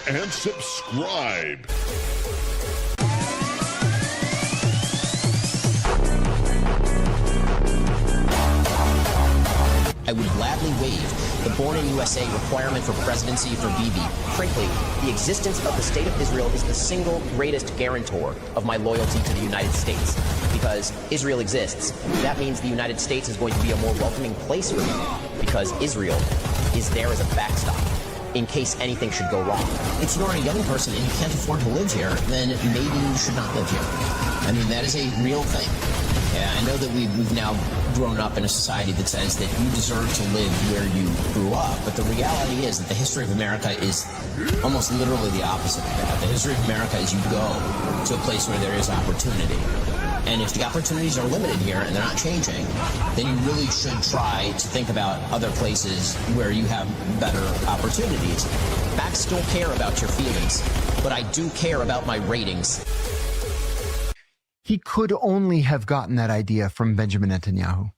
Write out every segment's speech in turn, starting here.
and subscribe. I would gladly waive the Born in USA requirement for presidency for Bibi. Frankly, the existence of the State of Israel is the single greatest guarantor of my loyalty to the United States. Because Israel exists, that means the United States is going to be a more welcoming place for me. Because Israel is there as a backstop in case anything should go wrong. If you're a young person and you can't afford to live here, then maybe you should not live here. I mean, that is a real thing. Yeah, I know that we've now grown up in a society that says that you deserve to live where you grew up, but the reality is that the history of America is almost literally the opposite of that. The history of America is you go to a place where there is opportunity. And if the opportunities are limited here and they're not changing, then you really should try to think about other places where you have better opportunities. Facts don't care about your feelings, but I do care about my ratings. He could only have gotten that idea from Benjamin Netanyahu.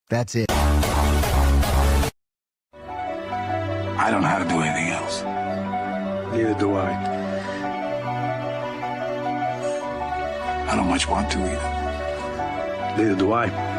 That's it. I don't know how to do anything else. Neither do I. I don't much want to either. Neither do I.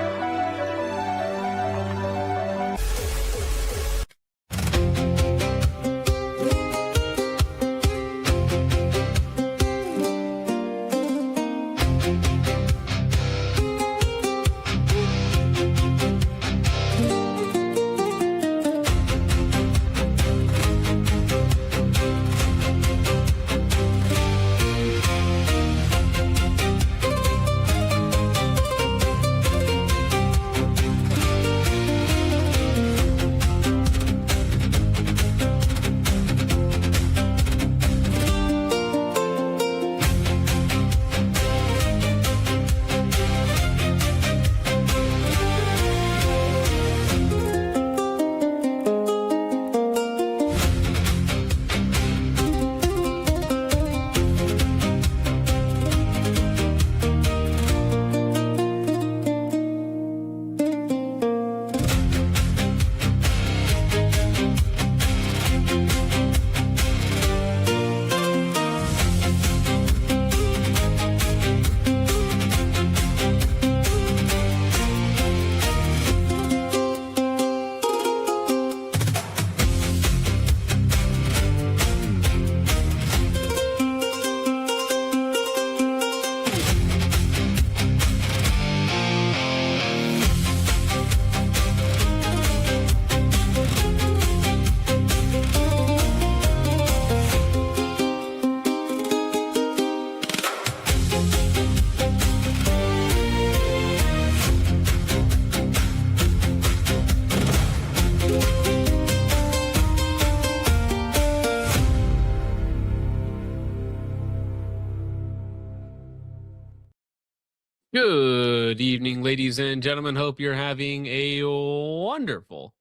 Good evening, ladies and gentlemen. Hope you're having a wonderful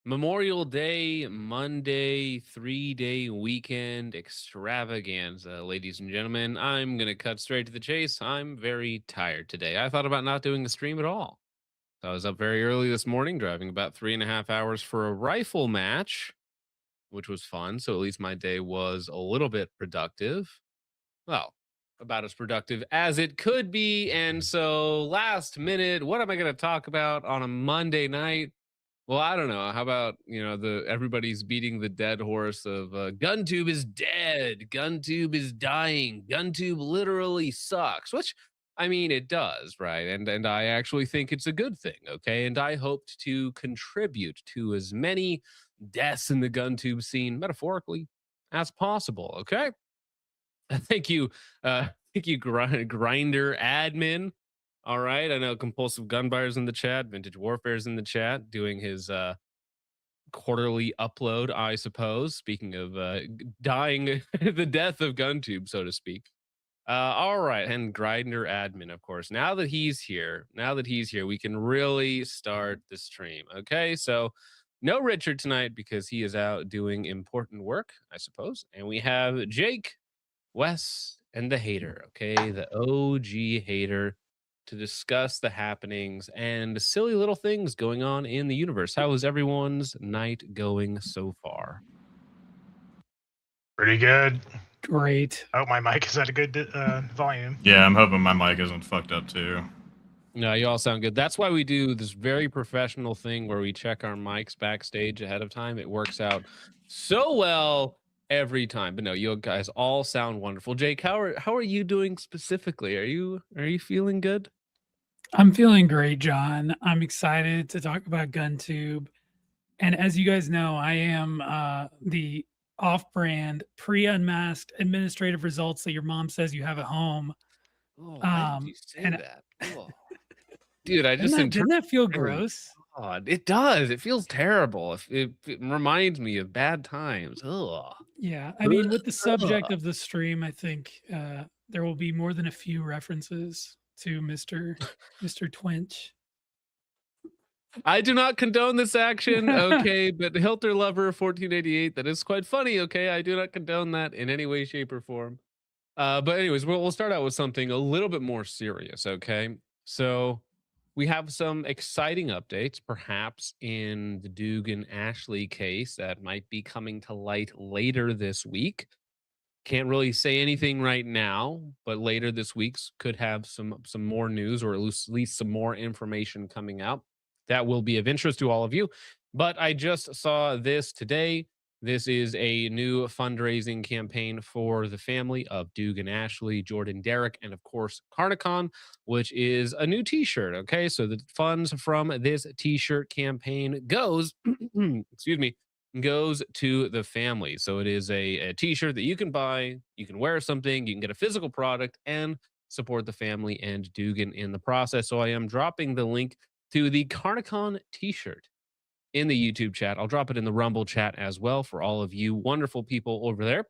Memorial Day, Monday, 3-day weekend extravaganza, ladies and gentlemen. I'm going to cut straight to the chase. I'm very tired today. I thought about not doing the stream at all. So I was up very early this morning, driving about 3.5 hours for a rifle match, which was fun. So at least my day was a little bit productive. Well, about as productive as it could be. And so last minute, what am I going to talk about on a Monday night? Well, I don't know. How about, everybody's beating the dead horse of Guntube is dead. Guntube is dying. Guntube literally sucks, which I mean, it does, right? And I actually think it's a good thing. Okay. And I hoped to contribute to as many deaths in the Guntube scene metaphorically as possible. Okay. Thank you, Grinder admin. All right, I know compulsive gun buyers in the chat, vintage warfare's in the chat, doing his quarterly upload, I suppose. Speaking of dying, the death of Guntube, so to speak. All right, and Grinder admin, of course. Now that he's here, we can really start the stream. Okay, so no Richard tonight because he is out doing important work, I suppose, and we have Jake, Wes, and the hater, okay? The OG hater to discuss the happenings and silly little things going on in the universe. How is everyone's night going so far? Pretty good. Great. Oh, my mic is at a good volume. Yeah, I'm hoping my mic isn't fucked up too. No, you all sound good. That's why we do this very professional thing where we check our mics backstage ahead of time. It works out so well every time. But no, you guys all sound wonderful. Jake, how are you doing specifically? Are you feeling good? I'm feeling great, John. I'm excited to talk about Guntube. And as you guys know, I am the off-brand pre-unmasked administrative results that your mom says you have at home. Oh, why did you say that? Oh. Dude, I just didn't that feel gross? God, it does. It feels terrible. It reminds me of bad times. Ugh. Yeah, I mean, with the subject of the stream, I think there will be more than a few references to Mr. Twinch. I do not condone this action, okay, but Hilter Lover 1488, that is quite funny, okay? I do not condone that in any way, shape, or form. But anyways, we'll start out with something a little bit more serious, okay? So we have some exciting updates, perhaps in the Dugan Ashley case that might be coming to light later this week. Can't really say anything right now, but later this week could have some more news, or at least some more information coming out that will be of interest to all of you. But I just saw this today. This is a new fundraising campaign for the family of Dugan Ashley, Jordan Derrick, and of course Carnicon, which is a new t-shirt. Okay, so the funds from this t-shirt campaign goes excuse me, goes to the family. So it is a t-shirt that you can buy, you can wear something, you can get a physical product and support the family and Dugan in the process. So I am dropping the link to the Carnicon t-shirt in the YouTube chat. I'll drop it in the Rumble chat as well for all of you wonderful people over there,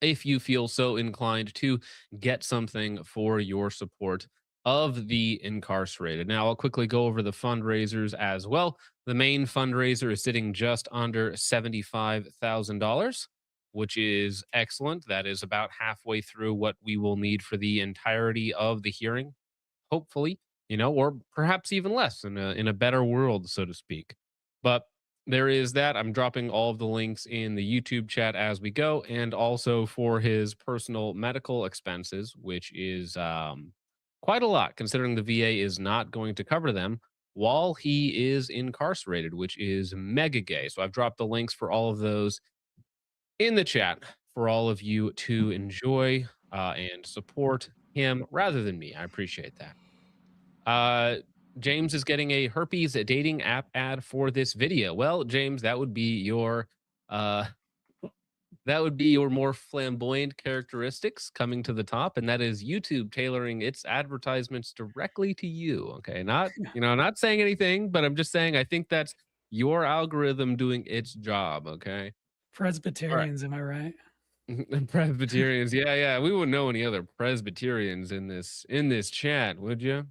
if you feel so inclined to get something for your support of the incarcerated. Now, I'll quickly go over the fundraisers as well. The main fundraiser is sitting just under $75,000, which is excellent. That is about halfway through what we will need for the entirety of the hearing, hopefully, or perhaps even less in a better world, so to speak. But there is that. I'm dropping all of the links in the YouTube chat as we go, and also for his personal medical expenses, which is quite a lot considering the VA is not going to cover them while he is incarcerated, which is mega gay. So I've dropped the links for all of those in the chat for all of you to enjoy and support him rather than me. I appreciate that. James is getting a herpes dating app ad for this video. Well, James, that would be your more flamboyant characteristics coming to the top, and that is YouTube tailoring its advertisements directly to you. Okay, not saying anything, but I'm just saying I think that's your algorithm doing its job. Okay, Presbyterians, am I right? Presbyterians, yeah. We wouldn't know any other Presbyterians in this chat, would you?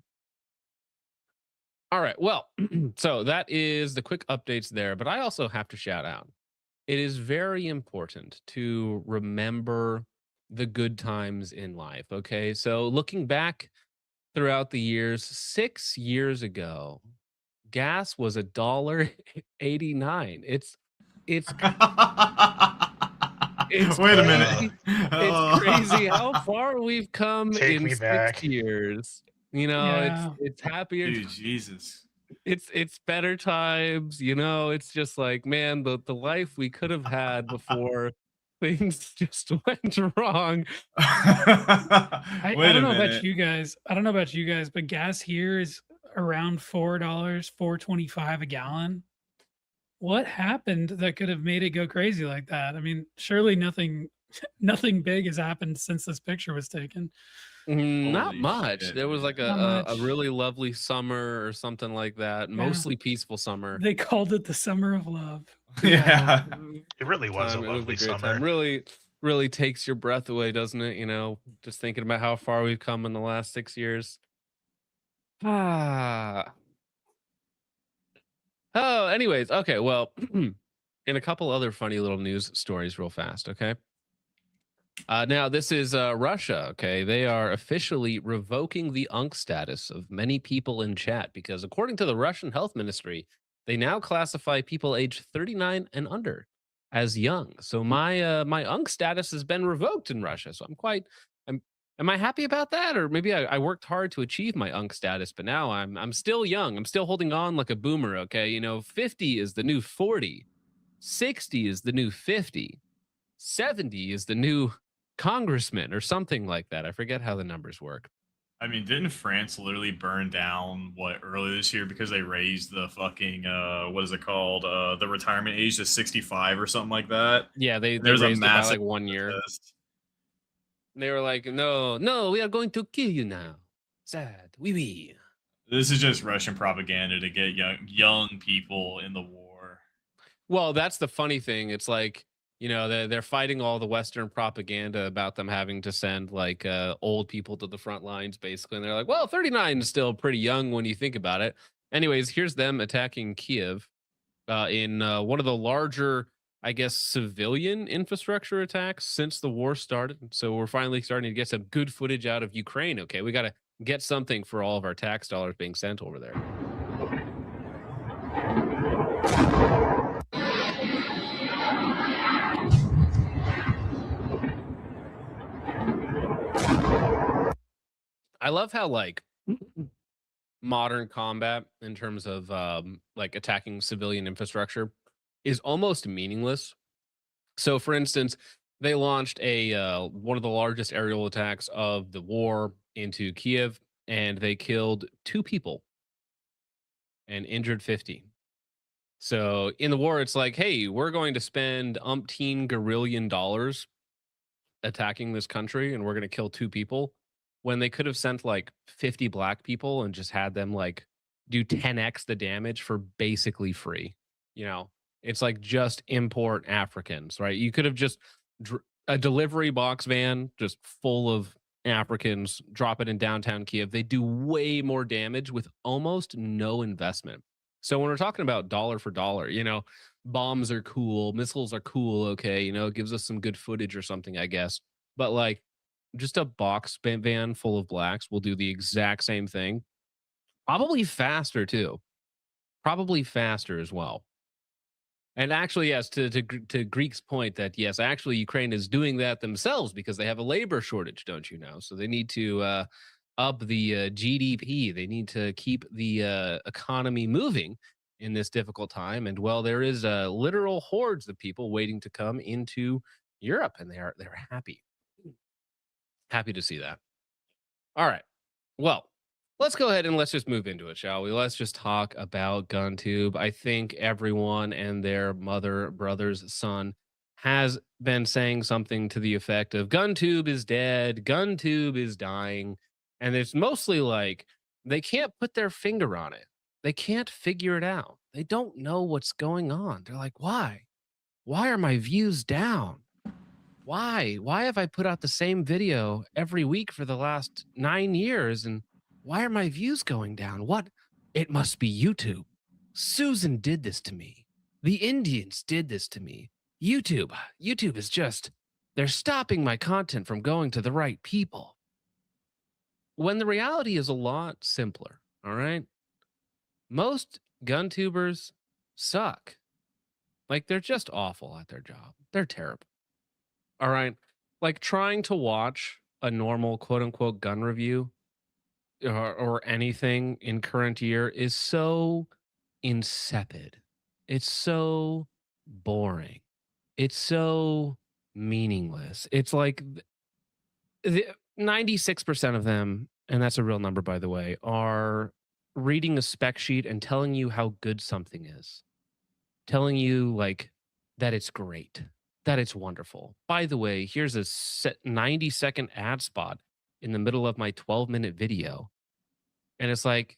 All right, well, so that is the quick updates there, but I also have to shout out. It is very important to remember the good times in life, okay? So looking back throughout the years, 6 years ago, gas was $1.89. It's It's Wait a minute. it's crazy how far we've come Take in me 6 back. years. Yeah. It's happier. Dude, Jesus. It's better times. It's just like, man, the life we could have had before things just went wrong. I Wait don't a know minute. about you guys. I don't know about you guys, but gas here is around $4, $4.25 a gallon. What happened that could have made it go crazy like that? I mean, surely nothing big has happened since this picture was taken. Not Holy much. shit, There was man. like Not a much. really lovely summer or something like that. Yeah. Mostly peaceful summer. They called it the summer of love. Yeah. It really was a It lovely great summer. time. Really takes your breath away, doesn't it? Just thinking about how far we've come in the last 6 years. Oh, anyways, okay. Well, in a couple other funny little news stories, real fast. Okay. Now this is Russia. Okay, they are officially revoking the UNC status of many people in chat because, according to the Russian Health Ministry, they now classify people aged 39 and under as young. So my UNC status has been revoked in Russia. So I'm am I happy about that? Or maybe I worked hard to achieve my UNC status, but now I'm still young. I'm still holding on like a boomer. Okay. 50 is the new 40, 60 is the new 50, 70 is the new congressman or something like that. I forget how the numbers work. I mean, didn't France literally burn down earlier this year because they raised the fucking what is it called? The retirement age to 65 or something like that? Yeah, they There's a raised it by massive like 1 year. protest. They were like, no, we are going to kill you now. Sad. Oui. This is just Russian propaganda to get young people in the war. Well, that's the funny thing. It's like, they're fighting all the Western propaganda about them having to send like old people to the front lines, basically. And they're like, well, 39 is still pretty young when you think about it. Anyways, here's them attacking Kiev in one of the larger, I guess, civilian infrastructure attacks since the war started. So we're finally starting to get some good footage out of Ukraine. Okay, we got to get something for all of our tax dollars being sent over there. I love how like modern combat in terms of like attacking civilian infrastructure is almost meaningless. So for instance, they launched a one of the largest aerial attacks of the war into Kiev, and they killed 2 people and injured 50. So in the war, it's like, hey, we're going to spend umpteen guerrillion dollars attacking this country, and we're going to kill 2 people, when they could have sent like 50 black people and just had them like do 10x the damage for basically free. It's like just import Africans, right? You could have just a delivery box van just full of Africans, drop it in downtown Kiev. They do way more damage with almost no investment. So when we're talking about dollar for dollar, bombs are cool, missiles are cool, okay, it gives us some good footage or something, I guess. But like just a box van full of blacks will do the exact same thing. Probably faster too. Probably faster as well. And actually, yes, to Greek's point that yes, actually Ukraine is doing that themselves because they have a labor shortage, don't you know? So they need to up the GDP. They need to keep the economy moving in this difficult time. And well, there is literal hordes of people waiting to come into Europe, and they're happy. Happy to see that. All right. Well, let's go ahead and let's just move into it, shall we? Let's just talk about Guntube. I think everyone and their mother, brother's son has been saying something to the effect of Guntube is dead, Guntube is dying. And it's mostly like they can't put their finger on it. They can't figure it out. They don't know what's going on. They're like, why? Why are my views down? Why have I put out the same video every week for the last 9 years, and why are my views going down? What? It must be YouTube. Susan did this to me. The Indians did this to me. YouTube is just, they're stopping my content from going to the right people. When the reality is a lot simpler, all right? Most Guntubers suck. Like, they're just awful at their job. They're terrible. All right. Like trying to watch a normal quote unquote gun review or anything in current year is so insipid. It's so boring. It's so meaningless. It's like 96% of them, and that's a real number, by the way, are reading a spec sheet and telling you how good something is, telling you like that it's great, that it's wonderful. By the way, here's a 90-second ad spot in the middle of my 12-minute video. And it's like,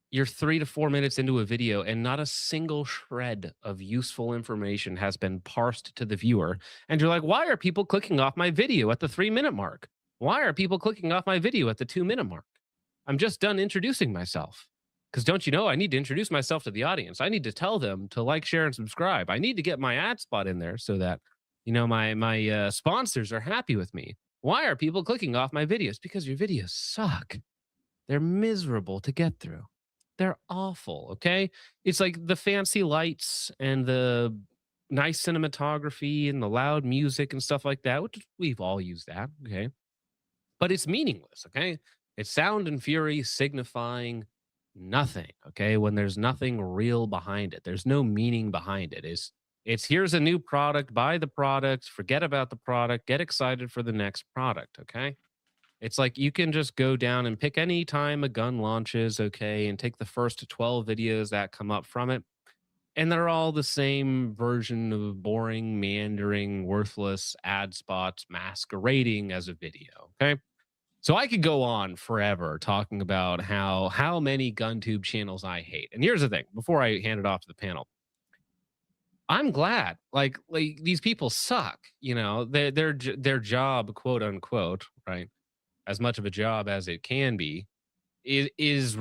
you're 3 to 4 minutes into a video and not a single shred of useful information has been parsed to the viewer. And you're like, why are people clicking off my video at the 3-minute mark? Why are people clicking off my video at the 2-minute mark? I'm just done introducing myself. Because don't you know, I need to introduce myself to the audience. I need to tell them to like, share, and subscribe. I need to get my ad spot in there so that, you know, my sponsors are happy with me. Why are people clicking off my videos? Because your videos suck. They're miserable to get through. They're awful, okay? It's like the fancy lights and the nice cinematography and the loud music and stuff like that, which we've all used that, okay? But it's meaningless, okay? It's sound and fury signifying nothing, okay? When there's nothing real behind it, there's no meaning behind it. It's here's a new product, buy the product, forget about the product, get excited for the next product, okay? It's like you can just go down and pick any time a gun launches, okay, and take the first 12 videos that come up from it, and they're all the same version of boring, meandering, worthless ad spots masquerading as a video, okay? So I could go on forever talking about how many GunTube channels I hate. And here's the thing, before I hand it off to the panel, I'm glad like these people suck, you know, their job, quote unquote, right? As much of a job as it can be, is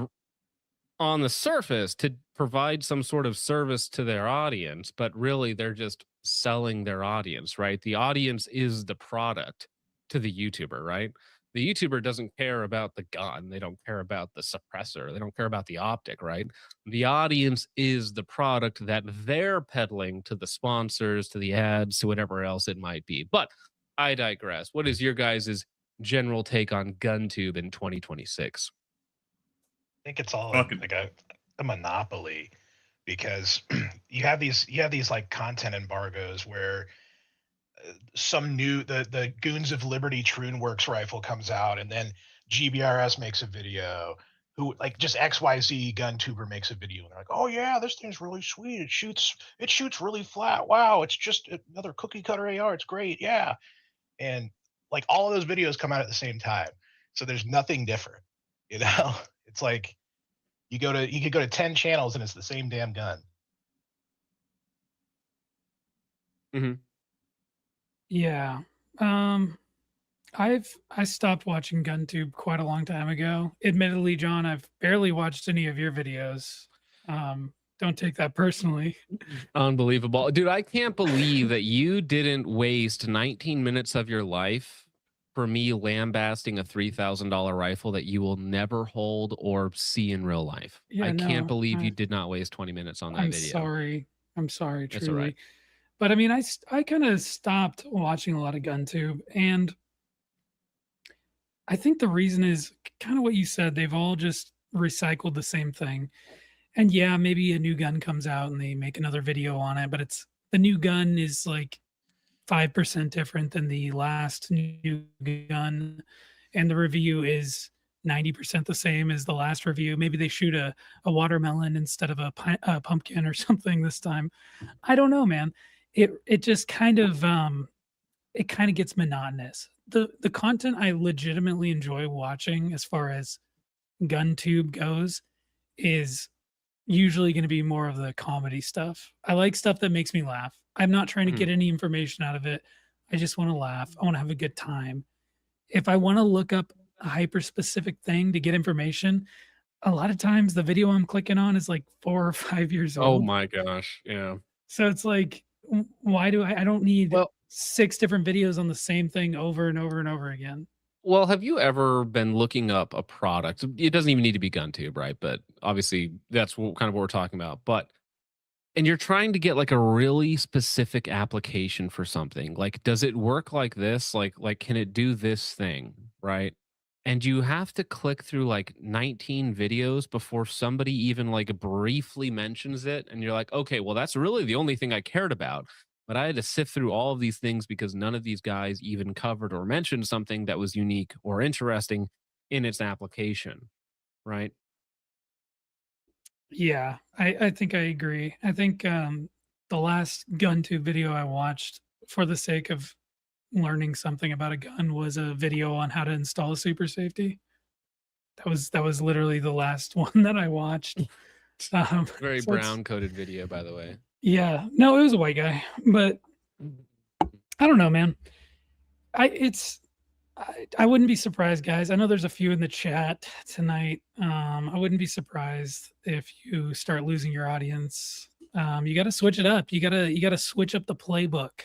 on the surface to provide some sort of service to their audience, but really they're just selling their audience, right? The audience is the product to the YouTuber, right? The YouTuber doesn't care about the gun, they don't care about the suppressor, they don't care about the optic, right? The audience is the product that they're peddling to the sponsors, to the ads, to whatever else it might be. But I digress. What is your guys' general take on GunTube in 2026? I think it's all Fucking like a monopoly because you have these like content embargoes where some new the Goons of Liberty Troonworks rifle comes out, and then GBRS makes a video. Who like just XYZ gun tuber makes a video, and they're like, "Oh yeah, this thing's really sweet. It shoots really flat. Wow, it's just another cookie cutter AR. It's great. Yeah." And like all of those videos come out at the same time, so there's nothing different. You know, it's like you could go to 10 channels and it's the same damn gun. Hmm. Yeah. I stopped watching GunTube quite a long time ago. Admittedly, John, I've barely watched any of your videos. Don't take that personally. Unbelievable. Dude, I can't believe that you didn't waste 19 minutes of your life for me lambasting a $3,000 rifle that you will never hold or see in real life. Yeah, I can't no, believe you did not waste 20 minutes on that I'm video. sorry. I'm sorry, It's all right. truly. But I mean, I kind of stopped watching a lot of GunTube, and I think the reason is kind of what you said. They've all just recycled the same thing. And yeah, maybe a new gun comes out and they make another video on it, but it's the new gun is like 5% different than the last new gun, and the review is 90% the same as the last review. Maybe they shoot a watermelon instead of a pumpkin or something this time. I don't know, man. It just kind of it kind of gets monotonous. The content I legitimately enjoy watching as far as GunTube goes is usually going to be more of the comedy stuff. I like stuff that makes me laugh. I'm not trying to get any information out of it. I just want to laugh. I want to have a good time. If I want to look up a hyper specific thing to get information, a lot of times the video I'm clicking on is like 4 or 5 years Oh old. my gosh. Yeah. So it's like, why do I don't need Well, 6 different videos on the same thing over and over and over again. well, have you ever been looking up a product? It doesn't even need to be GunTube, right? But obviously that's kind of what we're talking about. But and you're trying to get like a really specific application for something. Like, does it work like this? Like can it do this thing, right? And you have to click through like 19 videos before somebody even like briefly mentions it. And you're like, okay, well, that's really the only thing I cared about. But I had to sift through all of these things because none of these guys even covered or mentioned something that was unique or interesting in its application, right? Yeah, I think I agree. I think the last GunTube video I watched for the sake of learning something about a gun was a video on how to install a super safety. That was literally the last one that I watched. Very So it's brown coated video, by the way. yeah. No, it was a white guy, but I don't know, man. I wouldn't be surprised, guys. I know there's a few in the chat tonight. I wouldn't be surprised if you start losing your audience. You got to switch it up. You got to switch up the playbook.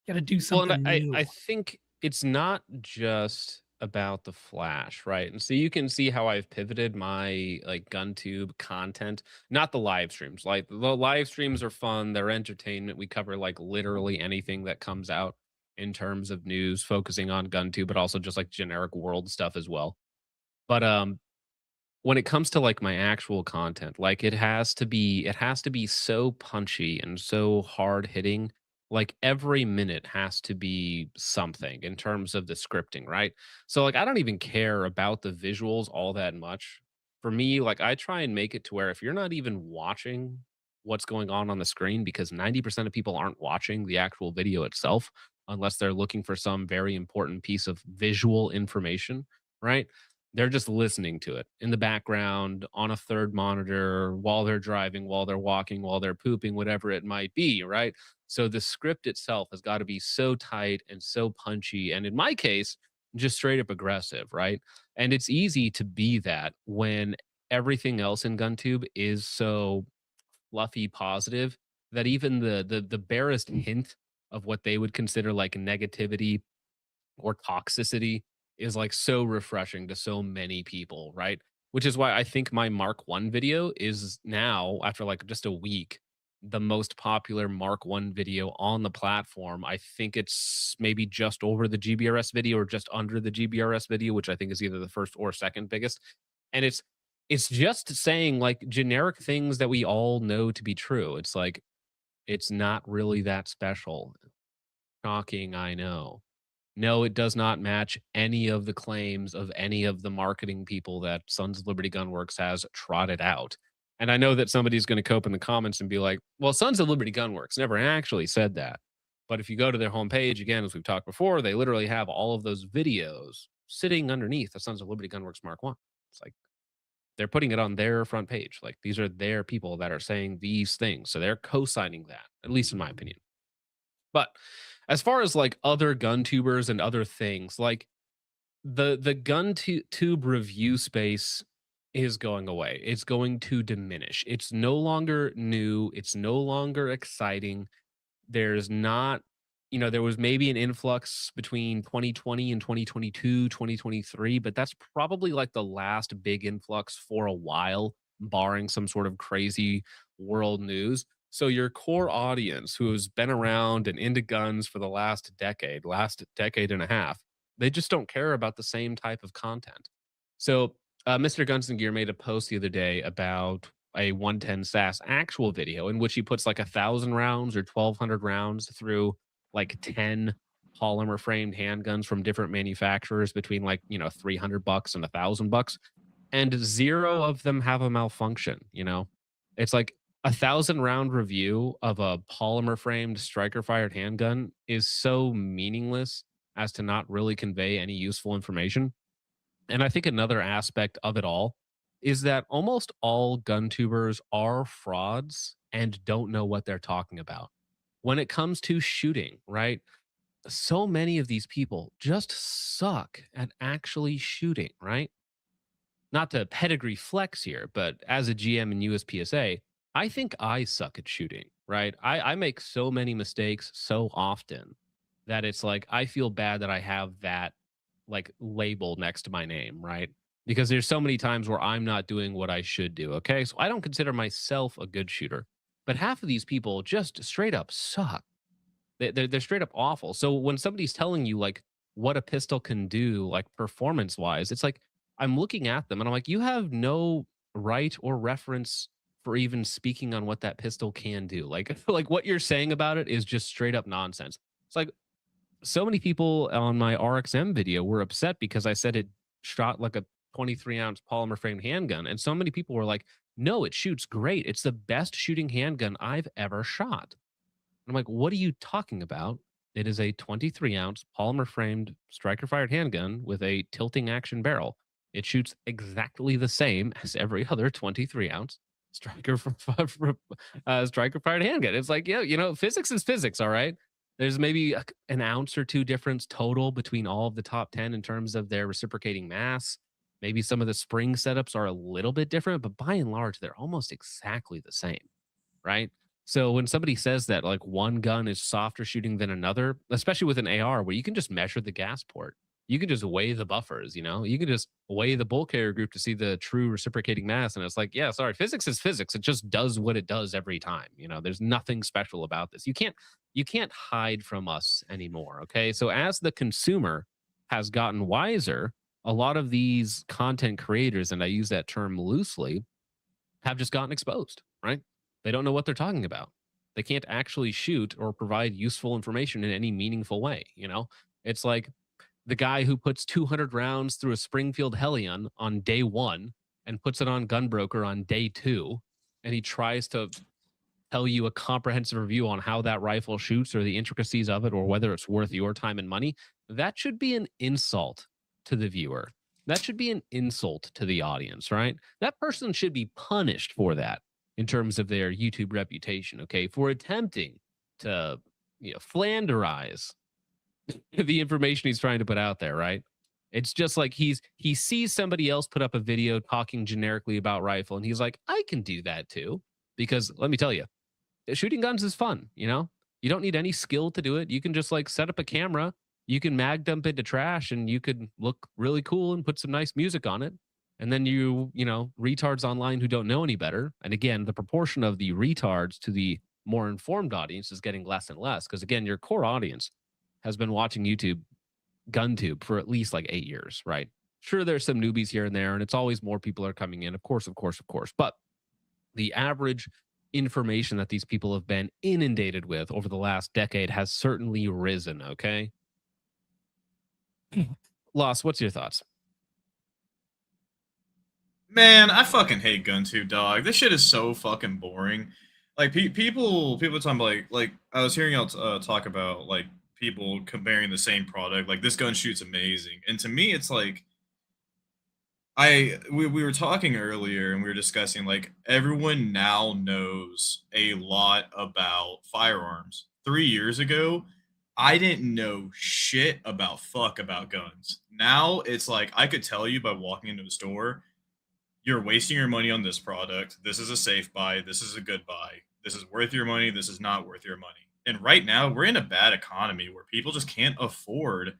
You got to do Well, something and new. I think it's not just about the Flash, right? And so you can see how I've pivoted my like GunTube content, not the live streams. Like the live streams are fun, they're entertainment. We cover like literally anything that comes out in terms of news, focusing on GunTube, but also just like generic world stuff as well. But when it comes to like my actual content, like it has to be so punchy and so hard hitting. Like every minute has to be something in terms of the scripting, right? So like I don't even care about the visuals all that much. For me, like I try and make it to where if you're not even watching what's going on the screen, because 90% of people aren't watching the actual video itself unless they're looking for some very important piece of visual information, right? They're just listening to it in the background on a third monitor while they're driving, while they're walking, while they're pooping, whatever it might be, right? So the script itself has got to be so tight and so punchy. And in my case, just straight up aggressive, right? And it's easy to be that when everything else in GunTube is so fluffy positive that even the barest hint of what they would consider like negativity or toxicity is like so refreshing to so many people, right? Which is why I think my Mark 1 video is now, after like just a week, the most popular Mark 1 video on the platform. I think it's maybe just over the GBRS video or just under the GBRS video, which I think is either the first or second biggest. And it's just saying like generic things that we all know to be true. It's like it's not really that special. Shocking, I know. No, it does not match any of the claims of any of the marketing people that Sons of Liberty Gunworks has trotted out. And I know that somebody's going to cope in the comments and be like, well, Sons of Liberty Gunworks never actually said that. But if you go to their homepage, again, as we've talked before, they literally have all of those videos sitting underneath the Sons of Liberty Gunworks Mark 1. It's like they're putting it on their front page. Like these are their people that are saying these things. So they're co signing that, at least in my opinion. But as far as like other gun tubers and other things, like the gun tube review space is going away. It's going to diminish. It's no longer new. It's no longer exciting. There's not, there was maybe an influx between 2020 and 2022, 2023, but that's probably like the last big influx for a while, barring some sort of crazy world news. So your core audience who's been around and into guns for the last decade and a half, they just don't care about the same type of content. So Mr. Guns and Gear made a post the other day about a 110 SAS actual video in which he puts like 1,000 rounds or 1,200 rounds through like 10 polymer framed handguns from different manufacturers between like, $300 and $1,000, and zero of them have a malfunction. It's like 1,000 round review of a polymer framed striker fired handgun is so meaningless as to not really convey any useful information. And I think another aspect of it all is that almost all gun tubers are frauds and don't know what they're talking about. When it comes to shooting, right? So many of these people just suck at actually shooting, right? Not to pedigree flex here, but as a GM in USPSA, I think I suck at shooting, right? I make so many mistakes so often that it's like I feel bad that I have that like label next to my name, right? Because there's so many times where I'm not doing what I should do. Okay. So I don't consider myself a good shooter, but half of these people just straight up suck. They're straight up awful. So when somebody's telling you like what a pistol can do, like performance wise, it's like I'm looking at them and I'm like, you have no right or reference for even speaking on what that pistol can do. Like, like what you're saying about it is just straight up nonsense. It's like so many people on my RXM video were upset because I said it shot like a 23-ounce polymer framed handgun. And so many people were like, no, it shoots great. It's the best shooting handgun I've ever shot. I'm like, what are you talking about? It is a 23-ounce polymer framed striker fired handgun with a tilting action barrel. It shoots exactly the same as every other 23-ounce striker striker fired handgun. It's like, yeah, physics is physics, all right. There's maybe an ounce or two difference total between all of the top 10 in terms of their reciprocating mass. Maybe some of the spring setups are a little bit different, but by and large, they're almost exactly the same, right? So when somebody says that like one gun is softer shooting than another, especially with an AR where you can just measure the gas port, you can just weigh the buffers, you know? You can just weigh the bull carrier group to see the true reciprocating mass. And it's like, yeah, sorry, physics is physics. It just does what it does every time. You know, there's nothing special about this. You can't hide from us anymore. Okay. So as the consumer has gotten wiser, a lot of these content creators, and I use that term loosely, have just gotten exposed, right? They don't know what they're talking about. They can't actually shoot or provide useful information in any meaningful way. You know, it's like the guy who puts 200 rounds through a Springfield Hellion on day one and puts it on Gunbroker on day two, and he tries to tell you a comprehensive review on how that rifle shoots or the intricacies of it or whether it's worth your time and money. That should be an insult to the viewer. That should be an insult to the audience, right? That person should be punished for that in terms of their YouTube reputation, okay? For attempting to, flanderize the information he's trying to put out there, right? It's just like he sees somebody else put up a video talking generically about rifle, and he's like, I can do that too. Because let me tell you, shooting guns is fun, you know? You don't need any skill to do it. You can just like set up a camera, you can mag dump into trash, and you could look really cool and put some nice music on it. And then retards online who don't know any better. And again, the proportion of the retards to the more informed audience is getting less and less. Because again, your core audience has been watching YouTube, Guntube, for at least like 8 years, right? Sure, there's some newbies here and there, and it's always more people are coming in. Of course. But the average information that these people have been inundated with over the last decade has certainly risen, okay? Loss, what's your thoughts? Man, I fucking hate Guntube, dog. This shit is so fucking boring. Like people talking about like I was hearing y'all talk about like people comparing the same product. Like this gun shoots amazing, and to me, it's like we were talking earlier and we were discussing like everyone now knows a lot about firearms. 3 years ago, I didn't know shit about guns. Now it's like I could tell you by walking into a store, you're wasting your money on this product. This is a safe buy. This is a good buy. This is worth your money. This is not worth your money. And right now, we're in a bad economy where people just can't afford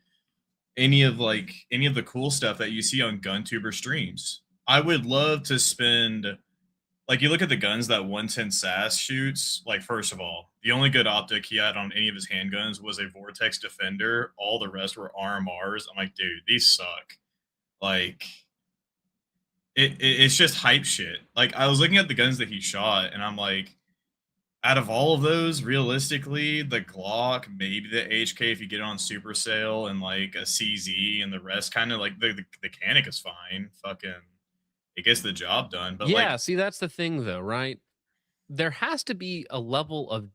any of the cool stuff that you see on GunTuber streams. I would love to spend, like, you look at the guns that 110 SAS shoots. Like, first of all, the only good optic he had on any of his handguns was a Vortex Defender. All the rest were RMRs. I'm like, dude, these suck. Like, it's just hype shit. Like, I was looking at the guns that he shot, and I'm like, out of all of those, realistically, the Glock, maybe the HK if you get it on super sale, and like a CZ, and the rest kind of like the Canic is fine. Fucking, it gets the job done. But yeah, like, see, that's the thing though, right? There has to be a level of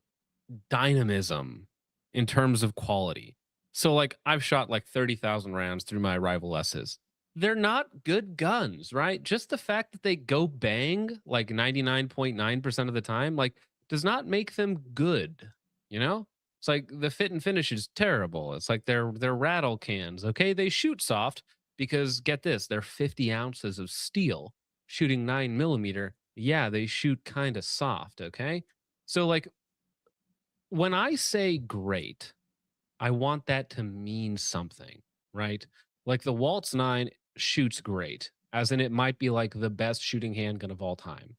dynamism in terms of quality. So like I've shot like 30,000 rounds through my Rival S's. They're not good guns, right? Just the fact that they go bang like 99.9% of the time, like, does not make them good, you know? It's like the fit and finish is terrible. It's like they're rattle cans. Okay, they shoot soft because get this, they're 50 ounces of steel shooting 9mm. Yeah, they shoot kind of soft. Okay, so like when I say great, I want that to mean something, right? Like the Waltz 9 shoots great, as in it might be like the best shooting handgun of all time.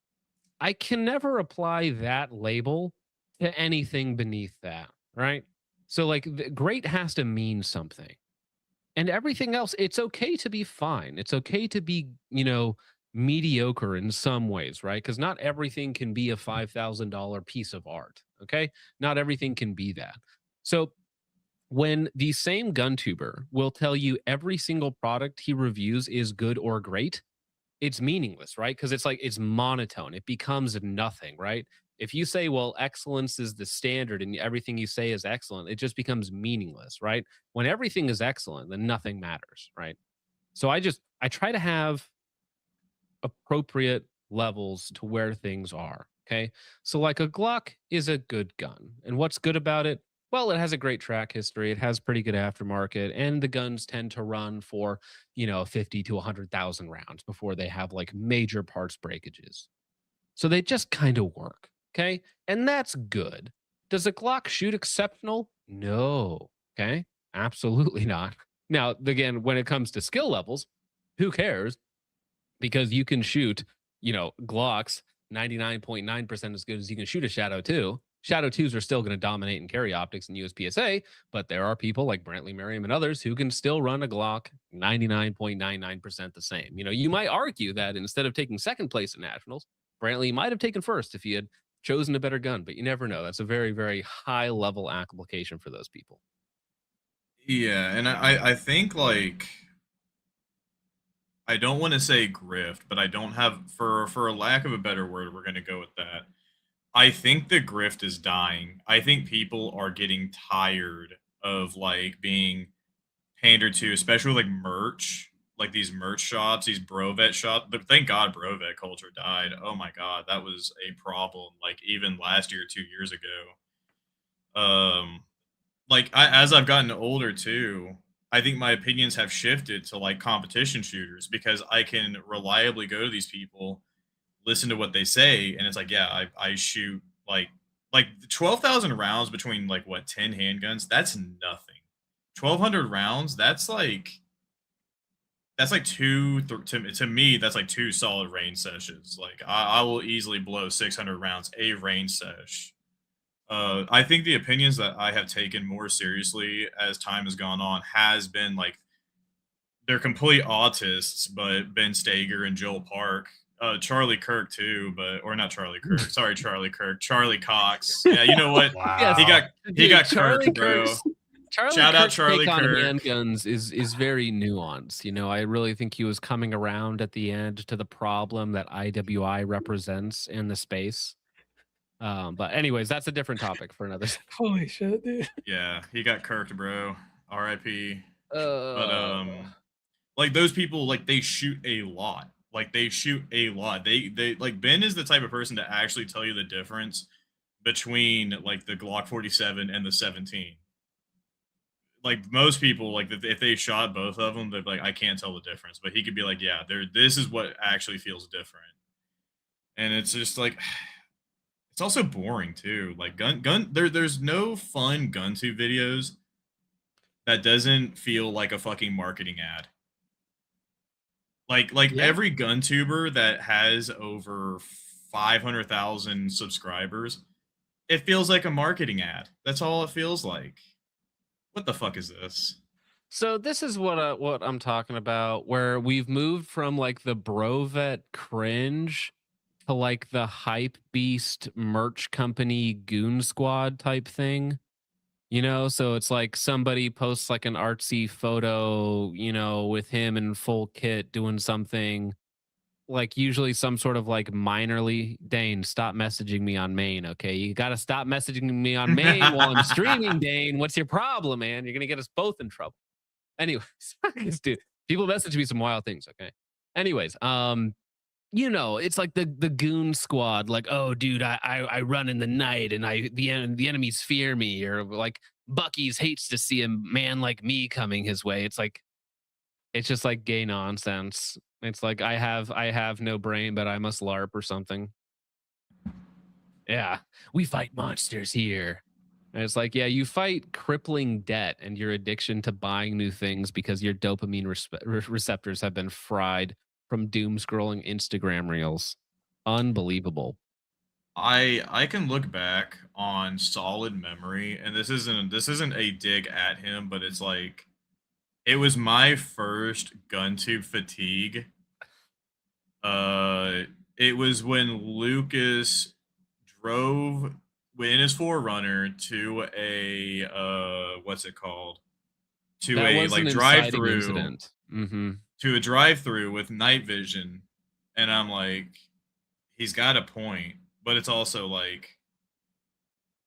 I can never apply that label to anything beneath that, right? So like great has to mean something. And everything else, it's okay to be fine. It's okay to be, mediocre in some ways, right? Because not everything can be a $5,000 piece of art, okay? Not everything can be that. So when the same GunTuber will tell you every single product he reviews is good or great, it's meaningless, right? Because it's like it's monotone. It becomes nothing, right? If you say, well, excellence is the standard and everything you say is excellent, it just becomes meaningless, right? When everything is excellent, then nothing matters, right? So I try to have appropriate levels to where things are, okay? So like a Glock is a good gun. And what's good about it? Well, it has a great track history. It has pretty good aftermarket, and the guns tend to run for, 50 to 100,000 rounds before they have like major parts breakages. So they just kind of work. Okay. And that's good. Does a Glock shoot exceptional? No. Okay. Absolutely not. Now, again, when it comes to skill levels, who cares? Because you can shoot, Glocks 99.9% as good as you can shoot a Shadow 2. Shadow 2s are still going to dominate and carry optics in USPSA, but there are people like Brantley Merriam and others who can still run a Glock 99.99% the same. You might argue that instead of taking second place at nationals, Brantley might have taken first if he had chosen a better gun, but you never know. That's a very, very high level application for those people. Yeah, and I think like I don't want to say grift, but I don't have for a lack of a better word, we're gonna go with that. I think the grift is dying. I think people are getting tired of like being pandered to, especially with, like merch, like these merch shops, these brovet shops. But thank God brovet culture died. Oh my God, that was a problem. Like even last year, 2 years ago. Like as I've gotten older too, I think my opinions have shifted to like competition shooters because I can reliably go to these people, listen to what they say, and it's like, yeah, I shoot like 12,000 rounds between like what 10 handguns. That's nothing. 1,200 rounds. That's like to me. That's like two solid range sessions. Like I will easily blow 600 rounds a range sesh. I think the opinions that I have taken more seriously as time has gone on has been like they're complete autists, but Ben Stager and Joel Park, Charlie Kirk too, but or not Charlie Kirk. Sorry, Charlie Kirk, Charlie Cox. Yeah, you know what? Wow. He got Charlie Kirk, bro. Shout out Charlie take on Kirk. handguns is very nuanced. I really think he was coming around at the end to the problem that IWI represents in the space. But anyways, that's a different topic for another. Holy shit, dude. Yeah, he got kirked, bro. R.I.P. But Like those people, like they shoot a lot. Like they shoot a lot. They like Ben is the type of person to actually tell you the difference between like the Glock 47 and the 17. Like most people, like if they shot both of them, they're like, I can't tell the difference. But he could be like, yeah, this is what actually feels different. And it's just like it's also boring too. Like there's no fun Guntube videos that doesn't feel like a fucking marketing ad. Like Yeah. every Guntuber that has over 500,000 subscribers, it feels like a marketing ad. That's all it feels like. What the fuck is this? So this is what I'm talking about, where we've moved from like the brovet cringe to like the hype beast merch company goon squad type thing. So it's like somebody posts like an artsy photo, with him in full kit doing something, like usually some sort of like minorly. Dane, stop messaging me on main, okay? You got to stop messaging me on main while I'm streaming, Dane. What's your problem, man? You're going to get us both in trouble. Anyways, dude, people message me some wild things, okay? Anyways, it's like the goon squad, like, oh dude, I run in the night and the enemies fear me, or like Bucky's hates to see a man like me coming his way. It's just like gay nonsense. It's like I have no brain, but I must LARP or something. Yeah, we fight monsters here. And it's like, yeah, you fight crippling debt and your addiction to buying new things because your dopamine receptors have been fried from doom scrolling Instagram reels. Unbelievable. I can look back on solid memory, and this isn't a dig at him, but it's like it was my first Guntube fatigue. It was when Lucas drove in his Forerunner to a what's it called? To That a was like an drive inciting through incident. Mm-hmm. to a drive through with night vision, and I'm like, he's got a point, but it's also like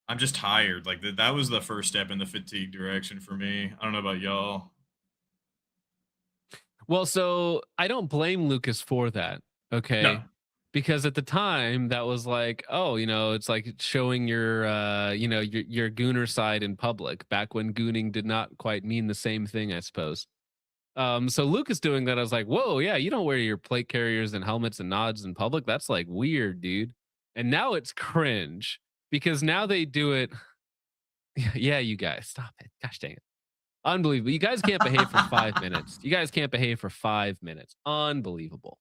I'm just tired. Like that was the first step in the fatigue direction for me. I don't know about y'all. Well, so I don't blame Lucas for that. Okay. No. Because at the time that was like, oh, it's like showing your your gooner side in public, back when gooning did not quite mean the same thing, I suppose. So Lucas doing that, I was like, whoa, yeah, you don't wear your plate carriers and helmets and nods in public. That's like weird, dude. And now it's cringe because now they do it. Yeah, you guys, stop it. Gosh dang it. Unbelievable. You guys can't behave for 5 minutes. You guys can't behave for 5 minutes. Unbelievable.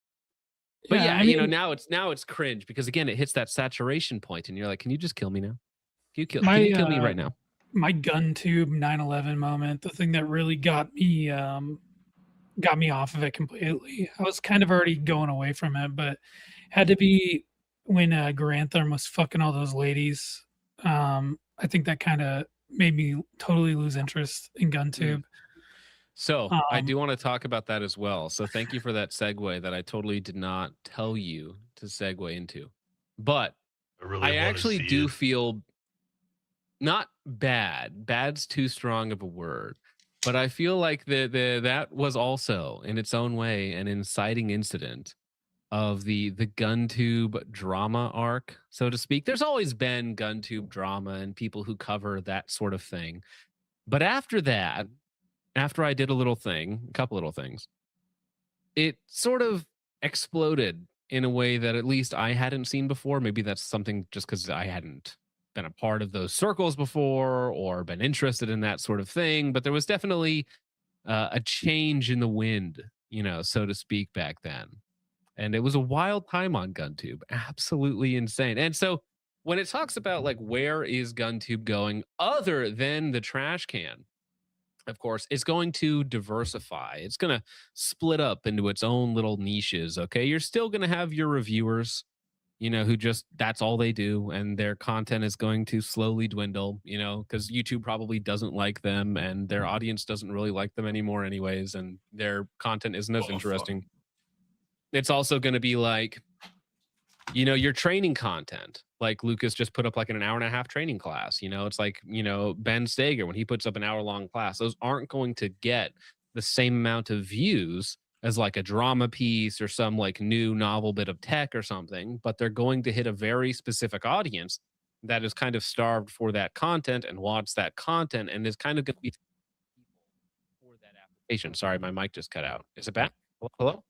But Yeah, yeah, I mean, now it's cringe because again, it hits that saturation point, and you're like, can you just kill me now? Can my you kill me right now? my Guntube 9/11 moment, the thing that really got me off of it completely. I was kind of already going away from it, but had to be when Grantham was fucking all those ladies. I think that kind of made me totally lose interest in Guntube. So I Um, do want to talk about that as well. So thank you for that segue that I totally did not tell you to segue into. But I really I want to actually see do it. feel not bad. Bad's too strong of a word. But I feel like that was also in its own way an inciting incident of the GunTube drama arc, so to speak. There's always been GunTube drama and people who cover that sort of thing. But after that, after I did a couple little things, it sort of exploded in a way that at least I hadn't seen before. Maybe that's something just because I hadn't been a part of those circles before or been interested in that sort of thing. But there was definitely a change in the wind, so to speak, back then. And it was a wild time on GunTube, absolutely insane. And so when it talks about like where is GunTube going other than the trash can, of course, it's going to diversify. It's going to split up into its own little niches. Okay. You're still going to have your reviewers, who just that's all they do. And their content is going to slowly dwindle, because YouTube probably doesn't like them and their audience doesn't really like them anymore, anyways. And their content isn't as interesting. It's also going to be like, your training content. Like Lucas just put up like an hour and a half training class. It's like, Ben Stager, when he puts up an hour long class, those aren't going to get the same amount of views as like a drama piece or some like new novel bit of tech or something, but they're going to hit a very specific audience that is kind of starved for that content and wants that content and is kind of going to be for that application. Sorry, my mic just cut out. Is it back? Hello?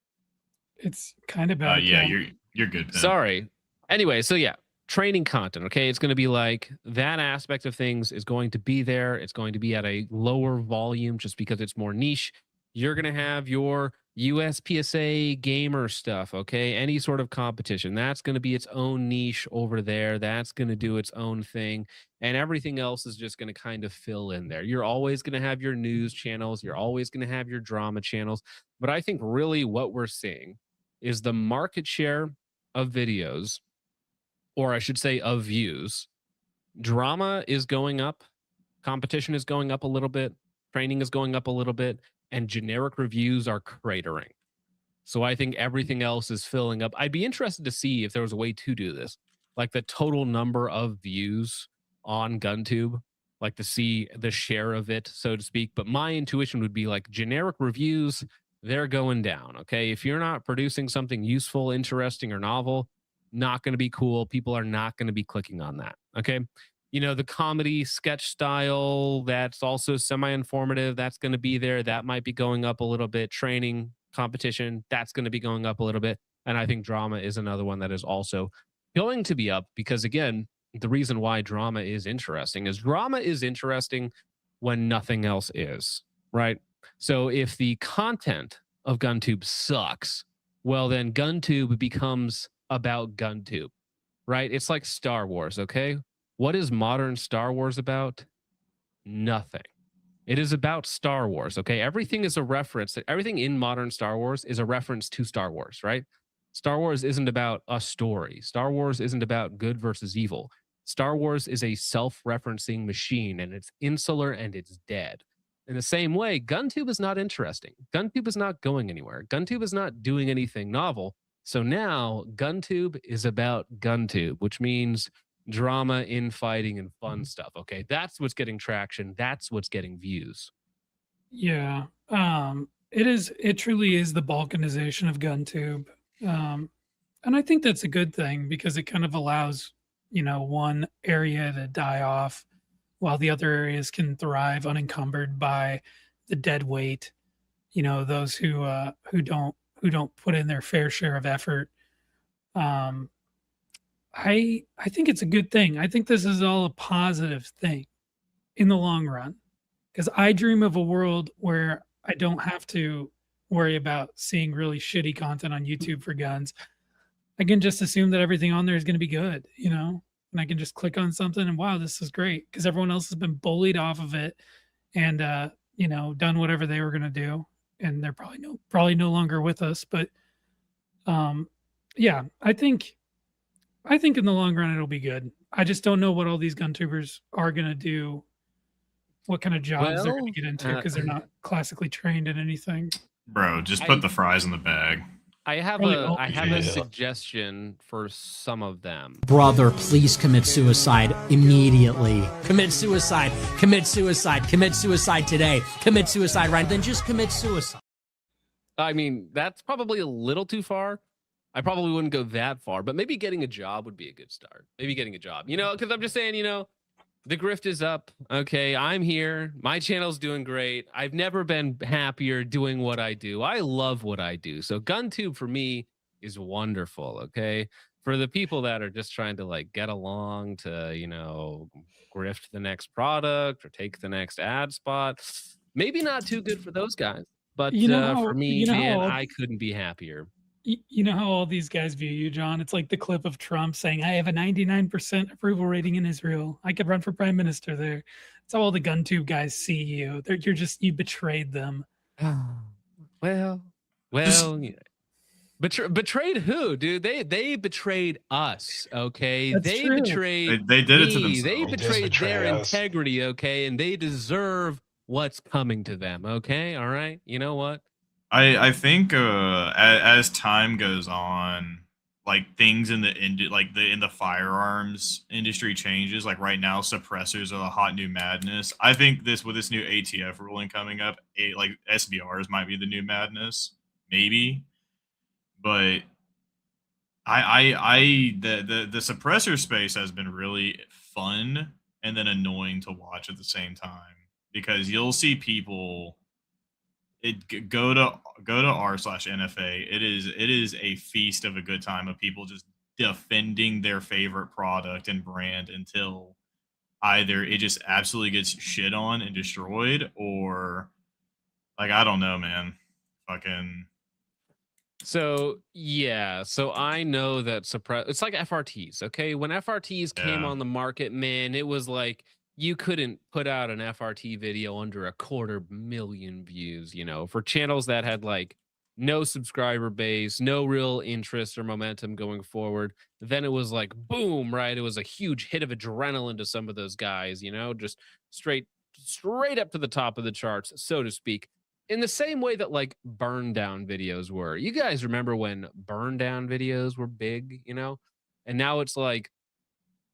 it's kind of back. Yeah, you're good. Pen. Sorry. Anyway, so yeah, training content. Okay, it's going to be like that aspect of things is going to be there. It's going to be at a lower volume just because it's more niche. You're going to have your USPSA gamer stuff. Okay, any sort of competition that's going to be its own niche over there. That's going to do its own thing, and everything else is just going to kind of fill in there. You're always going to have your news channels. You're always going to have your drama channels. But I think really what we're seeing is the market share of videos, or I should say of views. Drama is going up, competition is going up a little bit, training is going up a little bit, and generic reviews are cratering. So I think everything else is filling up. I'd be interested to see if there was a way to do this, like the total number of views on GunTube, like to see the share of it, so to speak. But my intuition would be like generic reviews, they're going down. Okay. If you're not producing something useful, interesting, or novel, not going to be cool. People are not going to be clicking on that. Okay. The comedy sketch style that's also semi-informative, that's going to be there. That might be going up a little bit. Training, competition, that's going to be going up a little bit. And I think drama is another one that is also going to be up because, again, the reason why drama is interesting when nothing else is, right? So if the content of GunTube sucks, well, then GunTube becomes about GunTube, right? It's like Star Wars, okay? What is modern Star Wars about? Nothing. It is about Star Wars, okay? Everything is a reference. Everything in modern Star Wars is a reference to Star Wars, right? Star Wars isn't about a story. Star Wars isn't about good versus evil. Star Wars is a self-referencing machine, and it's insular and it's dead. In the same way, GunTube is not interesting. GunTube is not going anywhere. GunTube is not doing anything novel. So now GunTube is about GunTube, which means drama, infighting, and fun stuff. Okay, that's what's getting traction. That's what's getting views. Yeah. It truly is the balkanization of GunTube. And I think that's a good thing because it kind of allows, one area to die off while the other areas can thrive unencumbered by the dead weight, those who don't put in their fair share of effort. Um, I think it's a good thing. I think this is all a positive thing in the long run. Because I dream of a world where I don't have to worry about seeing really shitty content on YouTube for guns. I can just assume that everything on there is going to be good, you know, and I can just click on something and wow, this is great because everyone else has been bullied off of it and you know, done whatever they were going to do, and they're probably no longer with us. But yeah, I think in the long run it'll be good. I just don't know what all these gun tubers are going to do, what kind of jobs they're going Well, to get into because they're not classically trained in anything. Bro, just I- put the fries in the bag. I have Probably a won't I be have a Yeah. suggestion for some of them. Brother, please commit suicide immediately. Commit suicide. Commit suicide. Commit suicide today. Commit suicide right then. Just commit suicide. I mean, that's probably a little too far. I probably wouldn't go that far, but maybe getting a job would be a good start. Maybe getting a job, you know, because I'm just saying, you know, the grift is up. Okay, I'm here. My channel's doing great. I've never been happier doing what I do. I love what I do. So Guntube for me is wonderful. Okay. For the people that are just trying to like get along to, you know, grift the next product or take the next ad spot, maybe not too good for those guys. But You know how- for me, you know how man, all- I couldn't be happier. You know how all these guys view you, John? It's like the clip of Trump saying, I have a 99% approval rating in Israel. I could run for prime minister there. That's how all the GunTube guys see you. You betrayed them. Well, yeah. Betrayed who, dude? They betrayed us, okay? That's They true. betrayed They did it to me. They themselves. betrayed betray their us. integrity, okay? And they deserve what's coming to them, okay? All right? You know what? I think as time goes on, like things in the in the firearms industry changes. Like right now, suppressors are the hot new madness. I think with this new ATF ruling coming up, like SBRs might be the new madness, maybe. But the suppressor space has been really fun and then annoying to watch at the same time because you'll see people go to r/NFA. It is a feast of a good time of people just defending their favorite product and brand until either it just absolutely gets shit on and destroyed, or like I don't know, man. Fucking So yeah, so I know that it's like FRTs, okay? When FRTs came Yeah. on the market, man, it was like you couldn't put out an FRT video under 250,000 views, you know, for channels that had like no subscriber base, no real interest or momentum going forward. Then it was like boom, right? It was a huge hit of adrenaline to some of those guys, you know, just straight up to the top of the charts, so to speak. In the same way that like burn down videos were. You guys remember when burn down videos were big, you know? And now it's like,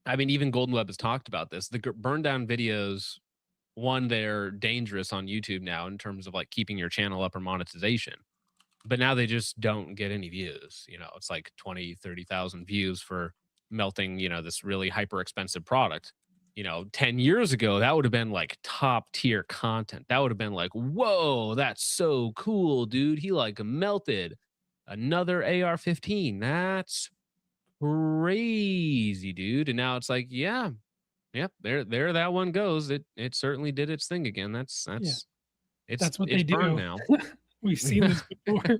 I mean, even Golden Web has talked about this. The burn down videos, one, they're dangerous on YouTube now in terms of like keeping your channel up or monetization. But now they just don't get any views. You know, it's like 20, 30,000 views for melting, you know, this really hyper expensive product. You know, 10 years ago, that would have been like top tier content. That would have been like, whoa, that's so cool, dude. He like melted another AR-15. That's crazy, dude. And now it's like, yeah, yep, there that one goes. It certainly did its thing again. That's What it's they burned do. now. We've seen this before.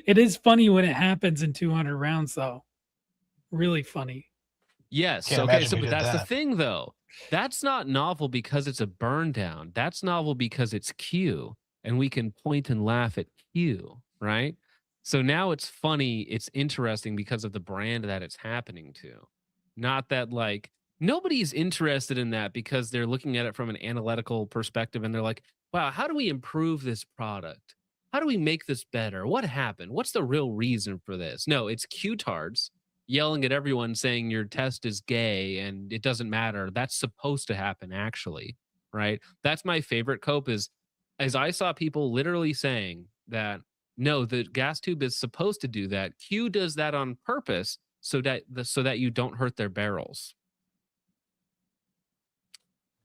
It is funny when it happens in 200 rounds, though. Really funny. Yes. Can't Okay. imagine So who but did that's the that. thing, though. That's not novel because it's a burn down. That's novel because it's Q, and we can point and laugh at Q, right? So now it's funny. It's interesting because of the brand that it's happening to. Not that like nobody's interested in that because they're looking at it from an analytical perspective and they're like, wow, how do we improve this product? How do we make this better? What happened? What's the real reason for this? No, it's Q-tards yelling at everyone saying your test is gay and it doesn't matter. That's supposed to happen, actually, right? That's my favorite cope is as I saw people literally saying that no, the gas tube is supposed to do that. Q does that on purpose so that you don't hurt their barrels.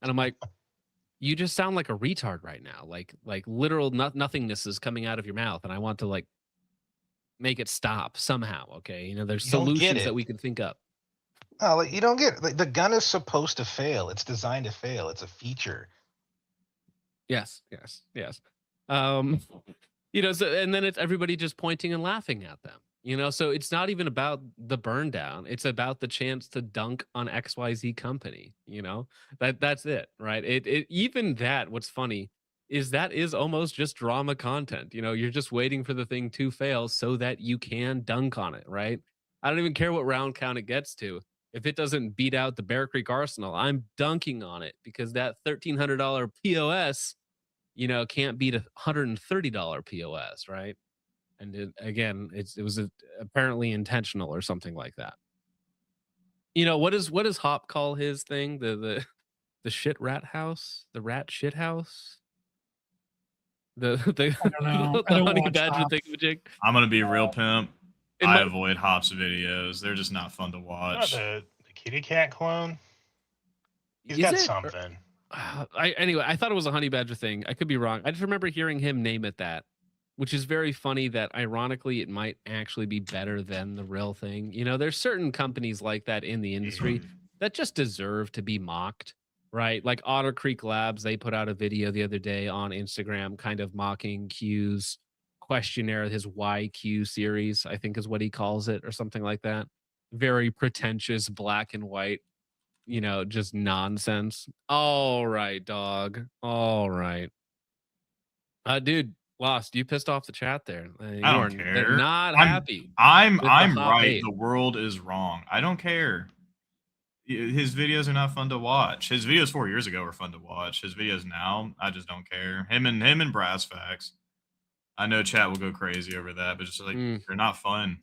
And I'm like, you just sound like a retard right now. Like literal nothingness is coming out of your mouth, and I want to like make it stop somehow. Okay, you know, there's You don't get solutions it. that we can think up. No, like, you don't get it. Like, the gun is supposed to fail. It's designed to fail. It's a feature. Yes, yes, yes. Um, so and then it's everybody just pointing and laughing at them. So it's not even about the burn down. It's about the chance to dunk on XYZ company. That's it, right? It even that. What's funny is that is almost just drama content. You're just waiting for the thing to fail so that you can dunk on it, right? I don't even care what round count it gets to. If it doesn't beat out the Bear Creek Arsenal, I'm dunking on it because that $1,300 POS, can't beat $130 POS, right? And again, it was apparently intentional or something like that. What does Hop call his thing? The shit rat house, the rat shit house, the I don't know. the I don't honey watch badger Hop. thingamajig. I'm gonna be real pimp. In I my- avoid Hop's videos. They're just not fun to Not watch. the kitty cat clone. He's Is got it? something. Anyway, I thought it was a honey badger thing. I could be wrong. I just remember hearing him name it that, which is very funny that ironically it might actually be better than the real thing. There's certain companies like that in the industry that just deserve to be mocked, right? Like Otter Creek Labs, they put out a video the other day on Instagram kind of mocking Q's questionnaire, his YQ series, I think is what he calls it, or something like that. Very pretentious black and white, just nonsense. All right, dog. All right. Dude, Lost, you pissed off the chat there. You I are don't care. not I'm- happy. I'm with the I'm hot right. bait. The world is wrong. I don't care. His videos are not fun to watch. His videos 4 years ago were fun to watch. His videos now, I just don't care. Him and Brass Facts. I know chat will go crazy over that, but just like they're not fun.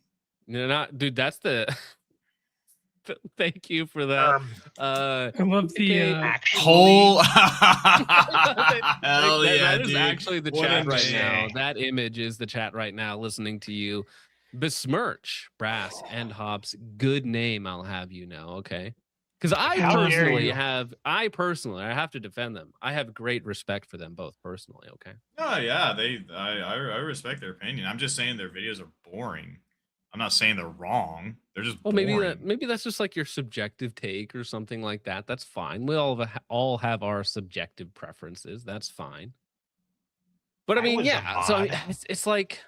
You're not, dude. That's the. Thank you for that. I love the Whole. That is dude. actually the What chat a right day. now. That image is the chat right now. Listening to you, besmirch Brass and Hops. Good name, I'll have you know. Okay, because I How dare you. I have to defend them. I have great respect for them both personally. Okay. Oh yeah, I respect their opinion. I'm just saying their videos are boring. I'm not saying they're wrong. They're just Well, boring. maybe that's just like your subjective take or something like that. That's fine. We all have our subjective preferences. That's fine. But I I mean, was a yeah. So mod. it's like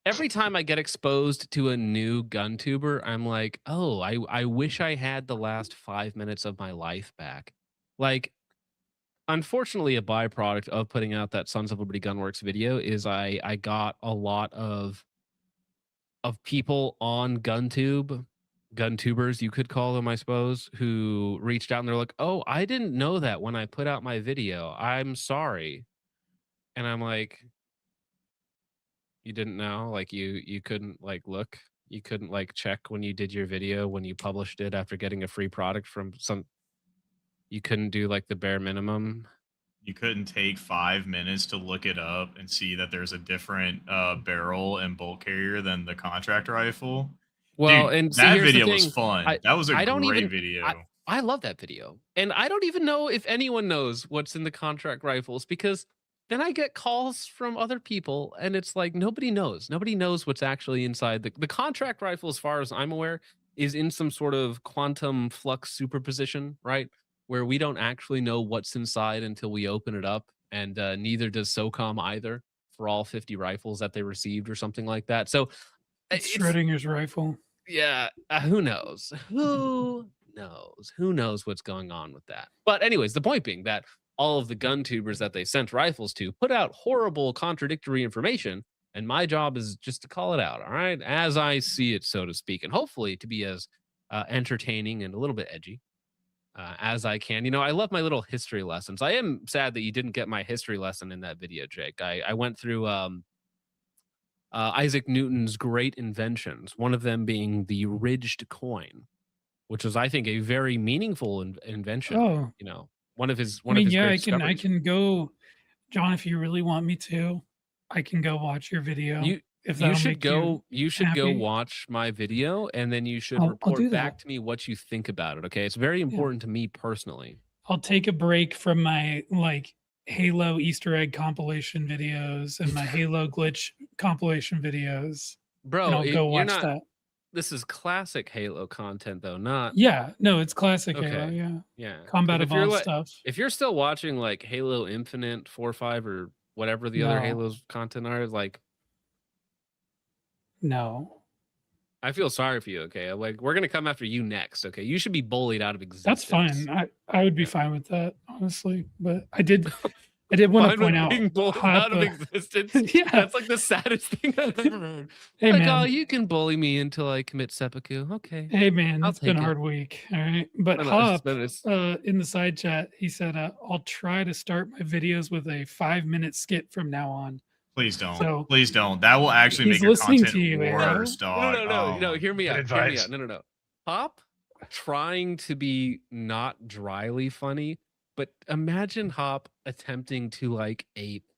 every time I get exposed to a new Guntuber, I'm like, oh, I wish I had the last 5 minutes of my life back. Like, unfortunately, a byproduct of putting out that Sons of Liberty Gunworks video is I got a lot of people on Guntubers, you could call them, I suppose, who reached out and they're like, "Oh, I didn't know that when I put out my video. I'm sorry." And I'm like, "You didn't know? Like you couldn't like look? You couldn't like check when you did your video when you published it after getting a free product from some you couldn't do like the bare minimum?" You couldn't take 5 minutes to look it up and see that there's a different barrel and bolt carrier than the contract rifle. Well, Dude, and see, that here's the video was thing. fun. That was a I don't great even video. I love that video. And I don't even know if anyone knows what's in the contract rifles because then I get calls from other people and it's like nobody knows. Nobody knows what's actually inside. The contract rifle, as far as I'm aware, is in some sort of quantum flux superposition, right? Where we don't actually know what's inside until we open it up. And neither does SOCOM either for all 50 rifles that they received or something like that. So it's Schrodinger's rifle. Yeah, who knows? Who knows? Who knows what's going on with that? But anyways, the point being that all of the gun tubers that they sent rifles to put out horrible, contradictory information, and my job is just to call it out, all right, as I see it, so to speak, and hopefully to be as entertaining and a little bit edgy as I can. I love my little history lessons. I am sad that you didn't get my history lesson in that video, Jake. I went through Isaac Newton's great inventions, one of them being the ridged coin, which was, I think, a very meaningful invention. Oh, one of his I great I can go, John, if you really want me to, I can go watch your video. You should go watch my video and then you should report back to me what you think about it. Okay. It's very important to me personally. I'll take a break from my Halo Easter egg compilation videos and my Halo glitch compilation videos. Bro, and I'll go watch that. this is classic Halo content though, not Yeah, no, it's classic Halo. okay. Yeah, Yeah. combat 'Cause if you're evolved like stuff. if you're still watching like Halo Infinite 4, 5, or whatever the other No, Halos content are, like no, I feel sorry for you, okay? Like we're gonna come after you next, okay? You should be bullied out of that's existence. fine. I would be Yeah. fine with that, honestly. But I did want to Fine point with out being bullied Hop. out of existence. Yeah. That's like the saddest thing I've ever heard. Hey Like, man. oh, you can bully me until I commit seppuku. Okay. Hey man, I'll it's been take a it. hard week. All right. But I know, Hop, it's in the side chat, he said, I'll try to start my videos with a 5-minute skit from now on. Please don't. So Please don't. That will actually he's make your listening content to you, Arrow. worse, dog. No, hear me Good out. Hear me advice. out. No. Hop trying to be not dryly funny, but imagine Hop attempting to like ape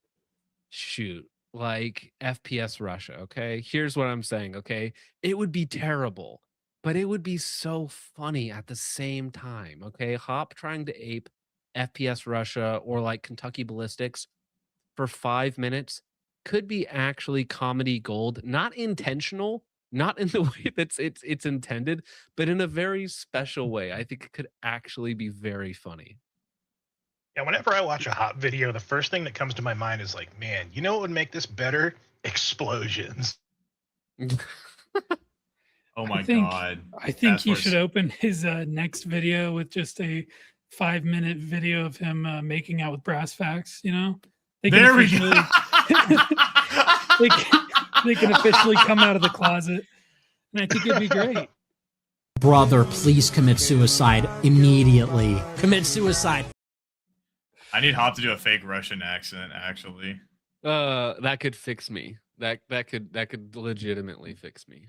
shoot like FPS Russia, okay? Here's what I'm saying, okay? It would be terrible, but it would be so funny at the same time, okay? Hop trying to ape FPS Russia or like Kentucky Ballistics for 5 minutes could be actually comedy gold, not intentional, not in the way that's it's intended, but in a very special way. I think it could actually be very funny. Yeah, whenever I watch a Hop video, the first thing that comes to my mind is like, man, you know what would make this better? Explosions. Oh my I think god. he should open his next video with just a 5-minute video of him making out with brass facts. You know, There we go. they can officially come out of the closet, and I think it'd be great. Brother, please commit suicide immediately. Commit suicide. I need Hop to do a fake Russian accent, actually. That could fix me. That could legitimately fix me.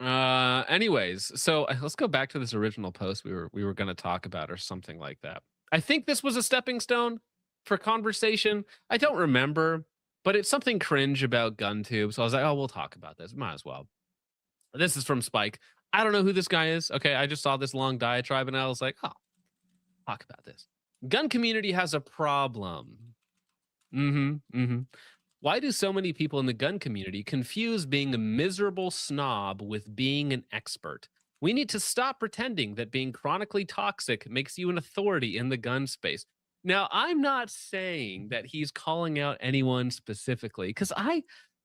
Anyways, so let's go back to this original post we were going to talk about or something like that. I think this was a stepping stone for conversation. I don't remember, but it's something cringe about Guntube. So I was like, oh, we'll talk about this. Might as well. This is from Spike. I don't know who this guy is. Okay, I just saw this long diatribe and I was like, oh, talk about this. Gun community has a problem. Why do so many people in the gun community confuse being a miserable snob with being an expert? We need to stop pretending that being chronically toxic makes you an authority in the gun space. Now, I'm not saying that he's calling out anyone specifically, because I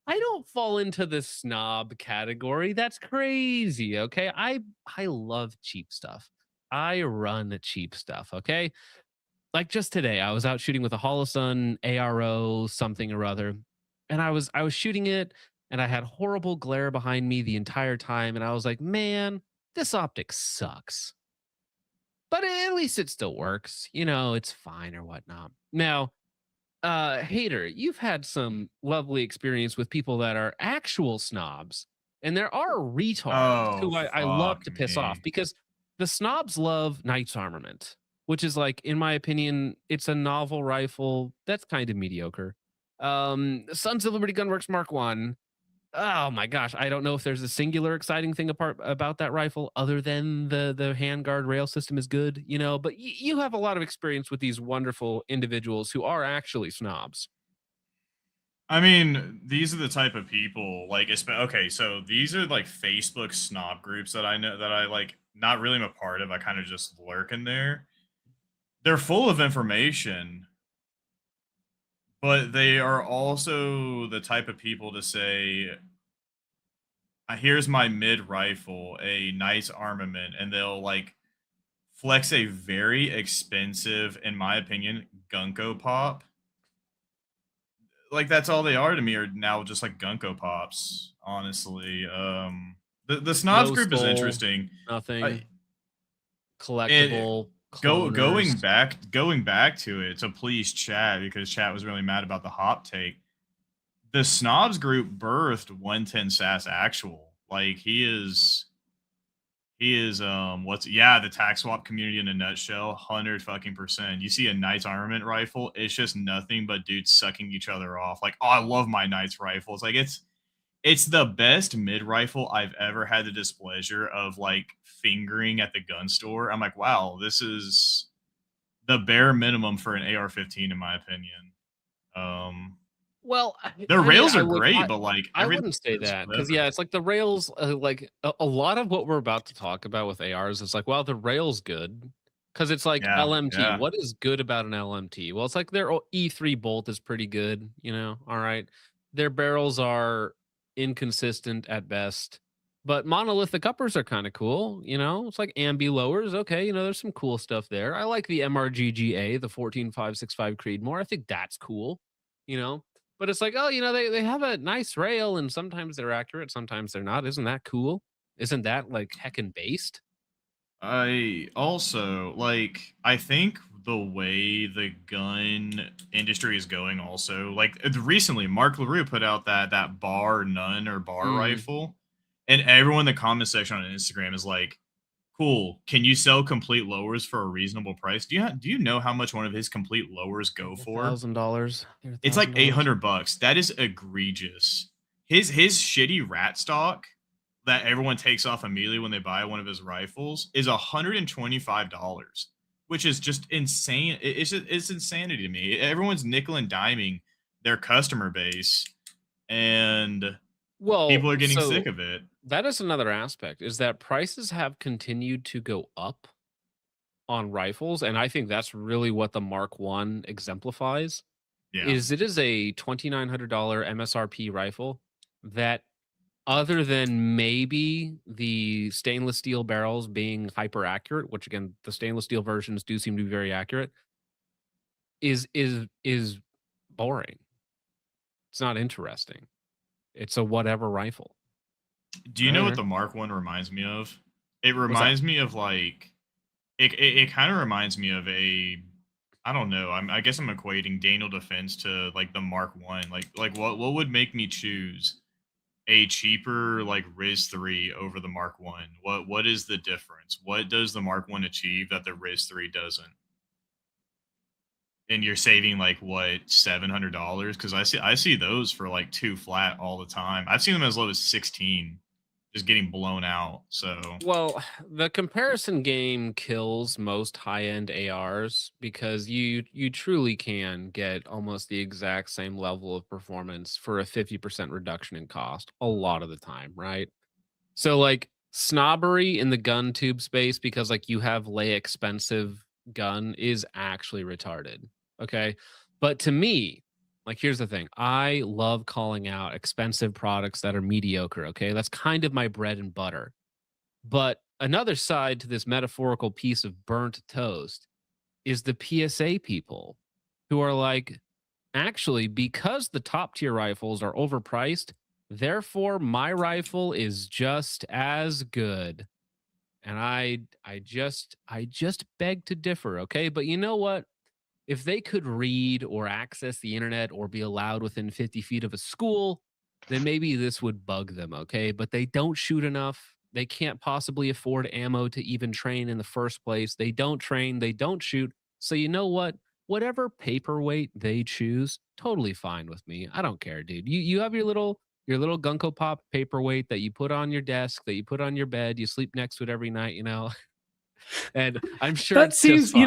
don't fall into the snob category. That's crazy. Okay. I love cheap stuff. I run cheap stuff. Okay. Like just today, I was out shooting with a Holosun ARO something or other, and I was shooting it, and I had horrible glare behind me the entire time, and I was like, man, this optic sucks. But at least it still works. You know, it's fine or whatnot. Now, Hater, you've had some lovely experience with people that are actual snobs, and there are retards who I love to piss off, because the snobs love Knight's Armament, which is like, in my opinion, it's a novel rifle that's kind of mediocre. Sons of Liberty Gunworks Mark I. Oh my gosh, I don't know if there's a singular exciting thing about that rifle other than the handguard rail system is good, you know, but you have a lot of experience with these wonderful individuals who are actually snobs. I mean, these are the type of people, like, okay, so these are like Facebook snob groups that I know that I like, not really am a part of. I kind of just lurk in there. They're full of information, but they are also the type of people to say, here's my mid rifle, a nice armament, and they'll like flex a very expensive, in my opinion, Gunko pop. Like, that's all they are to me, are now just like Gunko pops, honestly. The snobs No group is soul, interesting. Nothing collectible. Going back to it, to please chat, because chat was really mad about the Hop take. The snobs group birthed 110 Sass Actual. Like, he is the tax swap community in a nutshell. 100% you see a Knight's Armament rifle, it's just nothing but dudes sucking each other off. Like, oh, I love my Knight's rifle. It's like, it's the best mid rifle I've ever had the displeasure of like fingering at the gun store. I'm like, wow, this is the bare minimum for an AR-15 in my opinion. Well, Their I mean, rails I are would, great, but like I everything wouldn't say is that because better. yeah, it's like the rails. Like a lot of what we're about to talk about with ARs, it's like, well, the rail's good because it's like Yeah, LMT. yeah. What is good about an LMT? Well, it's like their E3 bolt is pretty good. All right. Their barrels are inconsistent at best, but monolithic uppers are kind of cool. It's like ambi lowers. Okay, there's some cool stuff there. I like the MRGGA, the 14565 Creedmoor. I think that's cool. You know. But it's like, oh, they have a nice rail, and sometimes they're accurate, sometimes they're not. Isn't that cool? Isn't that like heckin' based? I also like I think the way the gun industry is going also like recently Mark LaRue put out that bar none or bar Mm. rifle, and everyone in the comment section on Instagram is like, cool, can you sell complete lowers for a reasonable price? Do you know how much one of his complete lowers go for? $1,000. It's like $1,000. $800. That is egregious. His shitty rat stock that everyone takes off immediately when they buy one of his rifles is $125, which is just insane. It's insanity to me. Everyone's nickel and diming their customer base, and Well, people are getting sick so of it. that is another aspect, is that prices have continued to go up on rifles, and I think that's really what the Mark 1 exemplifies. Yeah. It is a $2,900 MSRP rifle that, other than maybe the stainless steel barrels being hyper accurate, which again, the stainless steel versions do seem to be very accurate, is boring. It's not interesting. It's a whatever rifle. Do you know what Alright. the Mark 1 reminds me of? It What's that? reminds me of like it kind of reminds me of a I don't know. I guess I'm equating Daniel Defense to like the Mark 1. Like what would make me choose a cheaper like Riz 3 over the Mark 1? What is the difference? What does the Mark 1 achieve that the Riz 3 doesn't? And you're saving like what, $700? Because I see those for like 2 flat all the time. I've seen them as low as 16, just getting blown out. So Well, the comparison game kills most high-end ARs because you truly can get almost the exact same level of performance for a 50% reduction in cost a lot of the time, right? So like snobbery in the gun tube space because like you have lay expensive gun is actually retarded. Okay. But to me, like here's the thing. I love calling out expensive products that are mediocre. Okay. That's kind of my bread and butter. But another side to this metaphorical piece of burnt toast is the PSA people who are like, actually, because the top tier rifles are overpriced, therefore my rifle is just as good. And I just beg to differ, okay? But you know what? If they could read or access the internet or be allowed within 50 feet of a school, then maybe this would bug them, okay? But they don't shoot enough. They can't possibly afford ammo to even train in the first place. They don't train, they don't shoot. So you know what? Whatever paperweight they choose, totally fine with me. I don't care, dude. You have your little Gunko Pop paperweight that you put on your desk, that you put on your bed, you sleep next to it every night, and I'm sure That it's seems, just fine.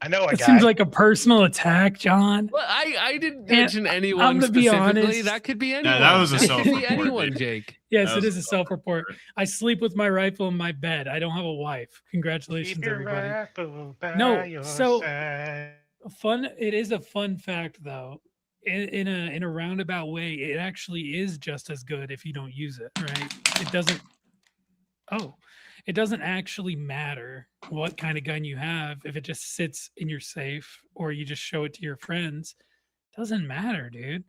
I know a It guy. seems like a personal attack, John. Well, I didn't And mention anyone I'm gonna be specifically. honest. That could be anyone. that was a That could be self-report, anyone, dude. Jake. Yes, That it was is a self-report. I sleep with my rifle in my bed. I don't have a wife. Congratulations, Keep your everybody. rifle by No, your so side. fun. It is a fun fact, though. In a roundabout way, it actually is just as good if you don't use it. Right? It doesn't. Oh, it doesn't actually matter what kind of gun you have if it just sits in your safe or you just show it to your friends. Doesn't matter, dude.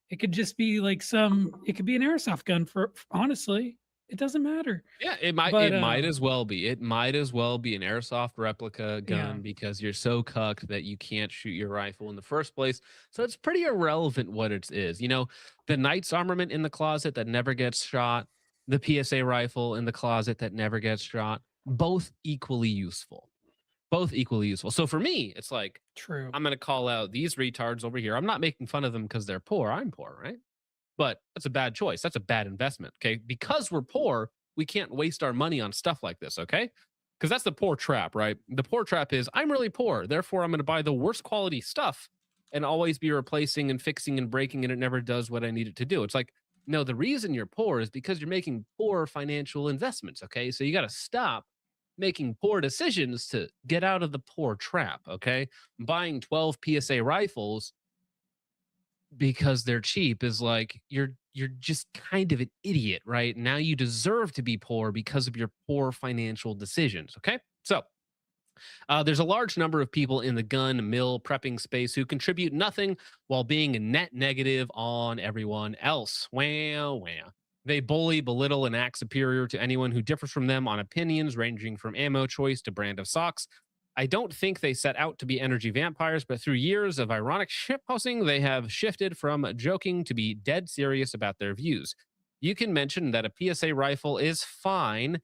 It could just be like it could be an airsoft gun for honestly. It doesn't matter. Yeah, it might But as well be. It might as well be an airsoft replica gun Yeah. because you're so cucked that you can't shoot your rifle in the first place. So it's pretty irrelevant what it is. The Knight's armament in the closet that never gets shot, the PSA rifle in the closet that never gets shot, both equally useful. Both equally useful. So for me, it's like, True. I'm going to call out these retards over here. I'm not making fun of them because they're poor. I'm poor, right? But that's a bad choice. That's a bad investment. Okay. Because we're poor, we can't waste our money on stuff like this. Okay. Because that's the poor trap, right? The poor trap is I'm really poor. Therefore, I'm going to buy the worst quality stuff and always be replacing and fixing and breaking, and it never does what I need it to do. It's like, no, the reason you're poor is because you're making poor financial investments. Okay. So you got to stop making poor decisions to get out of the poor trap. Okay. Buying 12 PSA rifles because they're cheap is like you're just kind of an idiot, right? Now you deserve to be poor because of your poor financial decisions. Okay. So there's a large number of people in the gun mill prepping space who contribute nothing while being a net negative on everyone else. Wow, wow. They bully, belittle, and act superior to anyone who differs from them on opinions ranging from ammo choice to brand of socks. I don't think they set out to be energy vampires, but through years of ironic shitposting, they have shifted from joking to be dead serious about their views. You can mention that a PSA rifle is fine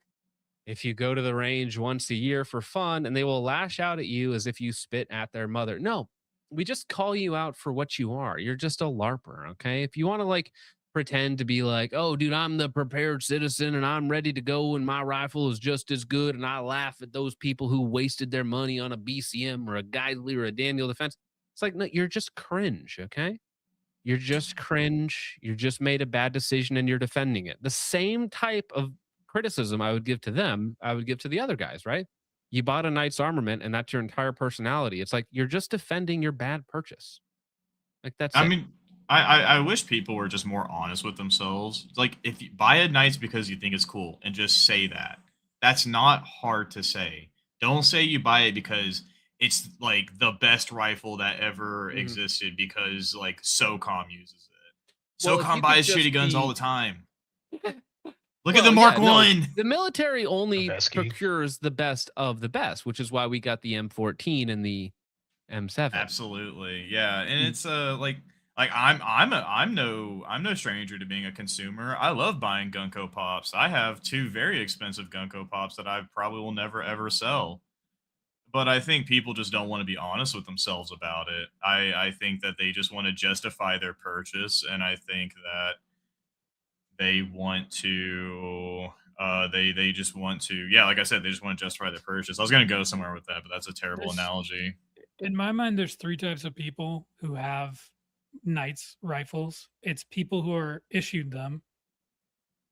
if you go to the range once a year for fun, and they will lash out at you as if you spit at their mother. No, we just call you out for what you are. You're just a LARPer, okay? If you want to like pretend to be like, oh, dude, I'm the prepared citizen and I'm ready to go and my rifle is just as good, and I laugh at those people who wasted their money on a BCM or a Guidely or a Daniel Defense. It's like, no, you're just cringe, okay? You're just cringe. You just made a bad decision and you're defending it. The same type of criticism I would give to them, I would give to the other guys, right? You bought a Knight's Armament and that's your entire personality. It's like you're just defending your bad purchase. Like that's I it. mean, I wish people were just more honest with themselves. Like, if you buy a Knights because you think it's cool, and just say that. That's not hard to say. Don't say you buy it because it's like the best rifle that ever Mhm. existed because like SOCOM uses it. Well, if SOCOM you could buys just shitty guns all be the time. Look at well, the yeah, Mark no, One. the military only Vesky. procures the best of the best, which is why we got the M14 and the M7. Absolutely, yeah, and Mm. it's like I'm no stranger to being a consumer. I love buying Gunko pops. I have two very expensive Gunko pops that I probably will never ever sell. But I think people just don't want to be honest with themselves about it. I think that they just want to justify their purchase, and I think that they want to they just want to, yeah, like I said, they just want to justify their purchase. I was going to go somewhere with that, but that's a terrible There's analogy. in my mind, there's three types of people who have Knights rifles. It's people who are issued them,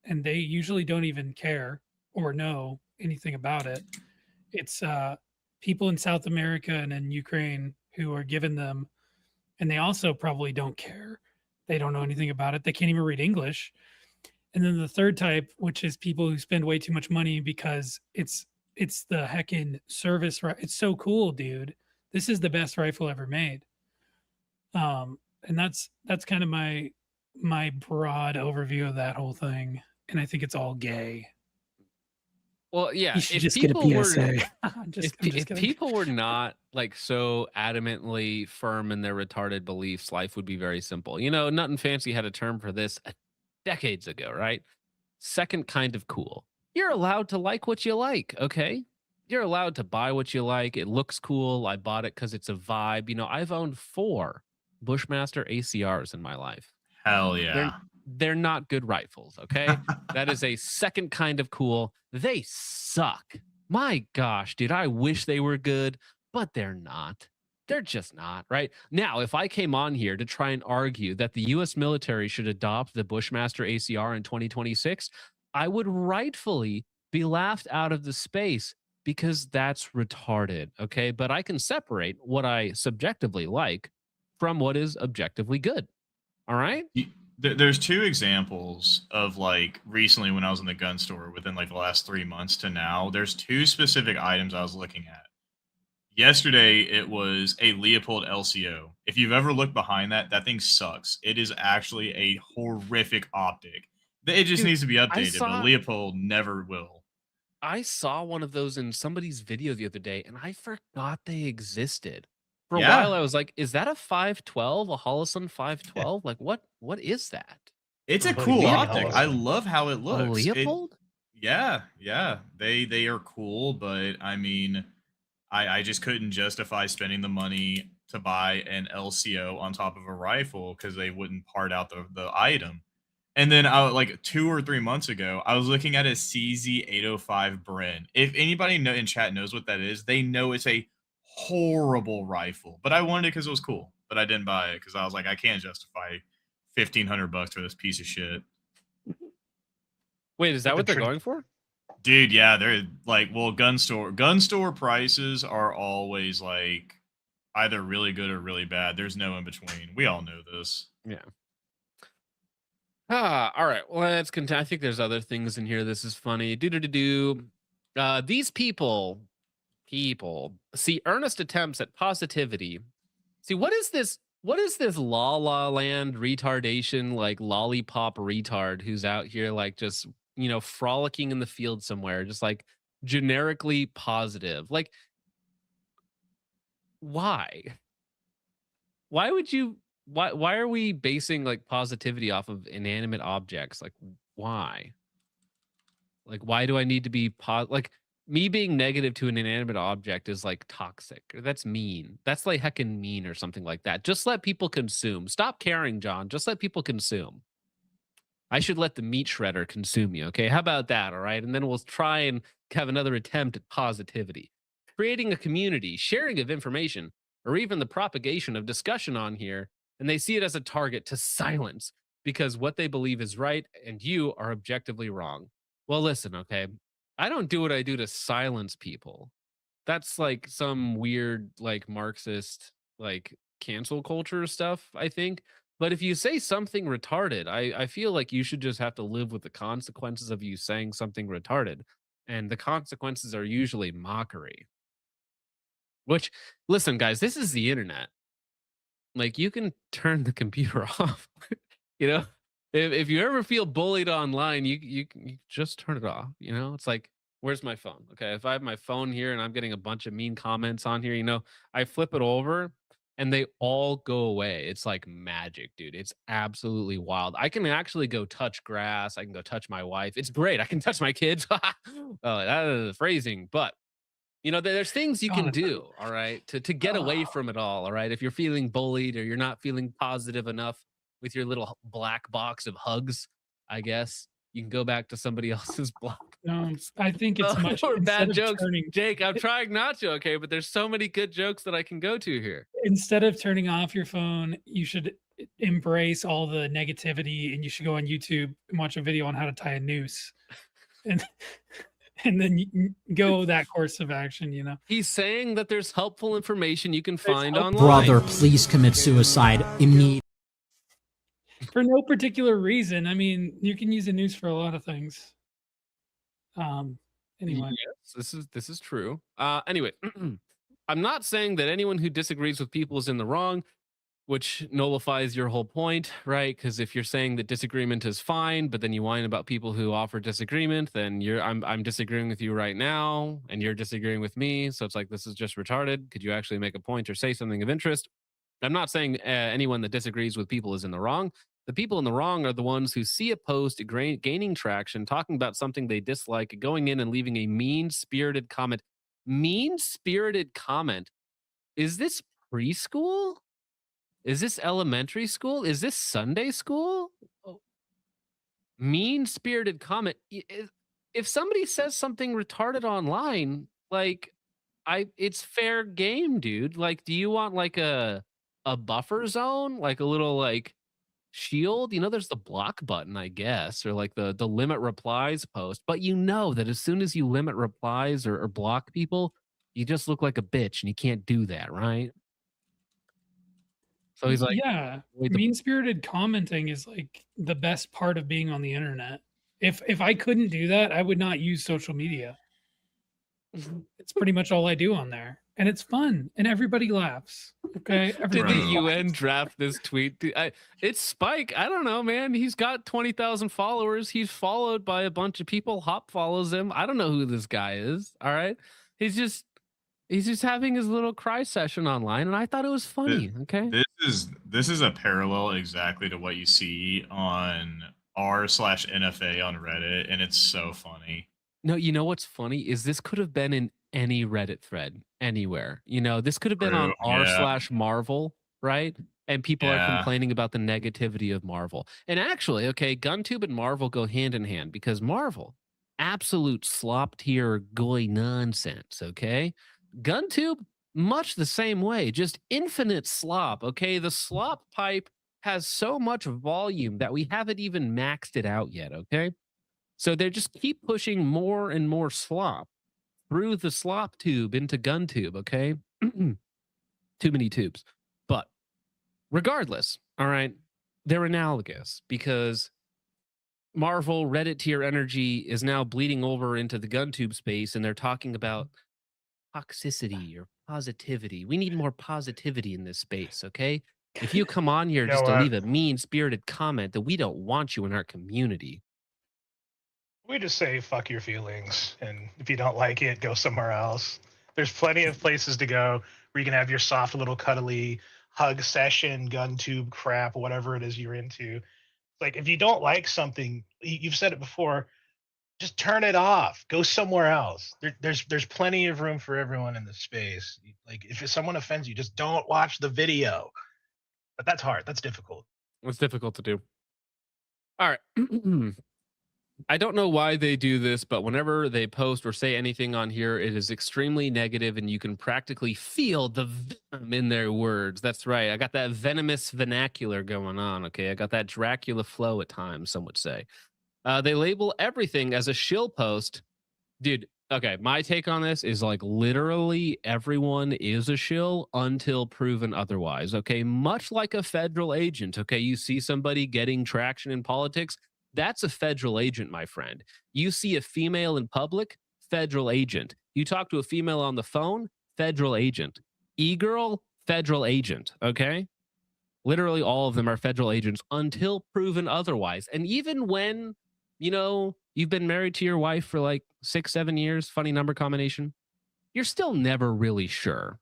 and they usually don't even care or know anything about it. It's people in South America and in Ukraine who are given them, and they also probably don't care. They don't know anything about it. They can't even read English. And then the third type, which is people who spend way too much money because it's the heckin' service. It's so cool, dude. This is the best rifle ever made. And that's kind of my broad overview of that whole thing. And I think it's all gay. Well, yeah, You should if just get a people were PSA. I'm just if kidding. people were not like so adamantly firm in their retarded beliefs, life would be very simple. You know, Nothing Fancy had a term for this decades ago, right? Second kind of cool. You're allowed to like what you like, okay? You're allowed to buy what you like. It looks cool. I bought it because it's a vibe. You know, I've owned 4 Bushmaster ACRs in my life. Hell They're yeah. they're not good rifles, okay? That is a second kind of cool. They suck. My gosh, dude, I wish they were good, but they're not. They're just not, right? Now, if I came on here to try and argue that the US military should adopt the Bushmaster ACR in 2026, I would rightfully be laughed out of the space because that's retarded, okay? But I can separate what I subjectively like from what is objectively good. All right? There's two examples of like recently when I was in the gun store within like the last 3 months to now. There's two specific items I was looking at. Yesterday, it was a Leopold LCO. If you've ever looked behind that, that thing sucks. It is actually a horrific optic. It just Dude, needs to be I updated, but saw Leopold never will. I saw one of those in somebody's video the other day, and I forgot they existed. For a Yeah. while, I was like, "Is that a 512, a Holosun 512? Like, what is that? It's a But cool Leopold optic. is I like- love how it A looks. Leopold? Yeah, yeah. They are cool, but I mean, I just couldn't justify spending the money to buy an LCO on top of a rifle because they wouldn't part out the item. And then like 2 or 3 months ago, I was looking at a CZ805 Bren. If anybody in chat knows what that is, they know it's a horrible rifle. But I wanted it because it was cool. but I didn't buy it because I was like, I can't justify $1,500 for this piece of shit. Wait, is that But what the they're tr- going for? Dude, yeah, they're like, well, gun store prices are always like either really good or really bad. There's no in between. We all know this. Yeah. All right. Well, let's continue. I think there's other things in here. This is funny. These people see earnest attempts at positivity. See, what is this? What is this La La Land retardation, like lollipop retard who's out here, like just, frolicking in the field somewhere, just like generically positive? Like, why? Why would you? Why are we basing like positivity off of inanimate objects? Like, why? Like, why do I need to be like me being negative to an inanimate object is like toxic or that's mean. That's like heckin' mean or something like that. Just let people consume. Stop caring, John. Just let people consume. I should let the meat shredder consume you. Okay. How about that? All right. And then we'll try and have another attempt at positivity. Creating a community, sharing of information, or even the propagation of discussion on here. And they see it as a target to silence because what they believe is right and you are objectively wrong. Well, listen, okay. I don't do what I do to silence people. That's like some weird, like Marxist, like cancel culture stuff, I think. But if you say something retarded, I feel like you should just have to live with the consequences of you saying something retarded. And the consequences are usually mockery. Which, listen, guys, this is the internet. Like, you can turn the computer off. you know, if you ever feel bullied online, you just turn it off. It's like, where's my phone? Okay, if I have my phone here and I'm getting a bunch of mean comments on here, I flip it over and they all go away. It's like magic, dude. It's absolutely wild. I can actually go touch grass. I can go touch my wife. It's great. I can touch my kids. Oh, that is phrasing, but there's things you can do, all right, to get away from it all right. If you're feeling bullied or you're not feeling positive enough with your little black box of hugs, I guess you can go back to somebody else's block. No, I think it's much or bad instead of jokes. turning Jake, I'm trying not to, okay, but there's so many good jokes that I can go to here. instead of turning off your phone, you should embrace all the negativity and you should go on YouTube and watch a video on how to tie a noose. And and then you go that course of action. He's saying that there's helpful information you can find online. Brother, please commit suicide immediately. For no particular reason. I mean, you can use a noose for a lot of things. Anyway. Yes, this is true. Anyway, I'm not saying that anyone who disagrees with people is in the wrong, which nullifies your whole point, right? Because if you're saying that disagreement is fine, but then you whine about people who offer disagreement, then I'm disagreeing with you right now, and you're disagreeing with me. So it's like, this is just retarded. Could you actually make a point or say something of interest? I'm not saying anyone that disagrees with people is in the wrong. The people in the wrong are the ones who see a post gaining traction, talking about something they dislike, going in and leaving a mean-spirited comment. Mean-spirited comment? Is this preschool? Is this elementary school? Is this Sunday school? Mean-spirited comment. If somebody says something retarded online, like, it's fair game, dude. Like, do you want like a buffer zone, like a little like shield? There's the block button, I guess, or like the limit replies post. But that as soon as you limit replies or block people, you just look like a bitch, and you can't do that, right? So he's like, yeah, mean-spirited commenting is like the best part of being on the internet. If I couldn't do that, I would not use social media. It's pretty much all I do on there, and it's fun, and everybody laughs. Okay, did the UN draft this tweet? It's Spike. I don't know, man. He's got 20,000 followers. He's followed by a bunch of people. Hop follows him. I don't know who this guy is. All right, he's just having his little cry session online, and I thought it was funny. Okay, This is a parallel exactly to what you see on r/NFA on Reddit, and it's so funny. No, you know what's funny is this could have been in any Reddit thread anywhere. This could have been on r/Marvel, right? And people are complaining about the negativity of Marvel. And actually, okay, Guntube and Marvel go hand in hand because Marvel, absolute slop tier goy nonsense. Okay, Guntube, much the same way, just infinite slop. Okay. The slop pipe has so much volume that we haven't even maxed it out yet. Okay. So they just keep pushing more and more slop through the slop tube into Guntube. Okay. Too many tubes. But regardless, all right, they're analogous because Marvel Reddit tier energy is now bleeding over into the Guntube space, and they're talking about toxicity or positivity. We need more positivity in this space, okay? If you come on here You know just to what? leave a mean-spirited comment, then we don't want you in our community. We just say fuck your feelings, and if you don't like it, go somewhere else. There's plenty of places to go where you can have your soft little cuddly hug session, gun tube crap, whatever it is you're into. Like if you don't like something, you've said it before, just turn it off. Go somewhere else. There's plenty of room for everyone in the space. Like if someone offends you, just don't watch the video. But that's hard. That's difficult. It's difficult to do. All right. I don't know why they do this, but whenever they post or say anything on here, it is extremely negative, and you can practically feel the venom in their words. That's right. I got that venomous vernacular going on. Okay. I got that Dracula flow at times, some would say. They label everything as a shill post. Dude, okay. My take on this is like literally everyone is a shill until proven otherwise. Okay. Much like a federal agent. Okay. You see somebody getting traction in politics. That's a federal agent, my friend. You see a female in public, federal agent. You talk to a female on the phone, federal agent. E-girl, federal agent. Okay. Literally all of them are federal agents until proven otherwise. And even when, you know, you've been married to your wife for like 6-7 years, funny number combination, you're still never really sure.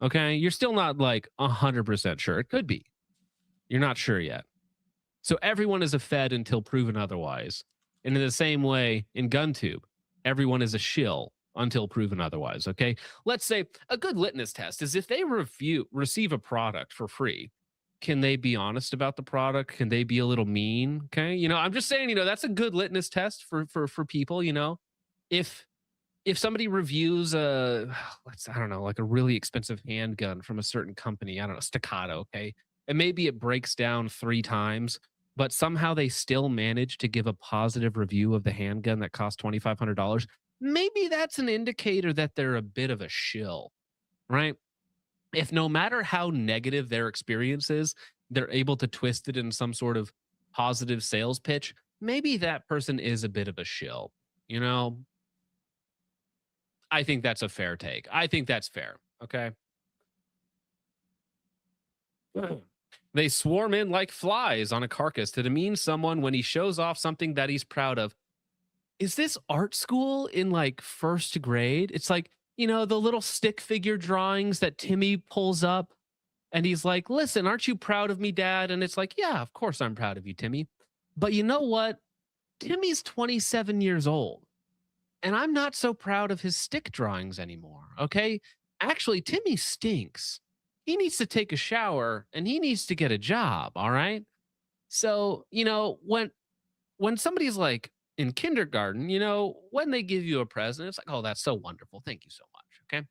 Okay. You're still not like 100% sure. It could be. You're not sure yet. So everyone is a fed until proven otherwise. And in the same way, in Guntube, everyone is a shill until proven otherwise. Okay. Let's say a good litmus test is if they receive a product for free, can they be honest about the product? Can they be a little mean? Okay. You know, I'm just saying, you know, that's a good litmus test for people, you know, if somebody reviews I don't know, like a really expensive handgun from a certain company, I don't know, Staccato. Okay. And maybe it breaks down 3 times, but somehow they still manage to give a positive review of the handgun that cost $2,500. Maybe that's an indicator that they're a bit of a shill, right? If no matter how negative their experience is, they're able to twist it in some sort of positive sales pitch, maybe that person is a bit of a shill. You know, I think that's a fair take. I think that's fair. Okay. They swarm in like flies on a carcass to demean someone when he shows off something that he's proud of. Is this art school in like 1st grade? It's like, you know, the little stick figure drawings that Timmy pulls up and he's like, listen, aren't you proud of me, Dad? And it's like, yeah, of course I'm proud of you, Timmy. But you know what? Timmy's 27 years old and I'm not so proud of his stick drawings anymore. Okay. Actually, Timmy stinks. He needs to take a shower and he needs to get a job. All right. So, you know, when somebody's like in kindergarten, you know, when they give you a present, it's like, oh, that's so wonderful. Thank you so much. Okay.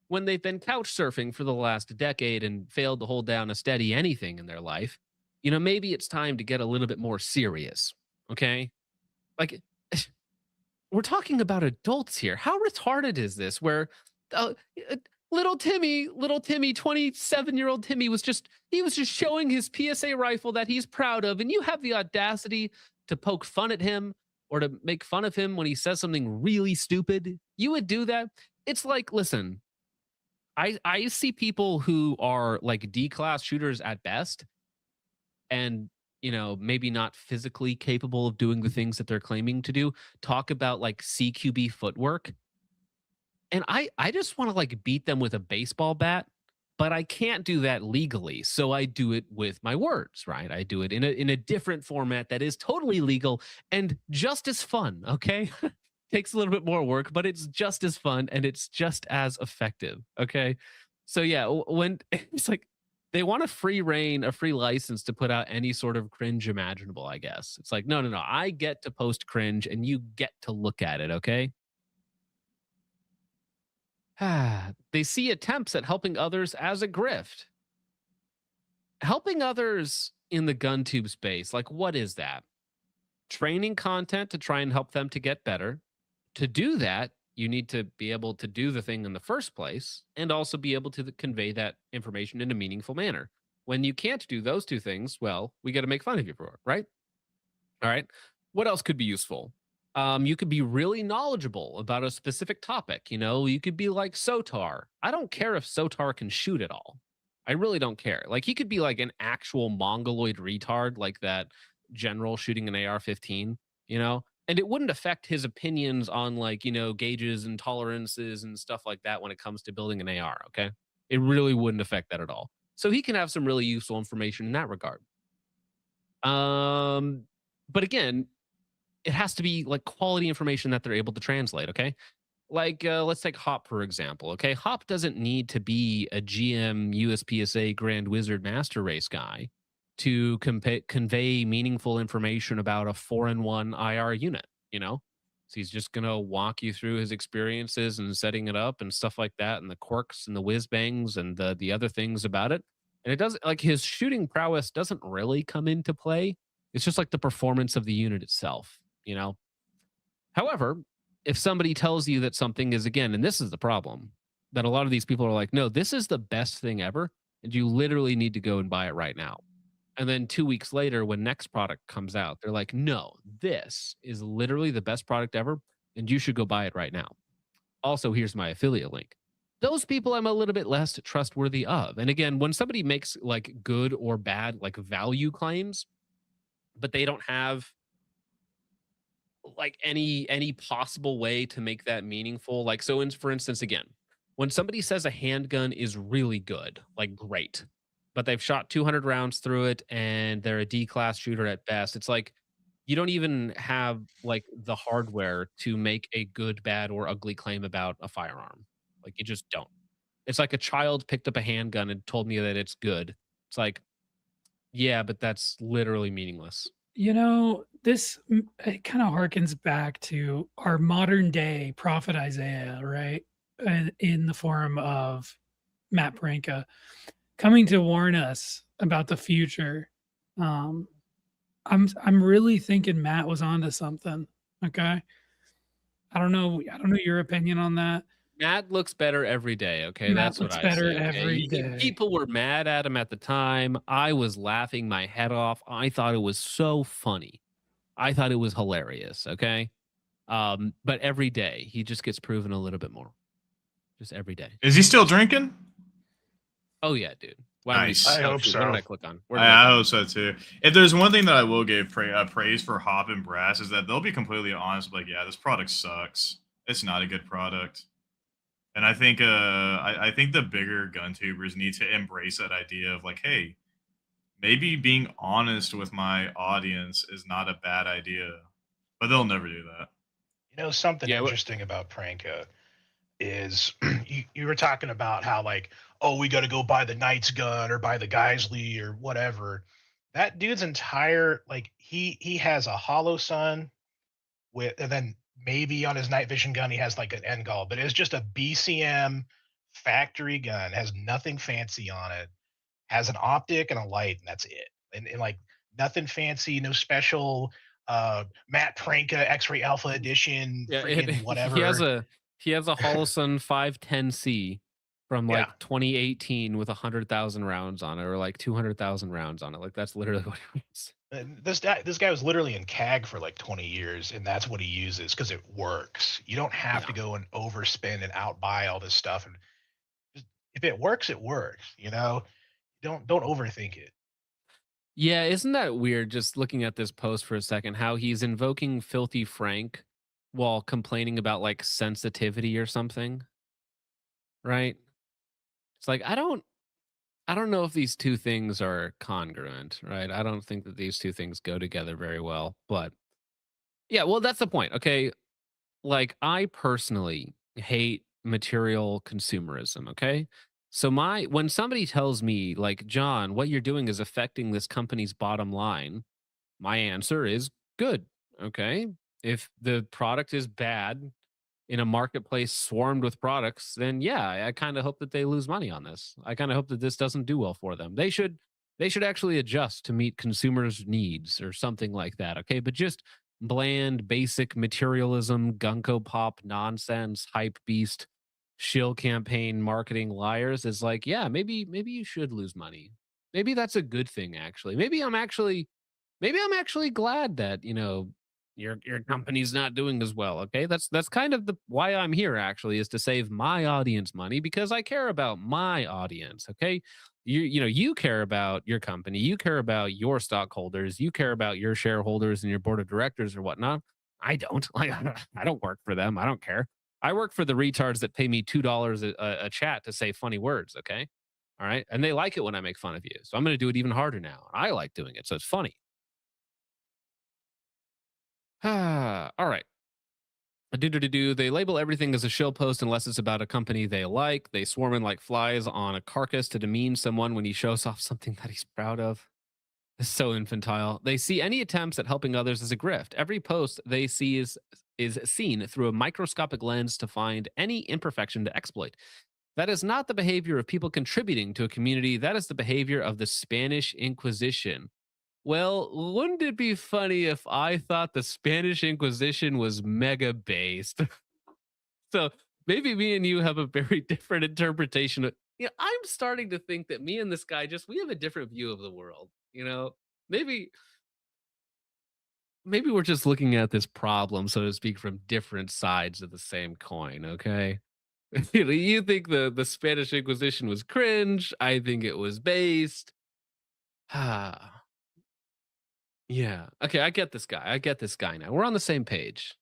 When they've been couch surfing for the last decade and failed to hold down a steady anything in their life, you know, maybe it's time to get a little bit more serious. Okay. Like, we're talking about adults here. How retarded is this? Where little Timmy, 27-year-old Timmy was just showing his PSA rifle that he's proud of, and you have the audacity to poke fun at him or to make fun of him when he says something really stupid. You would do that. It's like, listen, I see people who are like D-class shooters at best, and you know, maybe not physically capable of doing the things that they're claiming to do, talk about like CQB footwork. And I just want to like beat them with a baseball bat, but I can't do that legally. So I do it with my words, right? I do it in a different format that is totally legal and just as fun. Okay. Takes a little bit more work, but it's just as fun and it's just as effective. Okay. So yeah, when it's like they want a free reign, a free license to put out any sort of cringe imaginable, I guess. It's like, no. I get to post cringe and you get to look at it. Okay. They see attempts at helping others as a grift. Helping others in the GunTube space, like what is that? Training content to try and help them to get better. To do that, you need to be able to do the thing in the first place and also be able to convey that information in a meaningful manner. When you can't do those two things, well, we got to make fun of you for it, right? All right. What else could be useful? You could be really knowledgeable about a specific topic. You know, you could be like Sotar. I don't care if Sotar can shoot at all. I really don't care. Like, he could be like an actual mongoloid retard, like that general shooting an AR-15, you know, and it wouldn't affect his opinions on, like, you know, gauges and tolerances and stuff like that when it comes to building an AR. Okay. It really wouldn't affect that at all. So he can have some really useful information in that regard. But again, it has to be like quality information that they're able to translate. Okay. Like, let's take Hop, for example. Okay. Hop doesn't need to be a GM USPSA Grand Wizard Master Race guy to convey meaningful information about a 4-in-1 IR unit, you know? So he's just going to walk you through his experiences and setting it up and stuff like that, and the quirks and the whiz bangs and the other things about it. And it doesn't, like, his shooting prowess doesn't really come into play. It's just like the performance of the unit itself, you know? However, if somebody tells you that something is, again, and this is the problem, that a lot of these people are like, no, this is the best thing ever, and you literally need to go and buy it right now. And then 2 weeks later, when next product comes out, they're like, no, this is literally the best product ever, and you should go buy it right now. Also, here's my affiliate link. Those people I'm a little bit less trustworthy of. And again, when somebody makes like good or bad, like value claims, but they don't have like any possible way to make that meaningful. Like, so for instance, again, when somebody says a handgun is really good, like great, but they've shot 200 rounds through it and they're a D-class shooter at best, it's like you don't even have like the hardware to make a good, bad, or ugly claim about a firearm. Like, you just don't. It's like a child picked up a handgun and told me that it's good. It's like, yeah, but that's literally meaningless. You know, this it kind of harkens back to our modern day prophet Isaiah, right? In the form of Matt Pranka coming to warn us about the future. Um, I'm really thinking Matt was onto something. Okay. I don't know your opinion on that. Matt looks better every day, okay? Matt That's what looks I better say, okay? every day. People were mad at him at the time. I was laughing my head off. I thought it was so funny. I thought it was hilarious, okay? But every day he just gets proven a little bit more. Just every day. Is he still drinking? Oh yeah, dude. Nice. I hope What so. did I click on? Where did I go? hope so too. If there's one thing that I will give praise for Hop and Brass is that they'll be completely honest, like, yeah, this product sucks. It's not a good product. And I think I think the bigger gun tubers need to embrace that idea of like, hey, maybe being honest with my audience is not a bad idea. But they'll never do that. You know, something Yeah, interesting about Pranka is you were talking about how, like, oh, we got to go buy the Knight's gun or buy the Geisley or whatever. That dude's entire, like, he has a hollow sun with, and then maybe on his night vision gun he has like an end gall, but it's just a BCM factory gun, has nothing fancy on it, has an optic and a light, and that's it. And like nothing fancy, no special Matt Pranka X-Ray Alpha Edition, yeah. freaking whatever. He has a Holosun 510C from like Yeah. 2018 with 100,000 rounds on it, or like 200,000 rounds on it. Like, that's literally what it is. And this guy was literally in CAG for like 20 years, and that's what he uses because it works. You don't have to go and overspend and outbuy all this stuff. And just, if it works, it works. You know, don't overthink it. Yeah, isn't that weird? Just looking at this post for a second, how he's invoking Filthy Frank while complaining about like sensitivity or something, right? It's like I don't know if these two things are congruent, right? I don't think that these two things go together very well. But yeah, well, that's the point. Okay. Like, I personally hate material consumerism. Okay. So when somebody tells me, like, John, what you're doing is affecting this company's bottom line, my answer is good. Okay. If the product is bad, in a marketplace swarmed with products, then yeah, I kind of hope that they lose money on this. I kind of hope that this doesn't do well for them. They should actually adjust to meet consumers' needs or something like that. Okay, but just bland, basic materialism, gunko pop nonsense, hype beast, shill campaign marketing liars is like, yeah, maybe you should lose money. Maybe that's a good thing actually. Maybe I'm actually glad that, your company's not doing as well. Okay, that's kind of the why I'm here actually, is to save my audience money, because I care about my audience. Okay, you care about your company, you care about your stockholders, you care about your shareholders and your board of directors or whatnot. I don't. Like, I don't work for them. I don't care. I work for the retards that pay me $2 a chat to say funny words. Okay, all right, and they like it when I make fun of you, so I'm going to do it even harder now. I like doing it, so it's funny. All right. They label everything as a shill post unless it's about a company they like. They swarm in like flies on a carcass to demean someone when he shows off something that he's proud of. It's so infantile. They see any attempts at helping others as a grift. Every post they see is seen through a microscopic lens to find any imperfection to exploit. That is not the behavior of people contributing to a community. That is the behavior of the Spanish Inquisition. Well, wouldn't it be funny if I thought the Spanish Inquisition was mega based? So maybe me and you have a very different interpretation of. I'm starting to think that me and this guy we have a different view of the world. Maybe we're just looking at this problem, so to speak, from different sides of the same coin. Okay. You think the Spanish Inquisition was cringe. I think it was based. Yeah. Okay, I get this guy now. We're on the same page.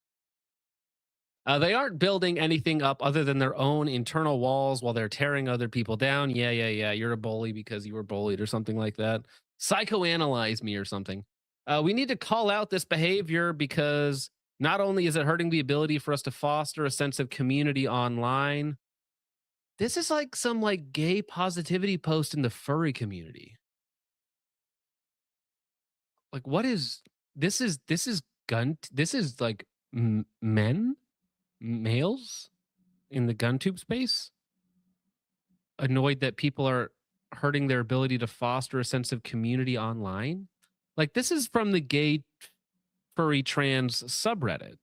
They aren't building anything up other than their own internal walls while they're tearing other people down. Yeah. You're a bully because you were bullied or something like that. Psychoanalyze me or something. We need to call out this behavior because not only is it hurting the ability for us to foster a sense of community online, this is like some like gay positivity post in the furry community. Like, what is this? Is like males in the Guntube space annoyed that people are hurting their ability to foster a sense of community online. Like, this is from the gay furry trans subreddit.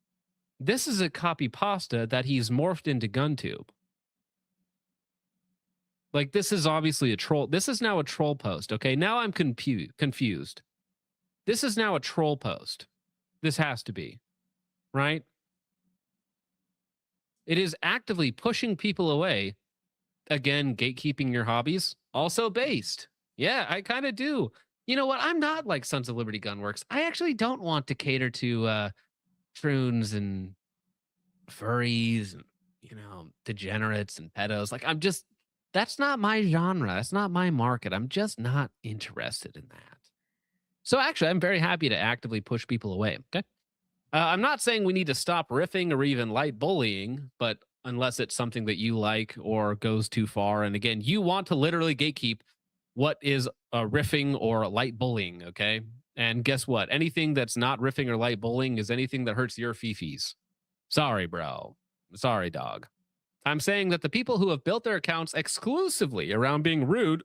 This is a copy pasta that he's morphed into Guntube. Like, this is obviously a troll. This is now a troll post. Okay, now I'm confused. This is now a troll post. This has to be, right? It is actively pushing people away. Again, gatekeeping your hobbies. Also based. Yeah, I kind of do. You know what? I'm not like Sons of Liberty Gunworks. I actually don't want to cater to troons and furries and, degenerates and pedos. Like, that's not my genre. That's not my market. I'm just not interested in that. So actually, I'm very happy to actively push people away. Okay. I'm not saying we need to stop riffing or even light bullying, but unless it's something that you like or goes too far. And again, you want to literally gatekeep what is riffing or light bullying. Okay. And guess what? Anything that's not riffing or light bullying is anything that hurts your fifis. Sorry, bro. Sorry, dog. I'm saying that the people who have built their accounts exclusively around being rude.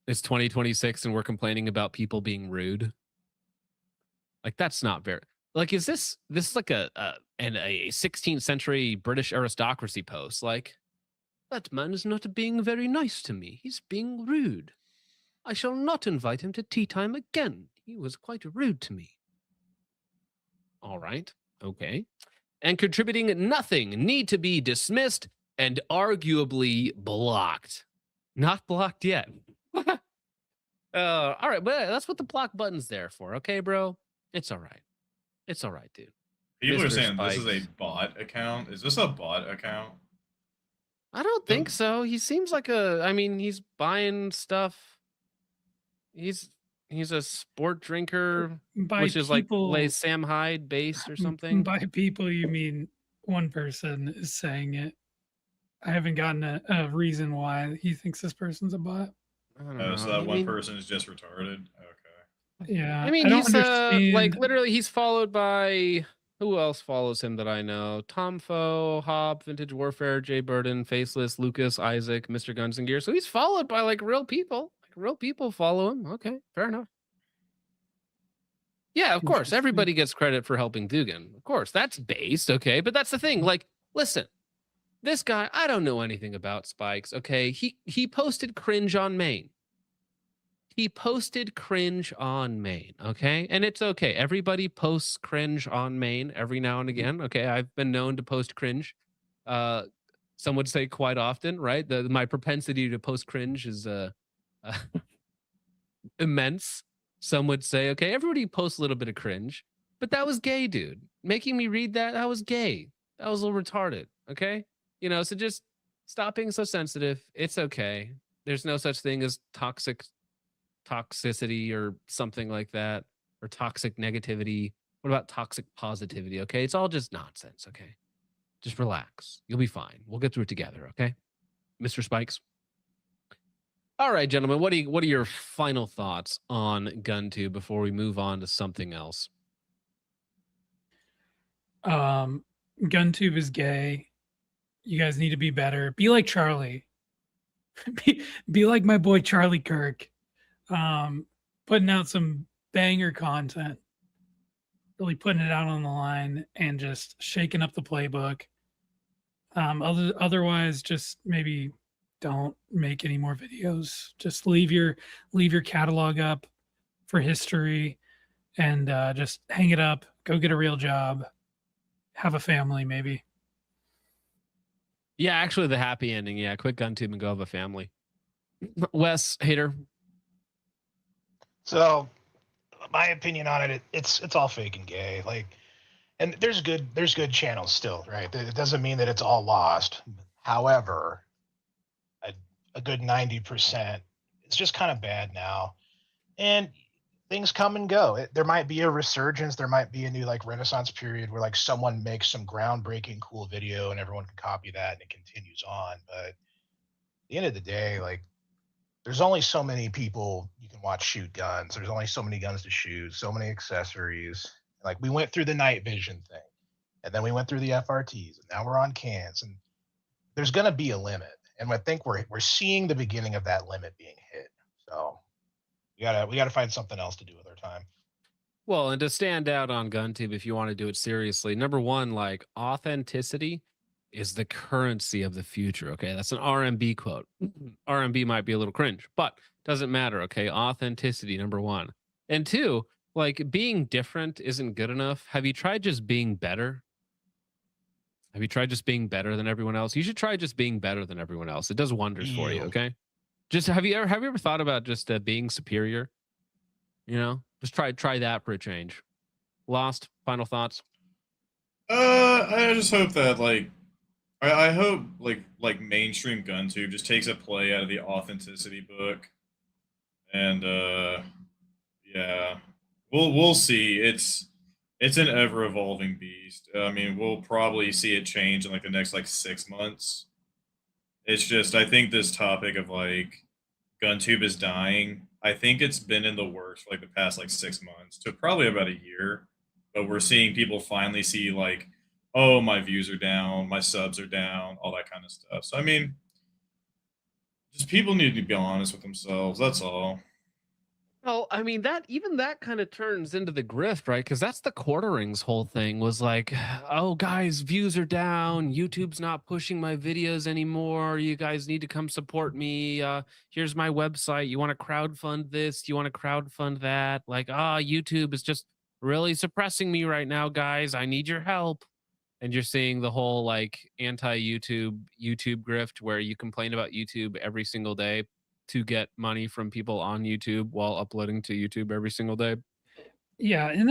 It's 2026 and we're complaining about people being rude. Like, that's not very, like, is this like a 16th century British aristocracy post? Like, that man is not being very nice to me. He's being rude. I shall not invite him to tea time again. He was quite rude to me. All right. Okay. And contributing nothing need to be dismissed and arguably blocked. Not blocked yet. All right, but that's what the block button's there for. Okay, bro? It's all right. It's all right, dude. People are Mr. saying Spikes. this is a bot account. Is this a bot account? I don't think so. He seems like he's buying stuff. He's a sport drinker, which is like Sam Hyde base or something. By people, you mean one person is saying it. I haven't gotten a reason why he thinks this person's a bot. So that one person is just retarded. Okay. Yeah. I mean, he's like literally he's followed by Who else follows him that I know? Tom Foe, Hob, Vintage Warfare, Jay Burden, Faceless, Lucas, Isaac, Mr. Guns and Gear. So he's followed by like real people. Like real people follow him. Okay, fair enough. Yeah, of course. Everybody gets credit for helping Dugan. Of course, that's based. Okay, but that's the thing. Like, listen, this guy, I don't know anything about Spikes. Okay, he posted cringe on main. He posted cringe on main, okay? And it's okay. Everybody posts cringe on main every now and again, okay? I've been known to post cringe. Some would say quite often, right? My propensity to post cringe is immense. Some would say, okay, everybody posts a little bit of cringe, but that was gay, dude. Making me read that was gay. That was a little retarded, okay? You know, so just stop being so sensitive. It's okay. There's no such thing as toxicity or something like that, or toxic negativity. What about toxic positivity? Okay, it's all just nonsense. Okay, just relax. You'll be fine. We'll get through it together. Okay, Mr. Spikes. All right, gentlemen. What are your final thoughts on Guntube before we move on to something else? Guntube is gay. You guys need to be better. Be like Charlie. be like my boy Charlie Kirk. Putting out some banger content, really putting it out on the line and just shaking up the playbook. Otherwise, just maybe don't make any more videos. Just leave your catalog up for history and just hang it up. Go get a real job. Have a family, maybe. Yeah, actually, the happy ending. Yeah, quit Guntube and go have a family. Wes, hater. So, my opinion on it, it's all fake and gay. Like, and there's good channels still, right? It doesn't mean that it's all lost. However, a good 90%, it's just kind of bad now, and things come and go. There might be a resurgence. There might be a new like renaissance period where like someone makes some groundbreaking cool video and everyone can copy that and it continues on. But at the end of the day, like, there's only so many people you can watch shoot guns. There's only so many guns to shoot, so many accessories. Like, we went through the night vision thing, and then we went through the FRTs, and now we're on cans, and there's going to be a limit. And I think we're seeing the beginning of that limit being hit. So we gotta find something else to do with our time. Well, and to stand out on Guntube, if you want to do it seriously, number one, like, authenticity is the currency of the future. Okay, that's an RMB quote. RMB might be a little cringe, but doesn't matter. Okay, authenticity, number one. And two, like, being different isn't good enough. Have you tried just being better? Have you tried just being better than everyone else? You should try just being better than everyone else. It does wonders for you. Okay, just have you ever thought about just being superior? You know, just try that for a change. Lost, final thoughts. I just hope that like I hope like mainstream Guntube just takes a play out of the authenticity book, and yeah, we'll see. It's an ever evolving beast. I mean, we'll probably see it change in like the next like 6 months. It's just I think this topic of like Guntube is dying. I think it's been in the works for like the past like 6 months to probably about a year, but we're seeing people finally see like, oh, my views are down, my subs are down, all that kind of stuff. So I mean, just people need to be honest with themselves. That's all. Well, I mean, that kind of turns into the grift, right? Because that's the quartering's whole thing was like, oh, guys, views are down. YouTube's not pushing my videos anymore. You guys need to come support me. Here's my website. You want to crowdfund this? You want to crowdfund that? Like, YouTube is just really suppressing me right now, guys. I need your help. And you're seeing the whole like anti-YouTube grift where you complain about YouTube every single day to get money from people on YouTube while uploading to YouTube every single day. Yeah, and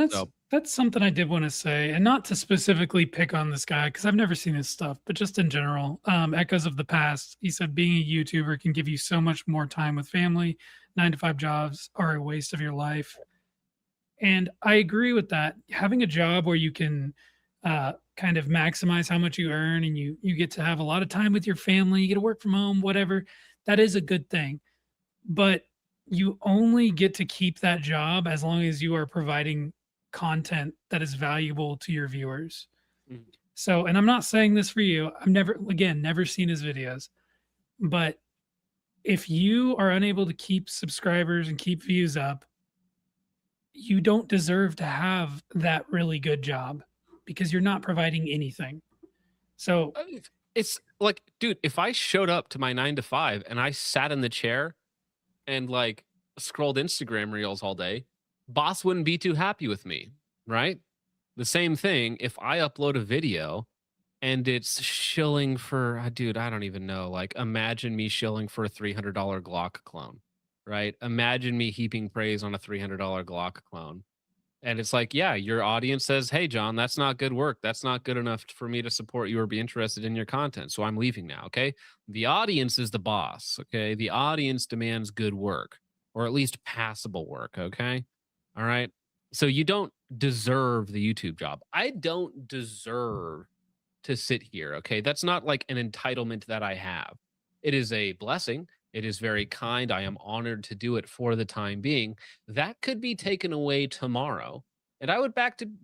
that's something I did want to say, and not to specifically pick on this guy because I've never seen his stuff, but just in general, echoes of the past. He said being a YouTuber can give you so much more time with family. 9-to-5 jobs are a waste of your life, and I agree with that. Having a job where you can kind of maximize how much you earn, and you get to have a lot of time with your family, you get to work from home, whatever. That is a good thing. But you only get to keep that job as long as you are providing content that is valuable to your viewers. Mhm. So, and I'm not saying this for you. I've never seen his videos, but if you are unable to keep subscribers and keep views up, you don't deserve to have that really good job because you're not providing anything. So It's like, dude, if I showed up to my 9 to 5 and I sat in the chair and like scrolled Instagram reels all day, boss wouldn't be too happy with me, right? The same thing if I upload a video and it's shilling for, dude, I don't even know. Like, imagine me shilling for a $300 Glock clone, right? Imagine me heaping praise on a $300 Glock clone. And it's like, yeah, your audience says, hey, John, that's not good work. That's not good enough for me to support you or be interested in your content. So I'm leaving now. Okay. The audience is the boss. Okay. The audience demands good work, or at least passable work. Okay. All right. So you don't deserve the YouTube job. I don't deserve to sit here. Okay. That's not like an entitlement that I have. It is a blessing. It is very kind. I am honored to do it for the time being. That could be taken away tomorrow. And I would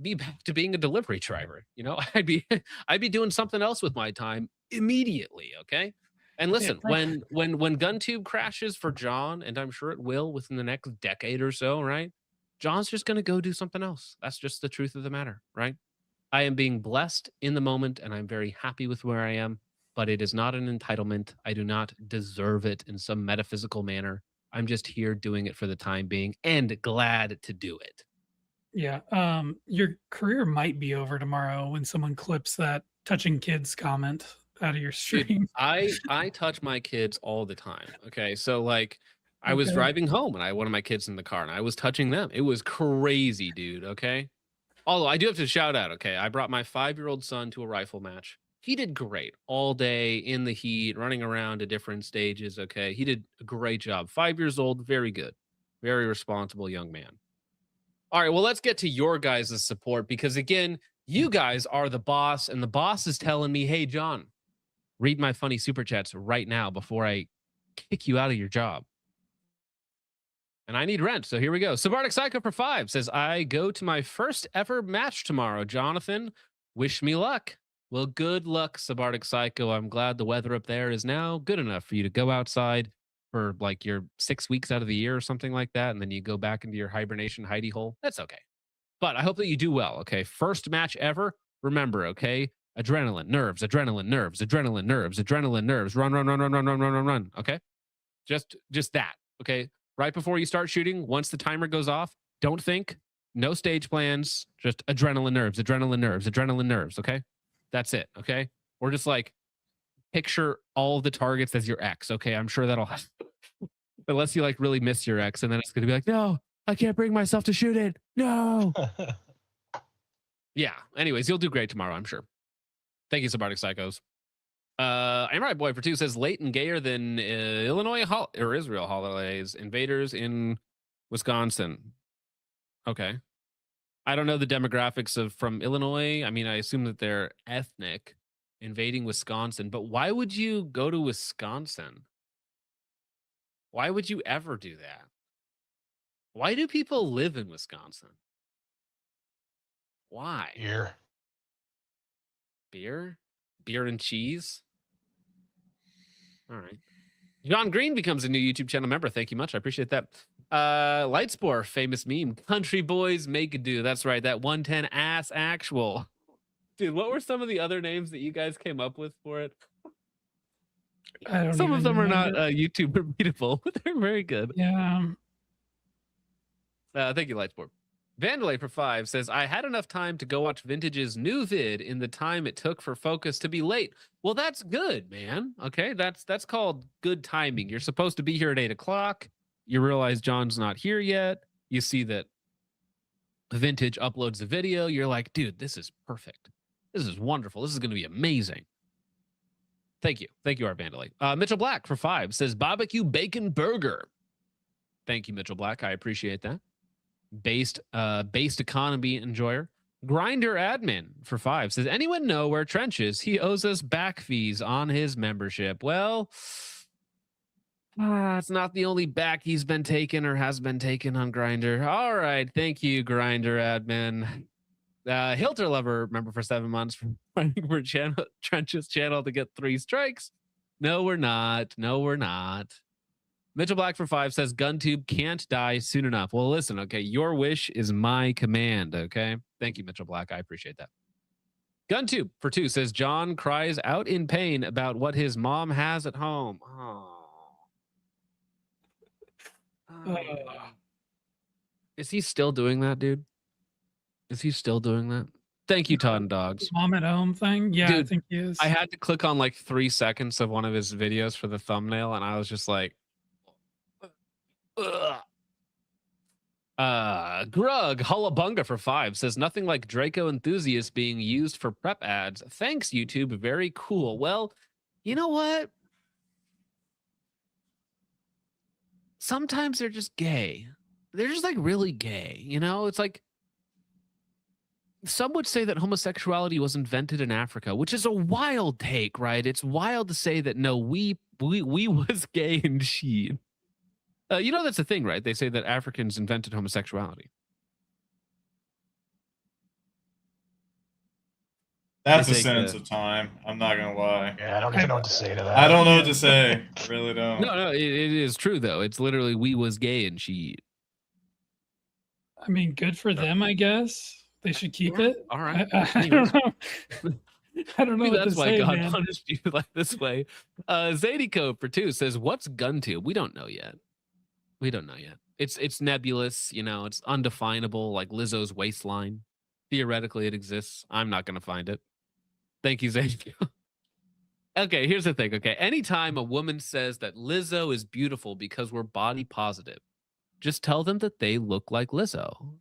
be back to being a delivery driver. You know, I'd be doing something else with my time immediately. Okay. And listen, when Guntube crashes for John, and I'm sure it will within the next decade or so, right? John's just gonna go do something else. That's just the truth of the matter, right? I am being blessed in the moment, and I'm very happy with where I am, but it is not an entitlement. I do not deserve it in some metaphysical manner. I'm just here doing it for the time being and glad to do it. yeah, your career might be over tomorrow when someone clips that touching kids comment out of your stream. Dude, I touch my kids all the time. Okay. So like I was Okay. driving home and I had one of my kids in the car and I was touching them. It was crazy, dude. Okay. Although I do have to shout out, okay, I brought my 5-year-old son to a rifle match. He did great all day in the heat, running around to different stages. Okay. He did a great job. 5 years old, very good, very responsible young man. All right. Well, let's get to your guys' support because, again, you guys are the boss, and the boss is telling me, hey, John, read my funny super chats right now before I kick you out of your job. And I need rent. So here we go. Subarctic Psycho for 5 says, I go to my first ever match tomorrow. Jonathan, wish me luck. Well, good luck, Subarctic Psycho. I'm glad the weather up there is now good enough for you to go outside for like your 6 weeks out of the year or something like that. And then you go back into your hibernation hidey hole. That's okay. But I hope that you do well. Okay. First match ever. Remember, okay. Adrenaline, nerves, adrenaline, nerves, adrenaline, nerves, adrenaline, nerves. Run, run, run, run, run, run, run, run, run. Okay. Just that. Okay. Right before you start shooting, once the timer goes off, don't think, no stage plans, just adrenaline nerves, adrenaline nerves, adrenaline nerves. Okay. That's it. Okay. Or just like picture all the targets as your ex. Okay. I'm sure that'll happen. Unless you like really miss your ex, and then it's going to be like, no, I can't bring myself to shoot it. No. Yeah. Anyways, you'll do great tomorrow, I'm sure. Thank you, Subarctic Psychos. I'm right, boy for 2 says late and gayer than Illinois or Israel holidays. Invaders in Wisconsin. Okay. I don't know the demographics of from Illinois. I mean, I assume that they're ethnic, invading Wisconsin. But why would you go to Wisconsin? Why would you ever do that? Why do people live in Wisconsin? Why? Beer? Beer and cheese? All right. John Green becomes a new YouTube channel member. Thank you much. I appreciate that. Lightspore, famous meme. Country boys make a do. That's right. That 110 ass actual. Dude, what were some of the other names that you guys came up with for it? Some of them are not YouTube repeatable, but they're very good. Yeah. Thank you, Lightsport. Vandalay for 5 says, I had enough time to go watch Vintage's new vid in the time it took for Focus to be late. Well, that's good, man. Okay, that's called good timing. You're supposed to be here at 8 o'clock. You realize John's not here yet. You see that Vintage uploads a video. You're like, dude, this is perfect. This is wonderful. This is going to be amazing. Thank you. Thank you, Art Vandalay. Mitchell Black for 5 says, barbecue bacon burger. Thank you, Mitchell Black. I appreciate that. Based economy enjoyer. Grinder admin for 5 says, anyone know where Trench is? He owes us back fees on his membership. Well, It's not the only back he's been taken or has been taken on Grinder. All right, thank you, Grinder admin. Hilter Lover, member for 7 months, running for Trench's channel to get 3 strikes. No, we're not. No, we're not. Mitchell Black for 5 says Guntube can't die soon enough. Well, listen, okay, your wish is my command, okay? Thank you, Mitchell Black. I appreciate that. Guntube for 2 says John cries out in pain about what his mom has at home. Is he still doing that, dude? Is he still doing that? Thank you, Todd and Dogs. Mom at home thing? Yeah, Dude, I think he is. I had to click on like 3 seconds of one of his videos for the thumbnail, and I was just like, ugh. Grug Hullabunga for 5 says nothing like Draco enthusiast being used for prep ads. Thanks, YouTube. Very cool. Well, you know what? Sometimes they're just gay. They're just like really gay. You know, it's like some would say that homosexuality was invented in Africa, which is a wild take, right? It's wild to say that no, we was gay and she. You know, that's the thing, right? They say that Africans invented homosexuality. That's a sentence of time. I'm not gonna lie. Yeah, I don't even know what to say to that. I don't know what to say. I really don't. No, it is true though. It's literally we was gay and she. I mean, good for them, I guess. They should keep it. All right. I don't know. I don't know. Maybe what that's to why say, God man. punished you like this way. Zadie for 2 says, "What's Guntube?" We don't know yet. We don't know yet. It's nebulous. You know, it's undefinable, like Lizzo's waistline. Theoretically, it exists. I'm not going to find it. Thank you, Zadie. Okay, here's the thing. Okay, anytime a woman says that Lizzo is beautiful because we're body positive, just tell them that they look like Lizzo.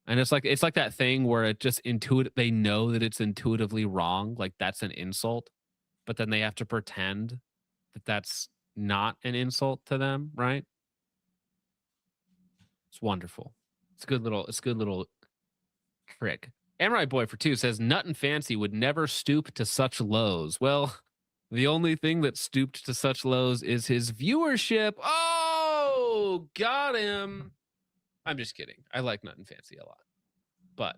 And it's like that thing where it just they know that it's intuitively wrong, like that's an insult, but then they have to pretend that that's not an insult to them, right? It's wonderful. It's a good little trick. Amrite Boy for 2 says Nut and Fancy would never stoop to such lows. Well, the only thing that stooped to such lows is his viewership. Oh, got him. I'm just kidding. I like Nut and Fancy a lot. But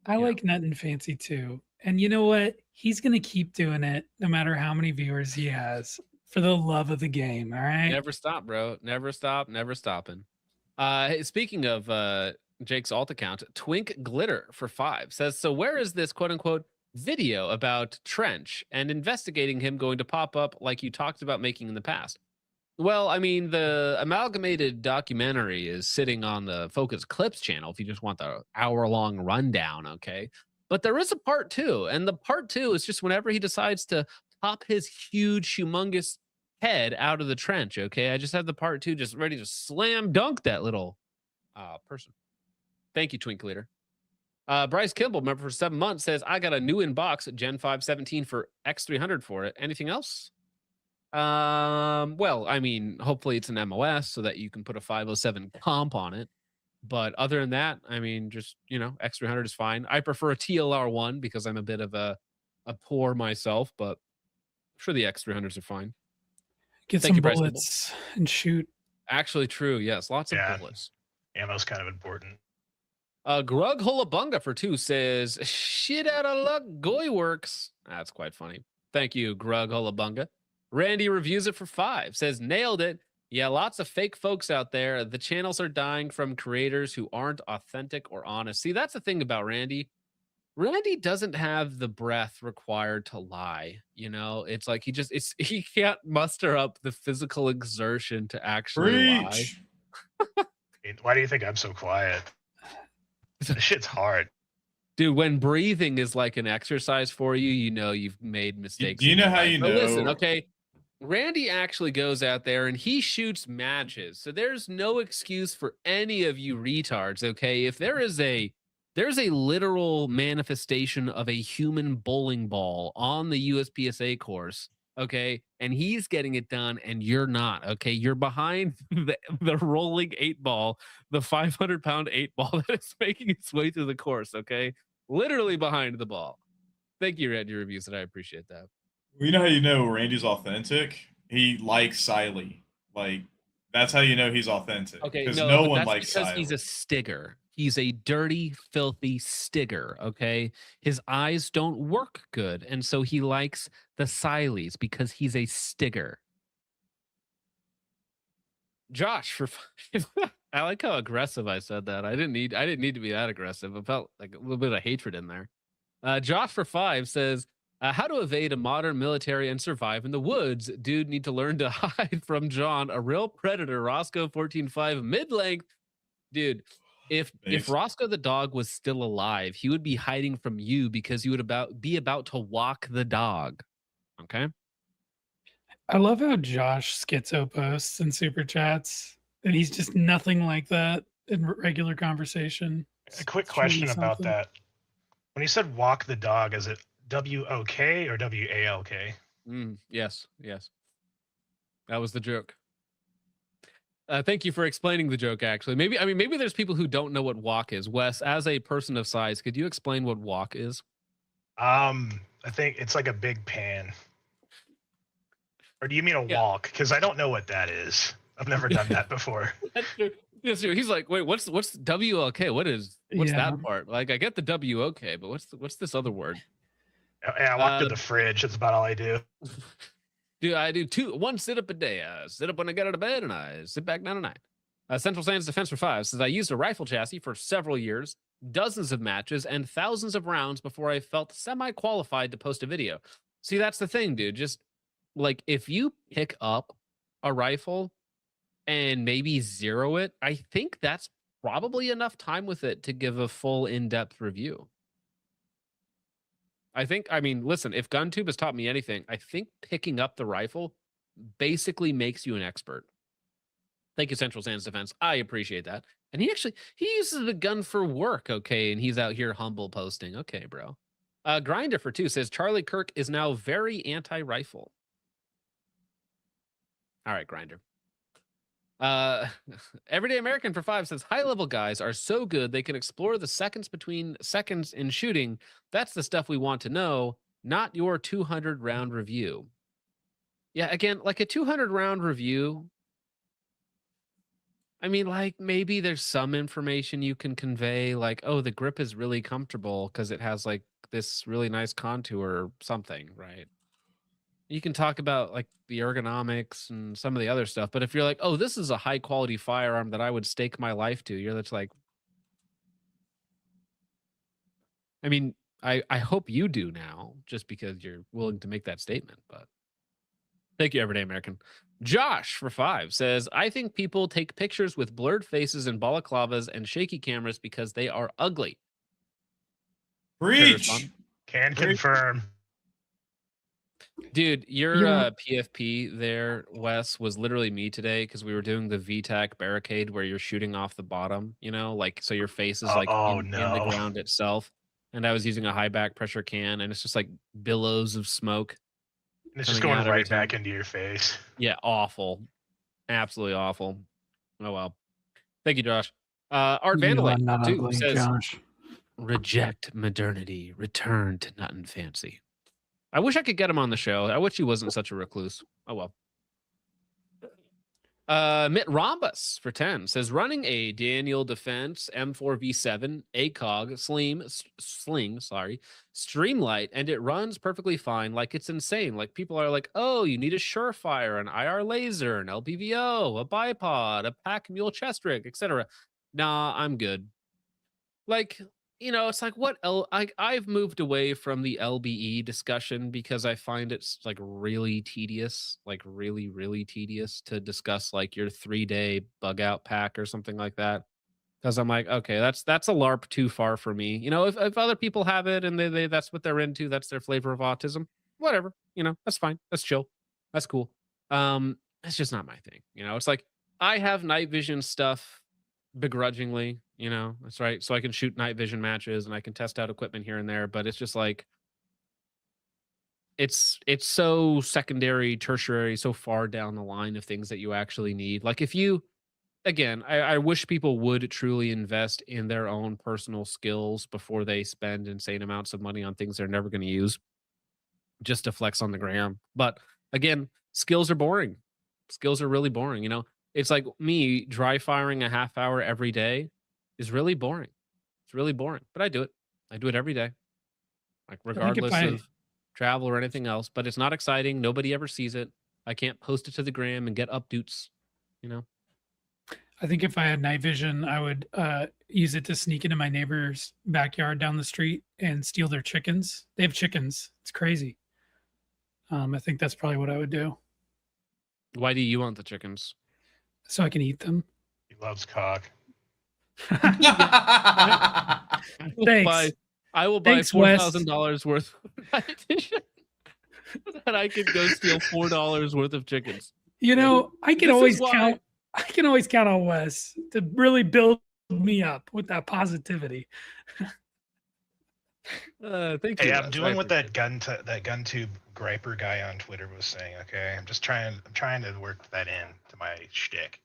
I like Nut and Fancy too. And you know what? He's going to keep doing it no matter how many viewers he has for the love of the game. All right. Never stop, bro. Never stop. Never stopping. Speaking of Jake's alt account, Twink Glitter for 5 says, so where is this quote unquote video about Trench and investigating him going to pop up like you talked about making in the past? Well, I mean, the amalgamated documentary is sitting on the Focus Clips channel if you just want the hour-long rundown, okay? But there is a part 2, and the part 2 is just whenever he decides to pop his huge, humongous head out of the trench, okay? I just have the part 2 just ready to slam dunk that little person. Thank you, Twink Leader. Bryce Kimball, member for 7 months, says, I got a new inbox at Gen 517 for X300 for it. Anything else? Well, I mean, hopefully it's an MOS so that you can put a 507 comp on it. But other than that, I mean, just, you know, X300 is fine. I prefer a TLR1 because I'm a bit of a poor myself, but I'm sure the X300s are fine. Get Thank some you, Bryce bullets and shoot. Actually true. Yes. Lots of bullets. Ammo's kind of important. Grug Hullabunga for 2 says, shit out of luck, Goy works. That's quite funny. Thank you, Grug Hullabunga. Randy reviews it for 5, says, nailed it. Yeah, lots of fake folks out there. The channels are dying from creators who aren't authentic or honest. See, that's the thing about Randy. Randy doesn't have the breath required to lie. You know, it's like he can't muster up the physical exertion to actually lie. Why do you think I'm so quiet? This shit's hard. Dude, when breathing is like an exercise for you, you know you've made mistakes. Do you know how you know? Listen, okay. Randy actually goes out there and he shoots matches. So there's no excuse for any of you retards, okay? If there's a literal manifestation of a human bowling ball on the USPSA course, okay, and he's getting it done and you're not, okay? You're behind the rolling 8-ball, the 500-pound 8-ball that is making its way through the course, okay? Literally behind the ball. Thank you, Randy Reviews, and I appreciate that. You know how you know Randy's authentic? He likes Siley. Like, that's how you know he's authentic. Okay, Because no, no but one that's likes because he's a silence. stigger. He's a dirty, filthy stigger, okay? His eyes don't work good, and so he likes the Sileys because he's a stigger. Josh, for I like how aggressive I said that. I didn't need to be that aggressive. I felt like a little bit of hatred in there. Josh for 5 says, how to evade a modern military and survive in the woods. Dude, need to learn to hide from John, a real predator. Roscoe 14.5 mid-length. Dude, if Thanks. Roscoe the dog was still alive, he would be hiding from you because you would be about to walk the dog. Okay? I love how Josh schizo posts and super chats, and he's just nothing like that in regular conversation. A quick It's truly question about something. that. When you said walk the dog, is it WOK or WALK? Yes, yes. That was the joke. Thank you for explaining the joke. Actually, maybe there's people who don't know what walk is. Wes, as a person of size, could you explain what walk is? I think it's like a big pan. Or do you mean a Yeah. walk? Because I don't know what that is. I've never done that before. That's true. Yes, he's like, wait, what's WLK? What's Yeah. that part? Like, I get the WOK, but what's this other word? I walk to the fridge. That's about all I do. I do one sit up a day. I sit up when I get out of bed, and I sit back down at night. Central Sands Defense for 5 says, I used a rifle chassis for several years, dozens of matches, and thousands of rounds before I felt semi-qualified to post a video. See, that's the thing, dude. Just like if you pick up a rifle and maybe zero it, I think that's probably enough time with it to give a full in-depth review. I mean, listen, if Guntube has taught me anything, I think picking up the rifle basically makes you an expert. Thank you, Central Sands Defense. I appreciate that. And he uses the gun for work, okay? And he's out here humble posting. Okay, bro. Grinder for 2 says, Charlie Kirk is now very anti-rifle. All right, Grinder. Everyday American for 5 says, high-level guys are so good they can explore the seconds between seconds in shooting. That's the stuff we want to know, not your 200-round review. Yeah, again, like a 200-round review, I mean, like, maybe there's some information you can convey, like, oh, the grip is really comfortable because it has, like, this really nice contour or something, right? You can talk about, like, the ergonomics and some of the other stuff, but if you're like, oh, this is a high-quality firearm that I would stake my life to, you're just like, I mean, I hope you do now, just because you're willing to make that statement, but thank you, Everyday American. Josh for 5 says, I think people take pictures with blurred faces and balaclavas and shaky cameras because they are ugly. Preach. Can confirm. Dude, your Yeah. PFP there, Wes, was literally me today because we were doing the VTAC barricade where you're shooting off the bottom, you know, like so your face is like in the ground itself. And I was using a high back pressure can, and it's just like billows of smoke. And it's just coming going out every right time. back into your face. Yeah, awful. Absolutely awful. Oh well. Thank you, Josh. Art You are Vandalay not too ugly, says, Josh. reject modernity, return to nothing fancy. I wish I could get him on the show. I wish he wasn't such a recluse. Oh well. Mitt Rhombus for 10 says, running a Daniel Defense M4V7 ACOG sling, Streamlight, and it runs perfectly fine. Like, it's insane. Like, people are like, oh, you need a Surefire, an IR laser, an LPVO, a bipod, a pack mule chest rig, etc. Nah, I'm good. Like, you know, it's like I've moved away from the LBE discussion because I find it's like really tedious, like really, really tedious to discuss like your 3-day bug out pack or something like that. Because I'm like, okay, that's a LARP too far for me. You know, if other people have it and they that's what they're into, that's their flavor of autism, whatever. You know, that's fine. That's chill. That's cool. It's just not my thing. You know, it's like I have night vision stuff begrudgingly, you know, that's right. So I can shoot night vision matches and I can test out equipment here and there, but it's just like it's so secondary, tertiary, so far down the line of things that you actually need. Like if you again, I wish people would truly invest in their own personal skills before they spend insane amounts of money on things they're never going to use just to flex on the gram. But again, skills are boring. Skills are really boring. You know, it's like me dry firing a half hour every day is really boring. It's really boring, but I do it. I do it every day, like I think if regardless I of travel or anything else. But it's not exciting. Nobody ever sees it. I can't post it to the gram and get updates. You know. I think if I had night vision, I would use it to sneak into my neighbor's backyard down the street and steal their chickens. They have chickens. It's crazy. I think that's probably what I would do, Why do you want the chickens? so I can eat them. He loves cock. Thanks. I will buy Thanks, Wes. $4,000 worth of night vision, and I could go steal $4 worth of chickens. You know, I can This is always why- count. I can always count on Wes to really build me up with that positivity. Thank you. Hey, I'm Wes. doing I what appreciate that Guntube griper guy on Twitter was saying. Okay, I'm trying to work that in to my shtick.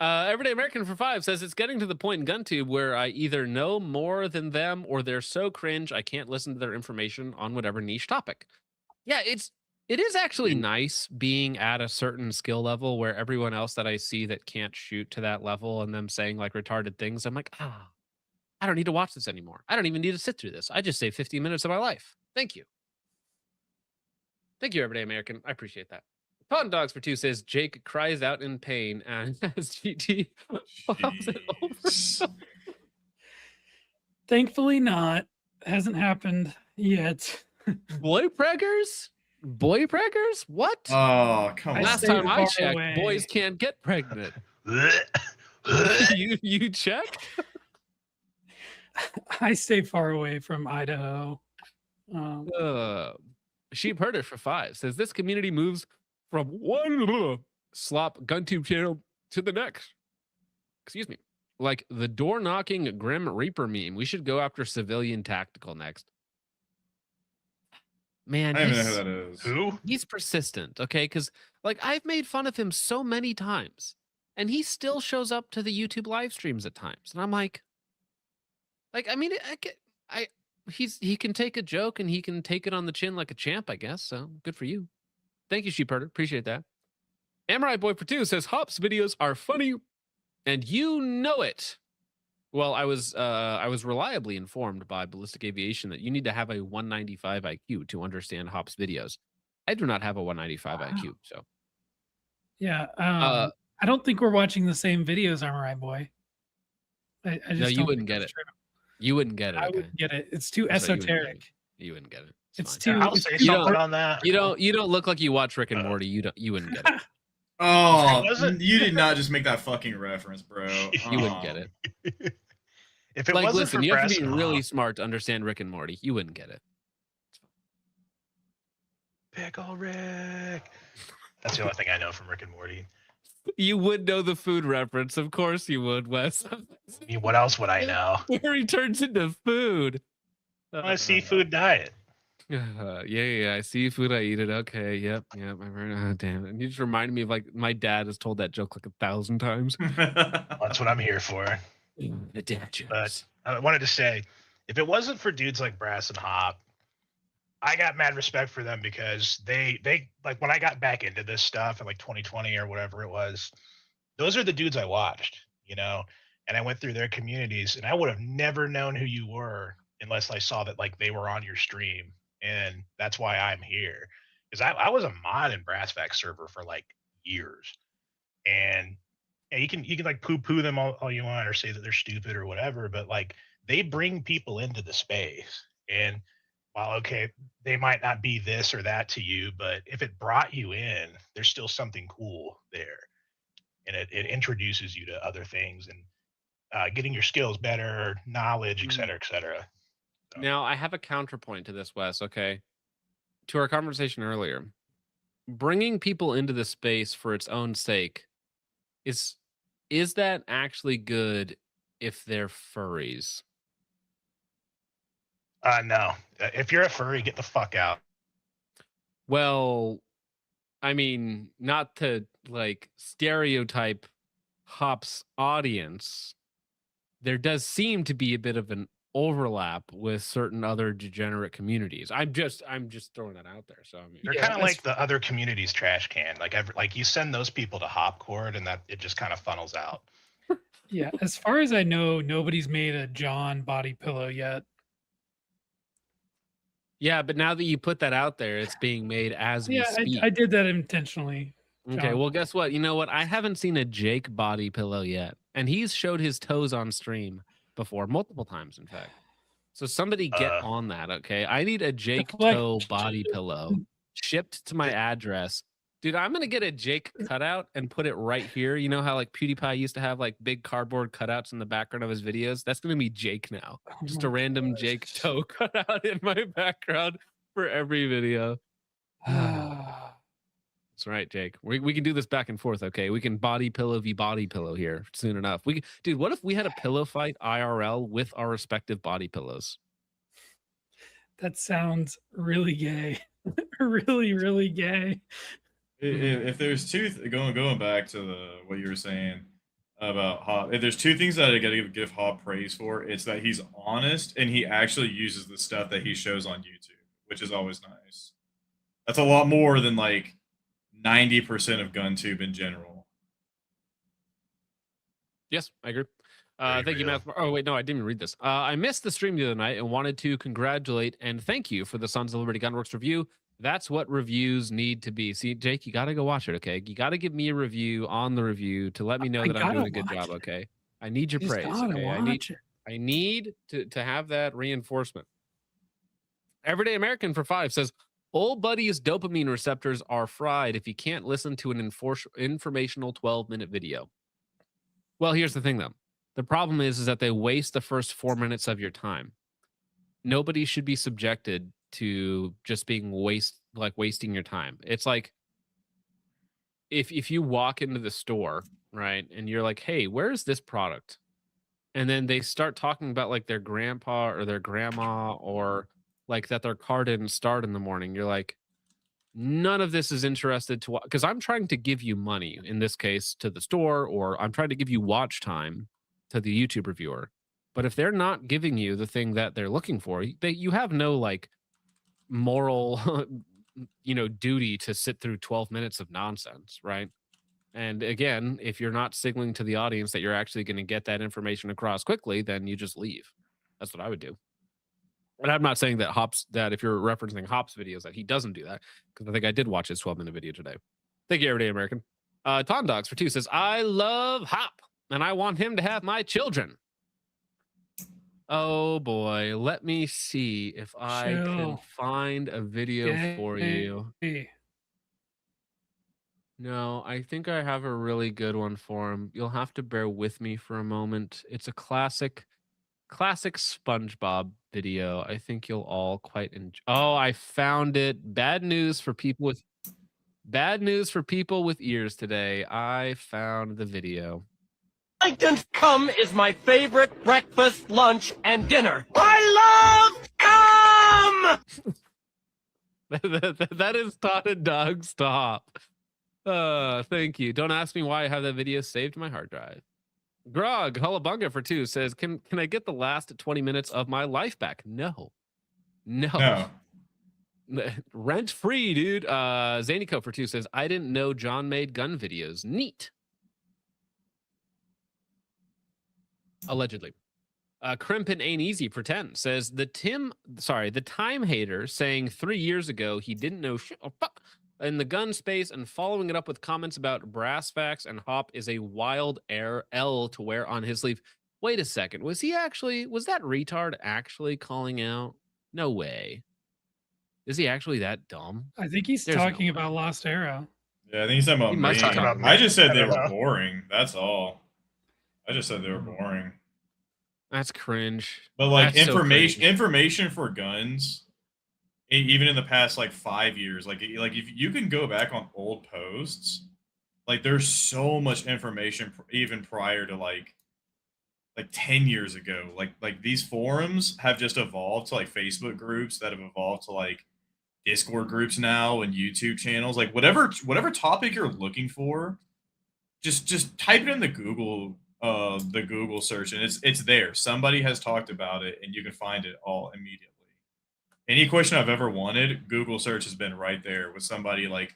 Everyday American for 5 says it's getting to the point in Guntube where I either know more than them or they're so cringe I can't listen to their information on whatever niche topic. Yeah, it is actually nice being at a certain skill level where everyone else that I see that can't shoot to that level and them saying like retarded things, I'm like, I don't need to watch this anymore. I don't even need to sit through this. I just saved 15 minutes of my life. Thank you. Thank you, Everyday American. I appreciate that. Pond Dogs for 2 says Jake cries out in pain and as GT pops it over. Thankfully, not. Hasn't happened yet. Boy preggers? Boy preggers? What? Oh, come on. Last stay time I far checked, away. boys can't get pregnant. you checked? I stay far away from Idaho. Sheep Herder for 5 says this community moves from one slop Guntube channel to the next. Excuse me. Like the door knocking Grim Reaper meme. We should go after Civilian Tactical next. Man, I don't even know who that is. Who? he's persistent, okay? Because like I've made fun of him so many times, and he still shows up to the YouTube live streams at times, and I'm like, I mean, he can take a joke and he can take it on the chin like a champ, I guess. So good for you. Thank you, Sheep Herder. Appreciate that. Amorai Boy for 2 says Hop's videos are funny, and you know it. Well, I was reliably informed by Ballistic Aviation that you need to have a 195 IQ to understand Hop's videos. I do not have a 195 IQ, so Yeah. I don't think we're watching the same videos, Armorai Boy. I just no, you don't wouldn't think get that's it. true. You wouldn't get it. I Okay? wouldn't get it. It's too That's right, you wouldn't get it. esoteric. You wouldn't get it. It's fine. too. I'll it's say too something dark. on that. You don't look like you watch Rick and Morty. You wouldn't get it. Oh, Was it? you did not just make that fucking reference, bro. You wouldn't get it. If it Like, wasn't listen, for you have to Brass be and really Hop, smart to understand Rick and Morty. You wouldn't get it. Pickle Rick. That's the only thing I know from Rick and Morty. You would know the food reference, of course you would, Wes. I mean, what else would I know? Where he turns into food. My seafood diet. Yeah. I see food, I eat it. Okay, yep. Oh, damn it. You just reminded me of like my dad has told that joke like 1,000 times. That's what I'm here for. The dad jokes. But I wanted to say, if it wasn't for dudes like Brass and Hop, I got mad respect for them because they like when I got back into this stuff in like 2020 or whatever it was, those are the dudes I watched, you know, and I went through their communities and I would have never known who you were unless I saw that like they were on your stream. And that's why I'm here. Because I was a mod in Brassfax server for like years. And yeah, you can like poo them all you want or say that they're stupid or whatever, but like they bring people into the space. And while okay, they might not be this or that to you, but if it brought you in, there's still something cool there. And it introduces you to other things and getting your skills better, knowledge, et cetera, et cetera. Now, I have a counterpoint to this, Wes, okay? To our conversation earlier, bringing people into the space for its own sake, is that actually good if they're furries? No. If you're a furry, get the fuck out. Well, I mean, not to like stereotype Hop's audience, there does seem to be a bit of an overlap with certain other degenerate communities. I'm just throwing that out there. So I mean, They're Yeah, kind of as like the other community's trash can. Like you send those people to Hopcord, and that it just kind of funnels out. yeah, as far as I know, nobody's made a John body pillow yet. yeah, but now that you put that out there, it's being made as we Yeah, speak. I did that intentionally. Okay, John. well, guess what? You know what? I haven't seen a Jake body pillow yet, and he's showed his toes on stream before, multiple times, in fact. So somebody get Uh, on that, okay? I need a Jake Deflect. toe body pillow shipped to my Th- address. Dude, I'm gonna get a Jake cutout and put it right here. You know how like PewDiePie used to have like big cardboard cutouts in the background of his videos? That's gonna be Jake now. Oh Just my a random gosh. Jake toe cutout in my background for every video. That's right, Jake. We can do this back and forth, okay? We can body pillow v body pillow here soon enough. Dude, what if we had a pillow fight IRL with our respective body pillows? That sounds really gay. Really, really gay. If there's going back to what you were saying about Hop, if there's two things that I gotta give Hop praise for, it's that he's honest and he actually uses the stuff that he shows on YouTube, which is always nice. That's a lot more than like 90% of GunTube in general. Yes, I agree. There you Thank you, go. Math. Oh, wait, no, I didn't even read this. I missed the stream the other night and wanted to congratulate and thank you for the Sons of Liberty Gunworks review. That's what reviews need to be. See, Jake, you got to go watch it, okay? You got to give me a review on the review to let me know I that I'm doing a gotta good watch job, it. okay? I need your You just praise, gotta okay? watch it. I need to have that reinforcement. Everyday American for 5 says, old buddy's dopamine receptors are fried if you can't listen to an informational 12-minute video. Well, here's the thing, though. The problem is that they waste the first 4 minutes of your time. Nobody should be subjected to just being wasting your time. It's like if you walk into the store, right, and you're like, hey, where's this product? And then they start talking about like their grandpa or their grandma or like that their car didn't start in the morning. You're like, none of this is interested to, because I'm trying to give you money, in this case to the store, or I'm trying to give you watch time to the YouTube reviewer. But if they're not giving you the thing that they're looking for, you have no like moral duty to sit through 12 minutes of nonsense, right? And again, if you're not signaling to the audience that you're actually going to get that information across quickly, then you just leave. That's what I would do. And I'm not saying that if you're referencing Hop's videos that he doesn't do that, because I think I did watch his 12-minute video today. Thank you, Everyday American. Ton Dogs for 2 says, I love Hop and I want him to have my children. Oh boy, let me see if I can Chill. find a video for you. Gay. No, I think I have a really good one for him. You'll have to bear with me for a moment. It's a classic SpongeBob video. I think you'll all quite enjoy. Oh, I found it. Bad news for people with ears today. I found the video. Plankton's cum is my favorite breakfast, lunch, and dinner. I love cum! That is Totted Dog. Stop. Thank you. Don't ask me why I have that video saved to my hard drive. Grog Hullabunga for 2 says, can I get the last 20 minutes of my life back? No. Rent free, dude. Zanico for 2 says, I didn't know John made gun videos. Neat. Allegedly. Crimpin Ain't Easy for 10 says, the time hater saying 3 years ago he didn't know shit in the gun space and following it up with comments about brass facts and Hop is a wild L to wear on his sleeve. Wait a second. Was that retard actually calling out? No way. Is he actually that dumb? I think he's talking about Lost Arrow. Yeah, I think he's talking about must me. talk about me. I just said they I don't were know. boring. That's all. I just said they were boring. That's cringe. But like That's so cringe. information for guns, even in the past like 5 years, like if you can go back on old posts, like there's so much information even prior to like 10 years ago. Like these forums have just evolved to like Facebook groups that have evolved to like Discord groups now and YouTube channels. Like whatever topic you're looking for, just type it in the Google the Google search, and it's there. Somebody has talked about it, and you can find it all immediately. Any question I've ever wanted, Google search has been right there with somebody like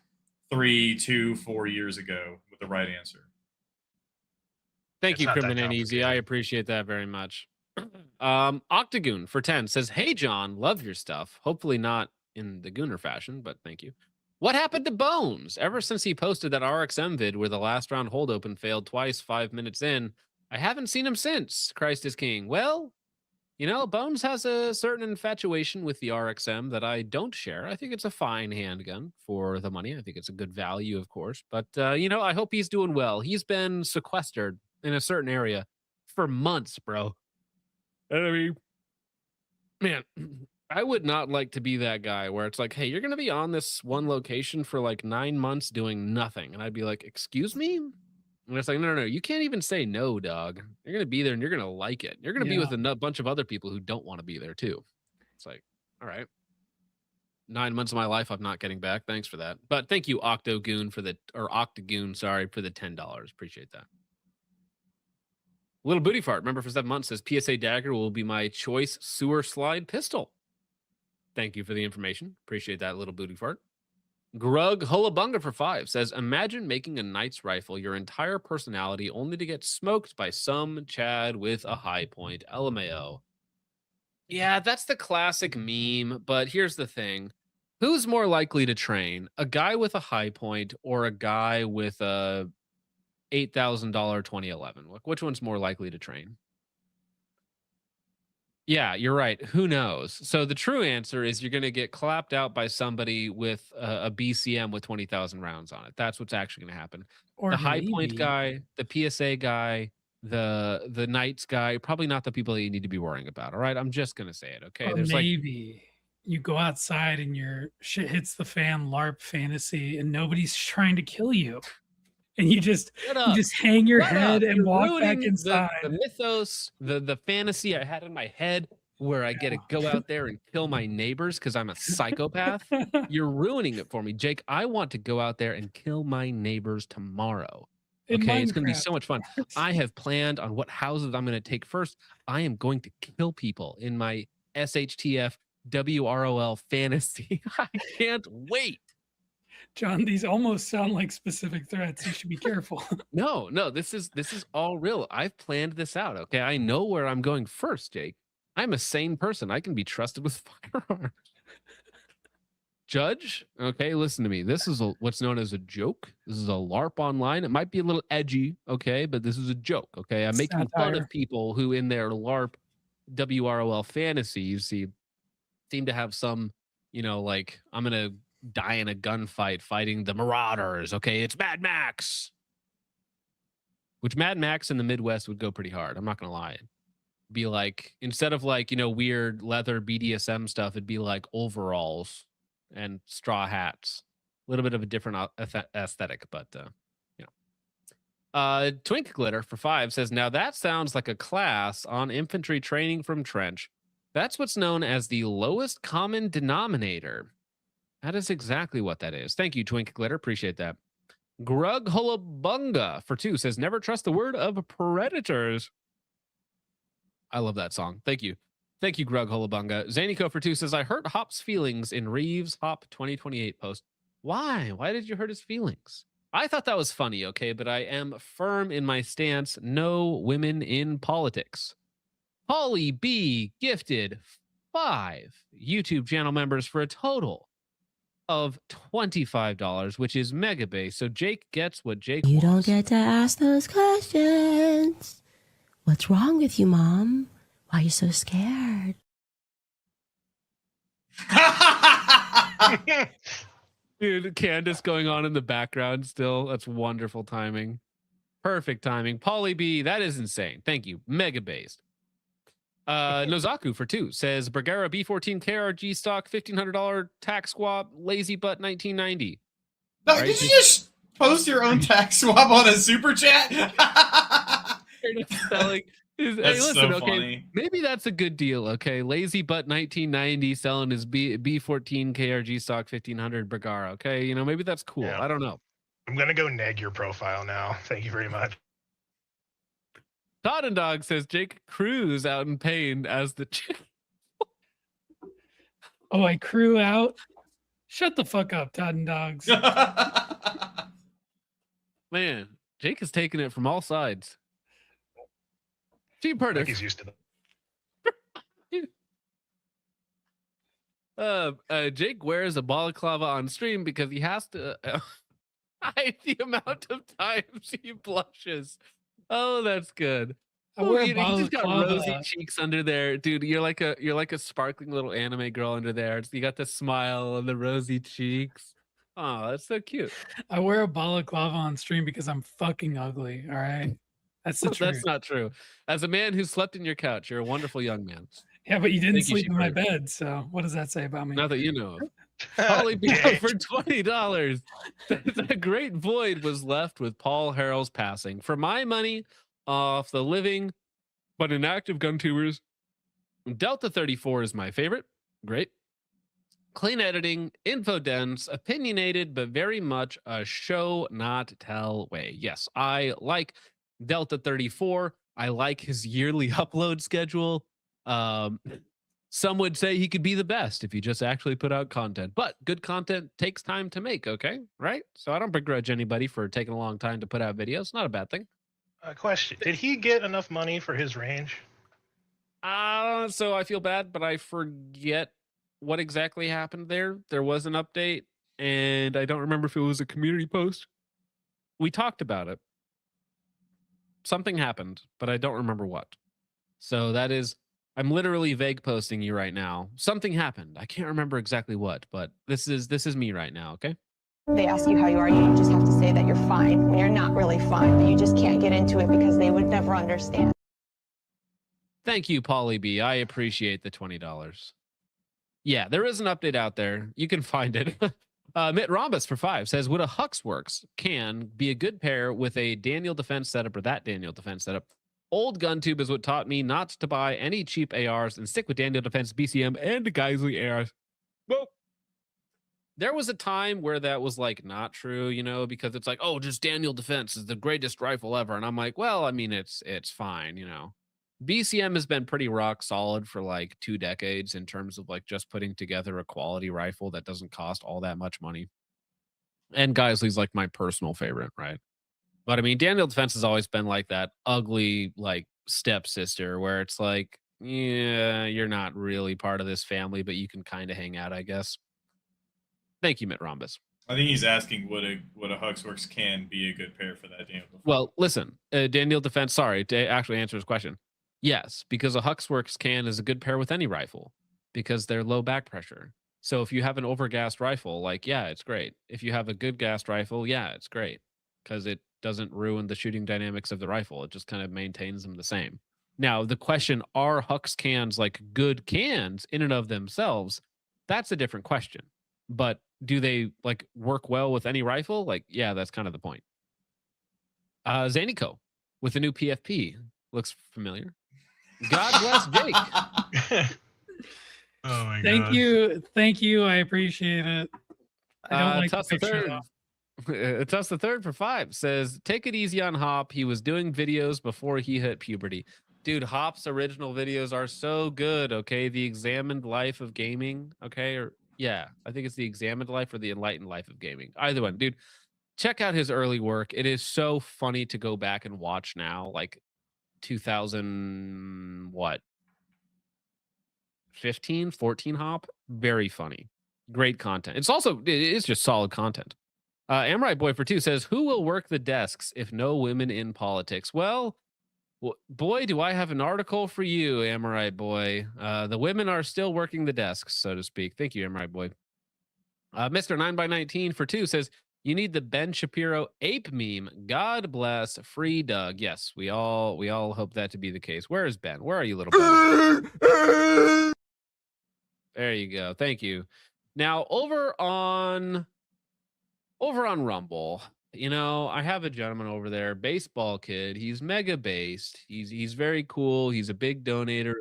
3, 2, 4 years ago with the right answer. Thank It's you, not that Crimin Easy. I complicated. appreciate that very much. Octagoon for 10 says, "Hey John, love your stuff. Hopefully not in the Gooner fashion, but thank you. What happened to Bones? Ever since he posted that RXM vid where the last round hold open failed twice 5 minutes in, I haven't seen him since. Christ is king. Well, you know, Bones has a certain infatuation with the RXM that I don't share. I think it's a fine handgun for the money. I think it's a good value, of course. But, you know, I hope he's doing well. He's been sequestered in a certain area for months, bro. And I mean, man, I would not like to be that guy where it's like, hey, you're going to be on this one location for like 9 months doing nothing. And I'd be like, excuse me? And it's like, no, you can't even say no, dog. You're going to be there and you're going to like it. You're going to be with a bunch of other people who don't want to be there too. It's like, all right. 9 months of my life I'm not getting back. Thanks for that. But thank you, Octagoon, for the $10. Appreciate that. Little Booty Fart, remember for 7 months, says PSA Dagger will be my choice sewer slide pistol. Thank you for the information. Appreciate that, Little Booty Fart. Grug Hullabunga for 5 says, imagine making a Knight's rifle your entire personality only to get smoked by some Chad with a high point. LMAO. Yeah, that's the classic meme, but here's the thing. Who's more likely to train? A guy with a high point or a guy with a $8,000 2011? Which one's more likely to train? Yeah, you're right. Who knows? So the true answer is you're going to get clapped out by somebody with a BCM with 20,000 rounds on it. That's what's actually going to happen. Or the high maybe, point guy, the PSA guy, the Knights guy, probably not the people that you need to be worrying about. All right, I'm just going to say it. Okay, or there's maybe you go outside and your shit hits the fan LARP fantasy and nobody's trying to kill you. And you just hang your head and walk back inside. The mythos, the fantasy I had in my head where I get to go out there and kill my neighbors because I'm a psychopath. You're ruining it for me, Jake. I want to go out there and kill my neighbors tomorrow. Okay, it's going to be so much fun. I have planned on what houses I'm going to take first. I am going to kill people in my SHTF WROL fantasy. I can't wait. John, these almost sound like specific threats. You should be careful. No, this is all real. I've planned this out. Okay, I know where I'm going first, Jake. I'm a sane person. I can be trusted with firearms. Judge, okay, listen to me. This is what's known as a joke. This is a LARP online. It might be a little edgy, okay, but this is a joke. Okay, I'm making fun of people who, in their LARP WROL fantasies, seem to have some, like I'm gonna die in a gunfight fighting the Marauders. Okay, it's Mad Max, which Mad Max in the Midwest would go pretty hard. I'm not gonna lie. It'd be like, instead of like weird leather BDSM stuff, it'd be like overalls and straw hats. A little bit of a different aesthetic, but Twink Glitter for 5 says, now that sounds like a class on infantry training from Trench. That's what's known as the lowest common denominator. That is exactly what that is. Thank you, Twink Glitter. Appreciate that. Grug Hullabunga for 2 says, never trust the word of predators. I love that song. Thank you. Thank you, Grug Hullabunga. Zanico for 2 says, I hurt Hop's feelings in Reeves Hop 2028 post. Why? Why did you hurt his feelings? I thought that was funny, okay, but I am firm in my stance. No women in politics. Holly B gifted 5 YouTube channel members for a total of $25, which is mega base. So Jake gets what Jake wants. You don't get to ask those questions. What's wrong with you, Mom? Why are you so scared? Dude, Candace going on in the background still. That's wonderful timing. Perfect timing. Polly B, that is insane. Thank you. Mega based. Nozaku for 2 says Bergara B14 KRG stock $1,500 tax swap lazy butt 1990. No, right? Did you just post your own tax swap on a super chat? Selling. Hey, listen, so okay, funny. Maybe that's a good deal. Okay, lazy butt 1990 selling his B14 KRG stock 1500 Bergara. Okay, maybe that's cool. Yeah. I don't know. I'm gonna go neg your profile now. Thank you very much. Todd and Dog says Jake Cruz out in pain as the Oh, I crew out. Shut the fuck up, Todd and Dogs. Man, Jake is taking it from all sides. Cheap I think Purdick. he's used to that. Jake wears a balaclava on stream because he has to hide the amount of times he blushes. Oh, that's good. I wear a He's just got rosy balaclava. cheeks under there, dude. You're like a sparkling little anime girl under there. You got the smile and the rosy cheeks. Oh, that's so cute. I wear a balaclava on stream because I'm fucking ugly. All right. That's the truth. That's not true. As a man who slept in your couch, you're a wonderful young man. Yeah, but you didn't Thank you, sleep in my Sheepherder. bed. So what does that say about me? Not that you know of. Holly beat up for $20. The great void was left with Paul Harrell's passing. For my money, off the living but inactive Guntubers, Delta 34 is my favorite. Great. Clean editing, info dense, opinionated, but very much a show not tell way. Yes, I like Delta 34. I like his yearly upload schedule. Some would say he could be the best if he just actually put out content, but good content takes time to make. Okay. Right. So I don't begrudge anybody for taking a long time to put out videos. Not a bad thing. Question: did he get enough money for his range? So I feel bad, but I forget what exactly happened there. There was an update, and I don't remember if it was a community post. We talked about it. Something happened, but I don't remember what. So that is, I'm literally vague posting you right now. Something happened. I can't remember exactly what, but this is me right now, okay? They ask you how you are, you just have to say that you're fine when you're not really fine, but you just can't get into it because they would never understand. Thank you, Polly B. I appreciate the $20. Yeah, there is an update out there. You can find it. Mitt Rhombus for 5 says, would a Huxworks can be a good pair with a Daniel defense setup or that Daniel defense setup? Old Guntube is what taught me not to buy any cheap ARs and stick with Daniel defense BCM and Geisley ARs. Well, there was a time where that was like not true, you know, because it's like, oh, just Daniel defense is the greatest rifle ever. And I'm like, well, I mean, it's fine, you know. BCM has been pretty rock solid for like 2 decades in terms of like just putting together a quality rifle that doesn't cost all that much money. And Geisley's like my personal favorite, right? But I mean, Daniel defense has always been like that ugly like stepsister where it's like, yeah, you're not really part of this family, but you can kind of hang out, I guess. Thank you, Mitt Rhombus. I think he's asking would a Huxworks can be a good pair for that Daniel defense. Well, listen, Daniel defense, sorry, to actually answer his question. Yes, because a Huxworks can is a good pair with any rifle because they're low back pressure. So if you have an overgassed rifle, like, yeah, it's great. If you have a good gassed rifle, yeah, it's great because it doesn't ruin the shooting dynamics of the rifle. It just kind of maintains them the same. Now, the question, are Hux cans like good cans in and of themselves? That's a different question. But do they like work well with any rifle? Like, yeah, that's kind of the point. Zanico with a new PFP looks familiar. God bless Jake. Oh my God. Thank you. I appreciate it. I don't like Tuss the the picture. third. Tuss the third for 5 says, take it easy on Hop. He was doing videos before he hit puberty. Dude, Hop's original videos are so good. Okay, the examined life of gaming. Okay, or yeah, I think it's the examined life or the enlightened life of gaming. Either one, dude. Check out his early work. It is so funny to go back and watch now, like 2000 what? 15, 14 Hop. Very funny. Great content. It is just solid content. Amrite Boy for 2 says, who will work the desks if no women in politics? Well, boy, do I have an article for you, Amrite Boy. The women are still working the desks, so to speak. Thank you, Amrite Boy. Mr. 9x19 for 2 says, you need the Ben Shapiro ape meme. God bless free Doug. Yes, we all hope that to be the case. Where is Ben? Where are you, little Ben? There you go. Thank you. Now over on Rumble, you know, I have a gentleman over there, baseball kid. He's mega based. He's very cool. He's a big donator,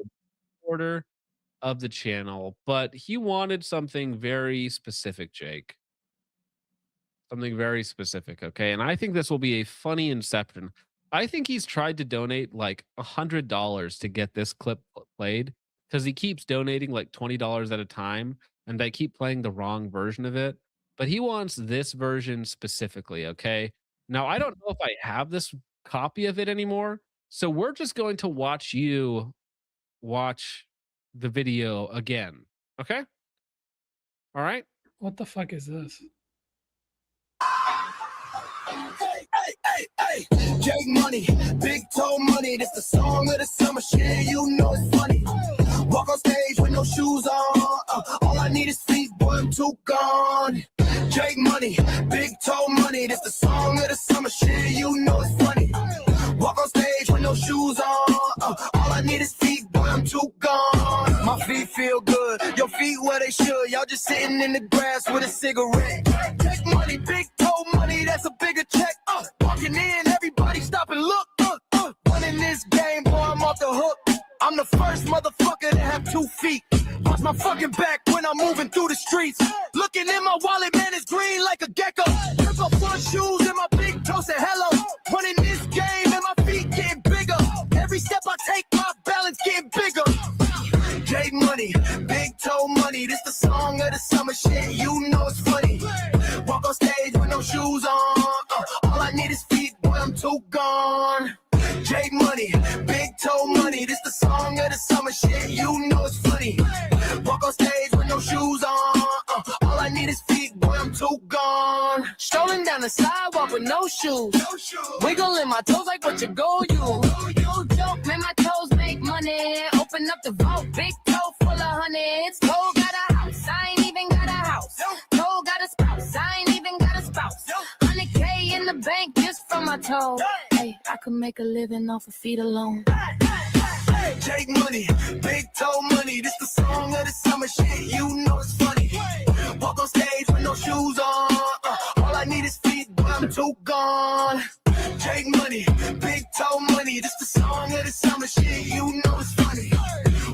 supporter of the channel, but he wanted something very specific, Jake. Something very specific, okay? And I think this will be a funny inception. I think he's tried to donate like $100 to get this clip played because he keeps donating like $20 at a time, and I keep playing the wrong version of it. But he wants this version specifically. Okay. Now, I don't know if I have this copy of it anymore. So we're just going to watch you watch the video again. Okay. All right. What the fuck is this? Hey, Jake Money, big toe money, this the song of the summer shit, you know it's funny. Walk on stage with no shoes on, all I need is feet, boy, I'm too gone. Jake Money, big toe money, this the song of the summer shit, you know it's funny. Walk on stage with no shoes on, all I need is feet, boy, I'm too gone. My feet feel good, your feet where they should, y'all just sitting in the grass with a cigarette. Jake Money, big toe money, that's a bigger check. Walking in, everybody stop and look. Running this game, boy, I'm off the hook. I'm the first motherfucker to have 2 feet. Watch my fucking back when I'm moving through the streets. Looking in my wallet, man, it's green like a gecko. Rip up full of shoes and my big toe said hello. Running this game and my feet getting bigger. Every step I take, my balance getting bigger. Jake Money, big toe money, this the song of the summer shit, you know it's funny. Walk on stage with no shoes on, all I need is feet, boy, I'm too gone. Jake Money, big toe money, this the song of the summer shit, you know it's funny. Walk on stage with no shoes on, all I need is feet, boy, I'm too gone. Strolling down the sidewalk with no shoes, wiggling my toes like what you go use. No joke, man, my toes make money. Open up the vault, big toe full of hundreds. Toe got a house, I ain't even got a house. Toe got a spouse, I ain't even got a spouse. 100K in the bank just from my toe. Hey, I could make a living off of feet alone. Jake Money, big toe money, this the song of the summer shit, you know it's funny. Walk on stage with no shoes on, all I need is feet, but I'm too gone. Jake Money, big toe money, this the song of the summer shit, you know it's funny.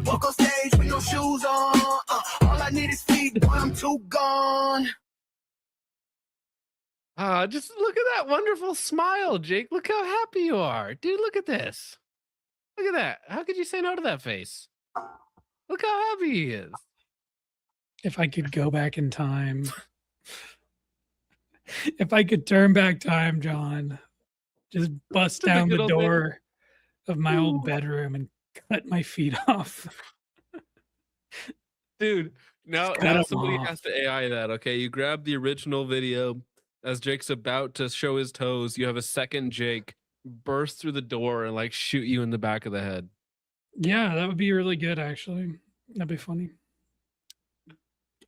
Walk on stage with no shoes on, all I need is feet, but I'm too gone. Just look at that wonderful smile, Jake. Look how happy you are. Dude, look at this. Look at that. How could you say no to that face? Look how happy he is. If I could go back in time, if I could turn back time, John, just bust down the door of my old bedroom and cut my feet off. Dude, now somebody has to AI that, okay? You grab the original video as Jake's about to show his toes. You have a second Jake burst through the door and like shoot you in the back of the head. Yeah, that would be really good, actually. That'd be funny.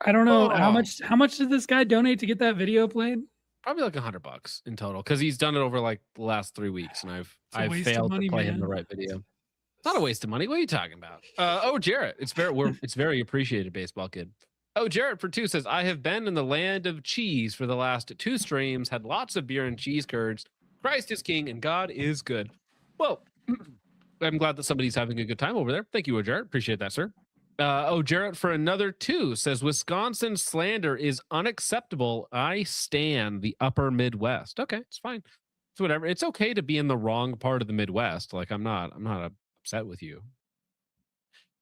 I don't know how much did this guy donate to get that video played? Probably like $100 in total, because he's done it over like the last 3 weeks, and I've failed to play him the right video. It's not a waste of money. What are you talking about? Jarrett, it's very appreciated, baseball kid. Jarrett for 2 says, I have been in the land of cheese for the last 2 streams, had lots of beer and cheese curds. Christ is king and God is good. Well, I'm glad that somebody's having a good time over there. Thank you, Jarrett. Appreciate that, sir. Jarrett for another 2 says, Wisconsin slander is unacceptable. I stan the upper Midwest. Okay, it's fine. It's whatever. It's okay to be in the wrong part of the Midwest. Like, I'm not upset with you.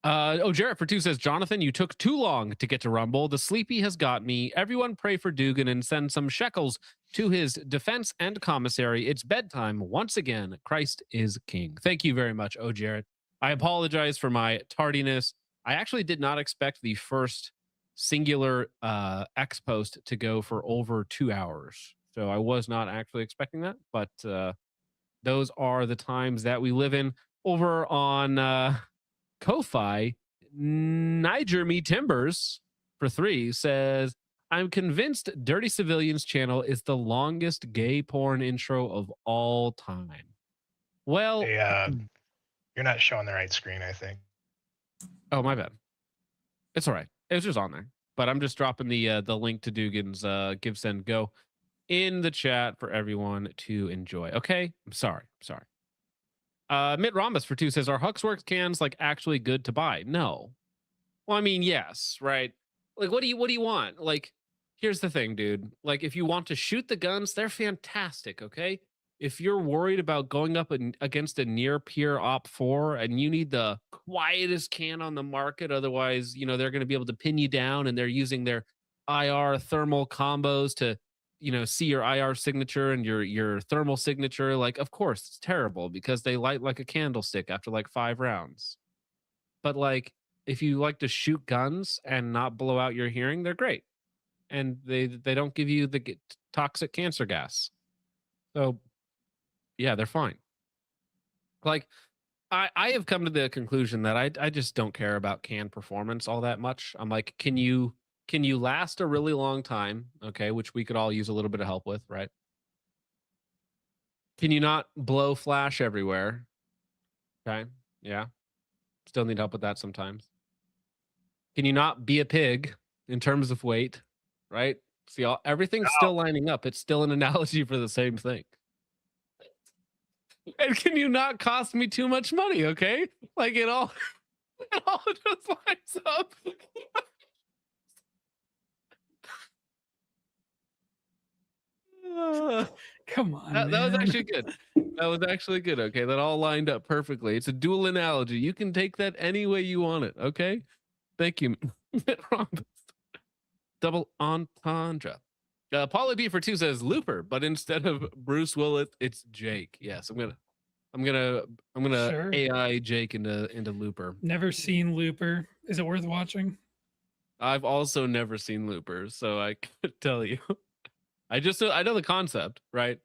Jarrett for 2 says, Jonathan, you took too long to get to Rumble. The sleepy has got me. Everyone pray for Dugan and send some shekels to his defense and commissary. It's bedtime. Once again, Christ is king. Thank you very much, Jarrett. I apologize for my tardiness. I actually did not expect the first singular X post to go for over 2 hours. So I was not actually expecting that, but those are the times that we live in. Over on Ko-Fi, Niger Me Timbers for 3 says, I'm convinced Dirty Civilians channel is the longest gay porn intro of all time. Well, you're not showing the right screen, I think. Oh, my bad. It's all right. It was just on there, but I'm just dropping the link to Dugan's Give, Send, Go in the chat for everyone to enjoy. Okay, I'm sorry. Mitt Rhombus for 2 says, are Huxworks cans like actually good to buy? No. Well, I mean, yes, right? Like, what do you want? Like, here's the thing, dude. Like, if you want to shoot the guns, they're fantastic, okay? if you're worried about going up against a near peer op4 and you need the quietest can on the market, otherwise, you know, they're going to be able to pin you down, and they're using their IR thermal combos to, you know, see your IR signature and your thermal signature. Like, of course, it's terrible because they light like a candlestick after like 5 rounds. But like, if you like to shoot guns and not blow out your hearing, they're great, and they don't give you the toxic cancer gas. So yeah, they're fine. Like, I have come to the conclusion that I just don't care about can performance all that much. I'm like, can you last a really long time? Okay, which we could all use a little bit of help with, right? Can you not blow flash everywhere? Okay, yeah. Still need help with that sometimes. Can you not be a pig in terms of weight? Right? See, everything's still lining up. It's still an analogy for the same thing. And can you not cost me too much money? Okay, like it all just lines up. Come on, that was man. actually good. That was actually good. Okay, that all lined up perfectly. It's a dual analogy. You can take that any way you want it. Okay, thank you. Double entendre. Pauly B for 2 says Looper, but instead of Bruce Willis, it's Jake. Yes, I'm gonna Sure. AI Jake into Looper. Never seen Looper. Is it worth watching? I've also never seen Looper, so I could tell you. I know the concept, right?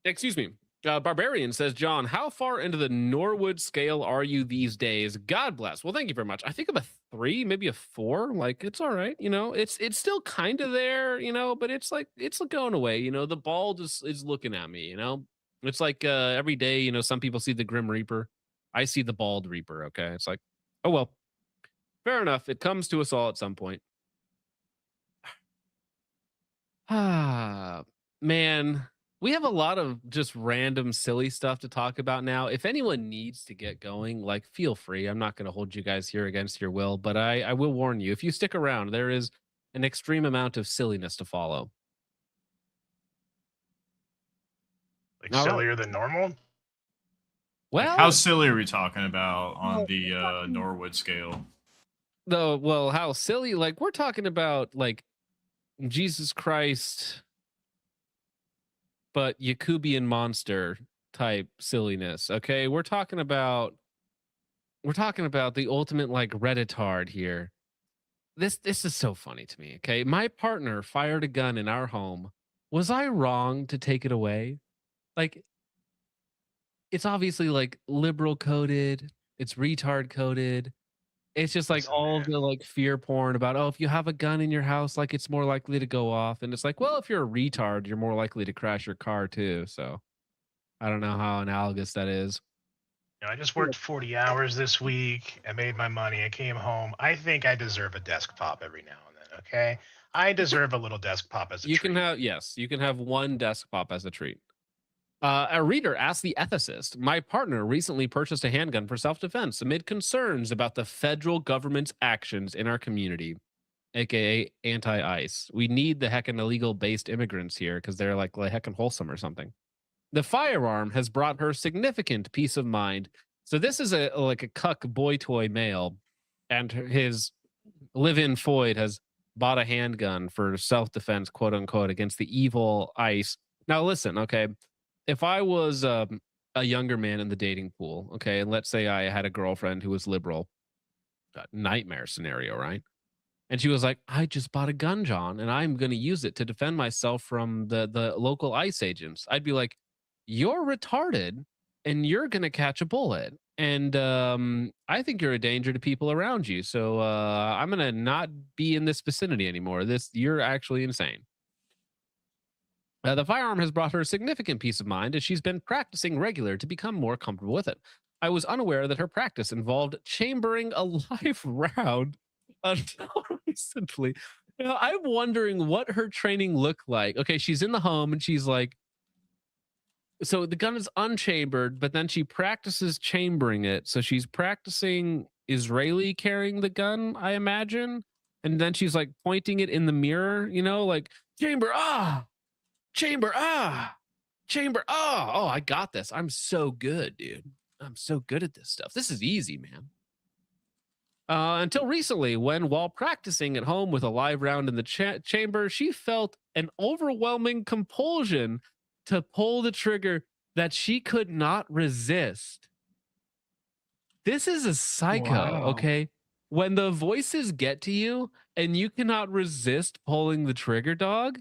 Excuse me. Barbarian says, John, how far into the Norwood scale are you these days? God bless. Well, thank you very much. I think I'm a 3, maybe a 4. Like, it's all right. You know, it's still kind of there, you know, but it's like, it's going away. You know, the ball just is looking at me, you know, it's like every day, you know, some people see the Grim Reaper. I see the Bald Reaper. Okay. It's like, oh, well, fair enough. It comes to us all at some point. Ah, man. We have a lot of just random silly stuff to talk about now. If anyone needs to get going, like, feel free. I'm not going to hold you guys here against your will, but I will warn you, if you stick around, there is an extreme amount of silliness to follow. Like sillier than normal? Well, like how silly are we talking about on the Norwood scale? Well, how silly? Like, we're talking about like Jesus Christ, but Yakubian monster type silliness. Okay, we're talking about the ultimate like Redditard here. This is so funny to me. Okay, my partner fired a gun in our home. Was I wrong to take it away? Like, it's obviously like liberal coded. It's retard coded. It's just like all the like fear porn about, oh, if you have a gun in your house, like it's more likely to go off. And it's like, well, if you're a retard, you're more likely to crash your car too. So I don't know how analogous that is. You know, I just worked 40 hours this week. I made my money. I came home. I think I deserve a desk pop every now and then. Okay. I deserve a little desk pop as a treat. You can have one desk pop as a treat. A reader asked the ethicist, my partner recently purchased a handgun for self-defense amid concerns about the federal government's actions in our community, aka anti-ICE. We need the heckin' illegal-based immigrants here because they're like heckin' wholesome or something. The firearm has brought her significant peace of mind. So this is a cuck boy toy male, and his live-in Foyd has bought a handgun for self-defense, quote unquote, against the evil ICE. Now listen, okay. If I was a younger man in the dating pool, okay, and let's say I had a girlfriend who was liberal, nightmare scenario, right? And she was like, I just bought a gun, John, and I'm going to use it to defend myself from the local ICE agents. I'd be like, you're retarded and you're going to catch a bullet. And I think you're a danger to people around you. So I'm going to not be in this vicinity anymore. You're actually insane. The firearm has brought her significant peace of mind as she's been practicing regular to become more comfortable with it. I was unaware that her practice involved chambering a live round until recently. Now, I'm wondering what her training looked like. Okay, she's in the home and she's like, so the gun is unchambered, but then she practices chambering it. So she's practicing Israeli carrying the gun, I imagine. And then she's like pointing it in the mirror, you know, like chamber, Chamber, chamber, I got this. I'm so good, dude. I'm so good at this stuff. This is easy, man. Until recently, when while practicing at home with a live round in the chamber, she felt an overwhelming compulsion to pull the trigger that she could not resist. This is a psycho, Wow. okay? When the voices get to you and you cannot resist pulling the trigger, dog,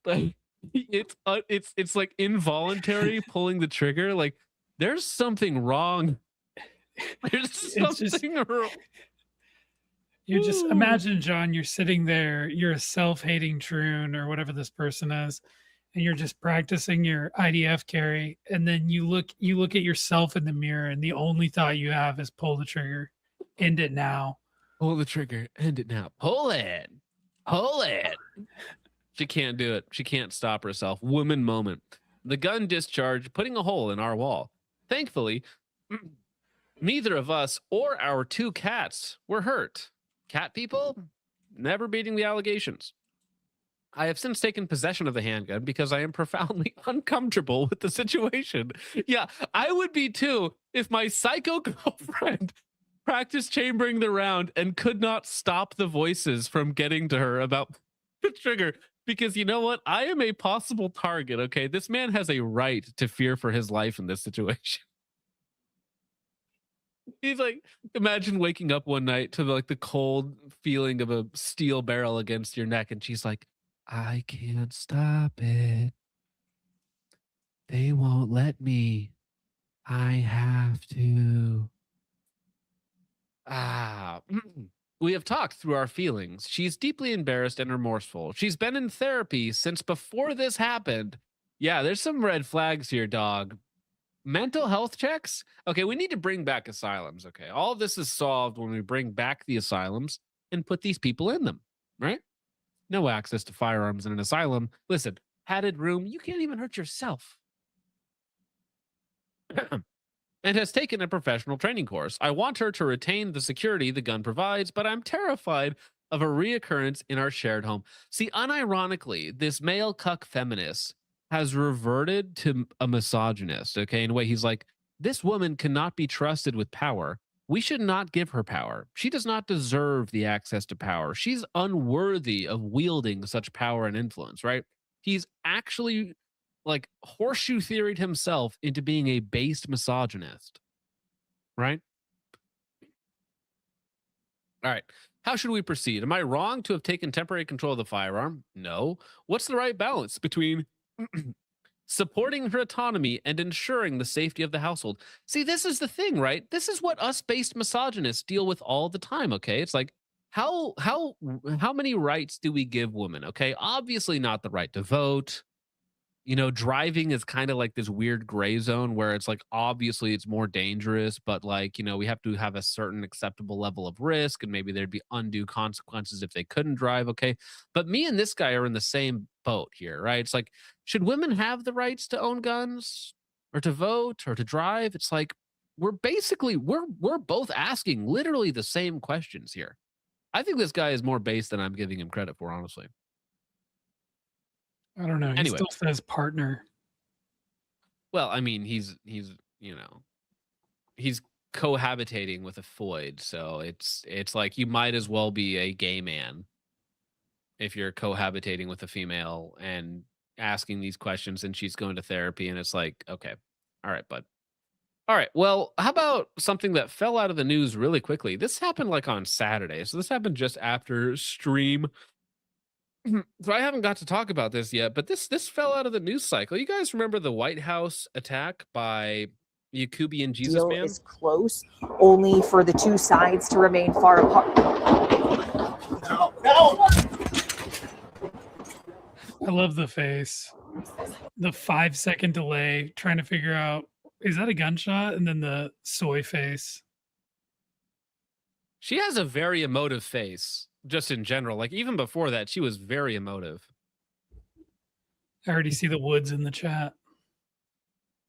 like it's like involuntary pulling the trigger. Like there's something wrong. There's something wrong. You just imagine, John, you're sitting there, you're a self-hating troon or whatever this person is, and you're just practicing your IDF carry, and then you look at yourself in the mirror, and the only thought you have is pull the trigger, end it now. Pull the trigger, end it now. Pull it. Pull it. She can't do it. She can't stop herself. Woman moment. The gun discharged, putting a hole in our wall. Thankfully, neither of us or our 2 cats were hurt. Cat people, never beating the allegations. I have since taken possession of the handgun because I am profoundly uncomfortable with the situation. Yeah, I would be too if my psycho girlfriend practiced chambering the round and could not stop the voices from getting to her about the trigger. Because you know what? I am a possible target, okay? This man has a right to fear for his life in this situation. He's like, imagine waking up one night to the cold feeling of a steel barrel against your neck, and she's like, I can't stop it. They won't let me. I have to. We have talked through our feelings. She's deeply embarrassed and remorseful. She's been in therapy since before this happened. Yeah, there's some red flags here, dog. Mental health checks? Okay, we need to bring back asylums, okay? All of this is solved when we bring back the asylums and put these people in them, right? No access to firearms in an asylum. Listen, padded room, you can't even hurt yourself. And has taken a professional training course. I want her to retain the security the gun provides, but I'm terrified of a reoccurrence in our shared home. See, unironically, this male cuck feminist has reverted to a misogynist, okay? In a way, he's like, this woman cannot be trusted with power. We should not give her power. She does not deserve the access to power. She's unworthy of wielding such power and influence, right? He's actually like horseshoe theoried himself into being a based misogynist, right? All right. How should we proceed? Am I wrong to have taken temporary control of the firearm? No. What's the right balance between supporting her autonomy and ensuring the safety of the household? See, this is the thing, right? This is what us based misogynists deal with all the time, okay? It's like, how many rights do we give women, okay? Obviously not the right to vote. You know, driving is kind of like this weird gray zone where it's like, obviously it's more dangerous, but like, you know, we have to have a certain acceptable level of risk and maybe there'd be undue consequences if they couldn't drive. Okay. But me and this guy are in the same boat here, right? It's like, should women have the rights to own guns or to vote or to drive? It's like, we're both asking literally the same questions here. I think this guy is more based than I'm giving him credit for, honestly. I don't know. He Anyway. still says partner. Well, I mean, he's you know, he's cohabitating with a foid, so it's like you might as well be a gay man if you're cohabitating with a female and asking these questions, and she's going to therapy, and it's like, okay, all right, bud. All right, well, how about something that fell out of the news really quickly? This happened like on Saturday, so this happened just after stream. So I haven't got to talk about this yet, but this fell out of the news cycle. You guys remember the White House attack by Yakubi and Jesus deal Man? is close, only for the two sides to remain far apart. I love the face. The 5-second delay trying to figure out, is that a gunshot? And then the soy face. She has a very emotive face, just in general. Like, even before that, she was very emotive. I already see the Woods in the chat.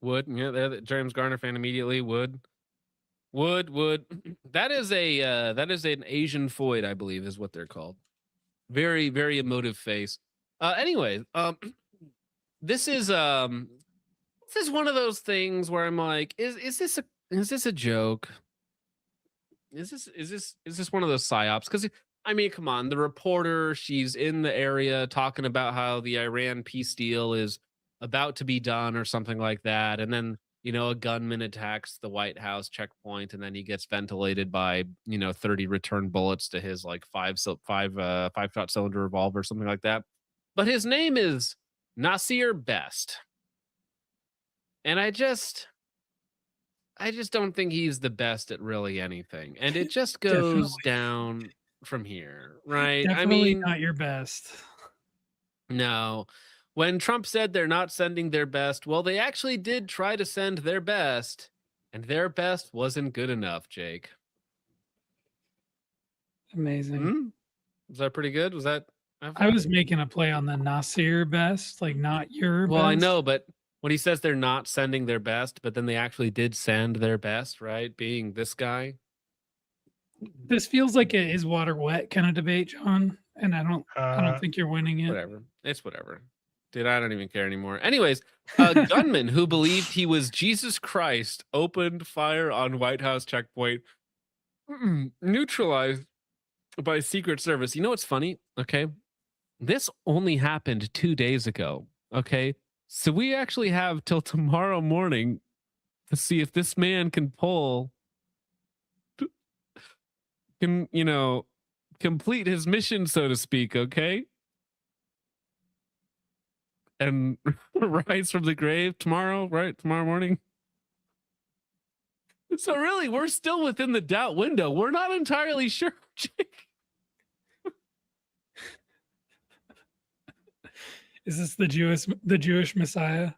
Wood, yeah, the James Garner fan immediately. Wood. That is an Asian foid, I believe, is what they're called. Very, very emotive face. Anyway, this is one of those things where I'm like, is this a joke? Is this one of those psyops? Because I mean, come on, the reporter, she's in the area talking about how the Iran peace deal is about to be done or something like that, and then a gunman attacks the White House checkpoint, and then he gets ventilated by 30 return bullets to his like five shot cylinder revolver or something like that. But his name is Nasir Best, and I just don't think he's the best at really anything. And it just goes down from here, right? Definitely I mean, not your best. no. When Trump said they're not sending their best, well, they actually did try to send their best, and their best wasn't good enough, Jake. Amazing. Was that pretty good? Was that? I was making a play on the Nasir best, like not your Well, best. I know, but when he says they're not sending their best, but then they actually did send their best, right? Being this guy. This feels like a is water wet kind of debate, John, and I don't think you're winning it. Whatever. It's whatever. Dude, I don't even care anymore. Anyways, a gunman who believed he was Jesus Christ opened fire on White House checkpoint, neutralized by Secret Service. You know what's funny? Okay. This only happened 2 days ago. Okay. So we actually have till tomorrow morning to see if this man can complete his mission, so to speak. Okay. And rise from the grave tomorrow, right? Tomorrow morning. So really, we're still within the doubt window. We're not entirely sure, Jake. Is this the Jewish Messiah?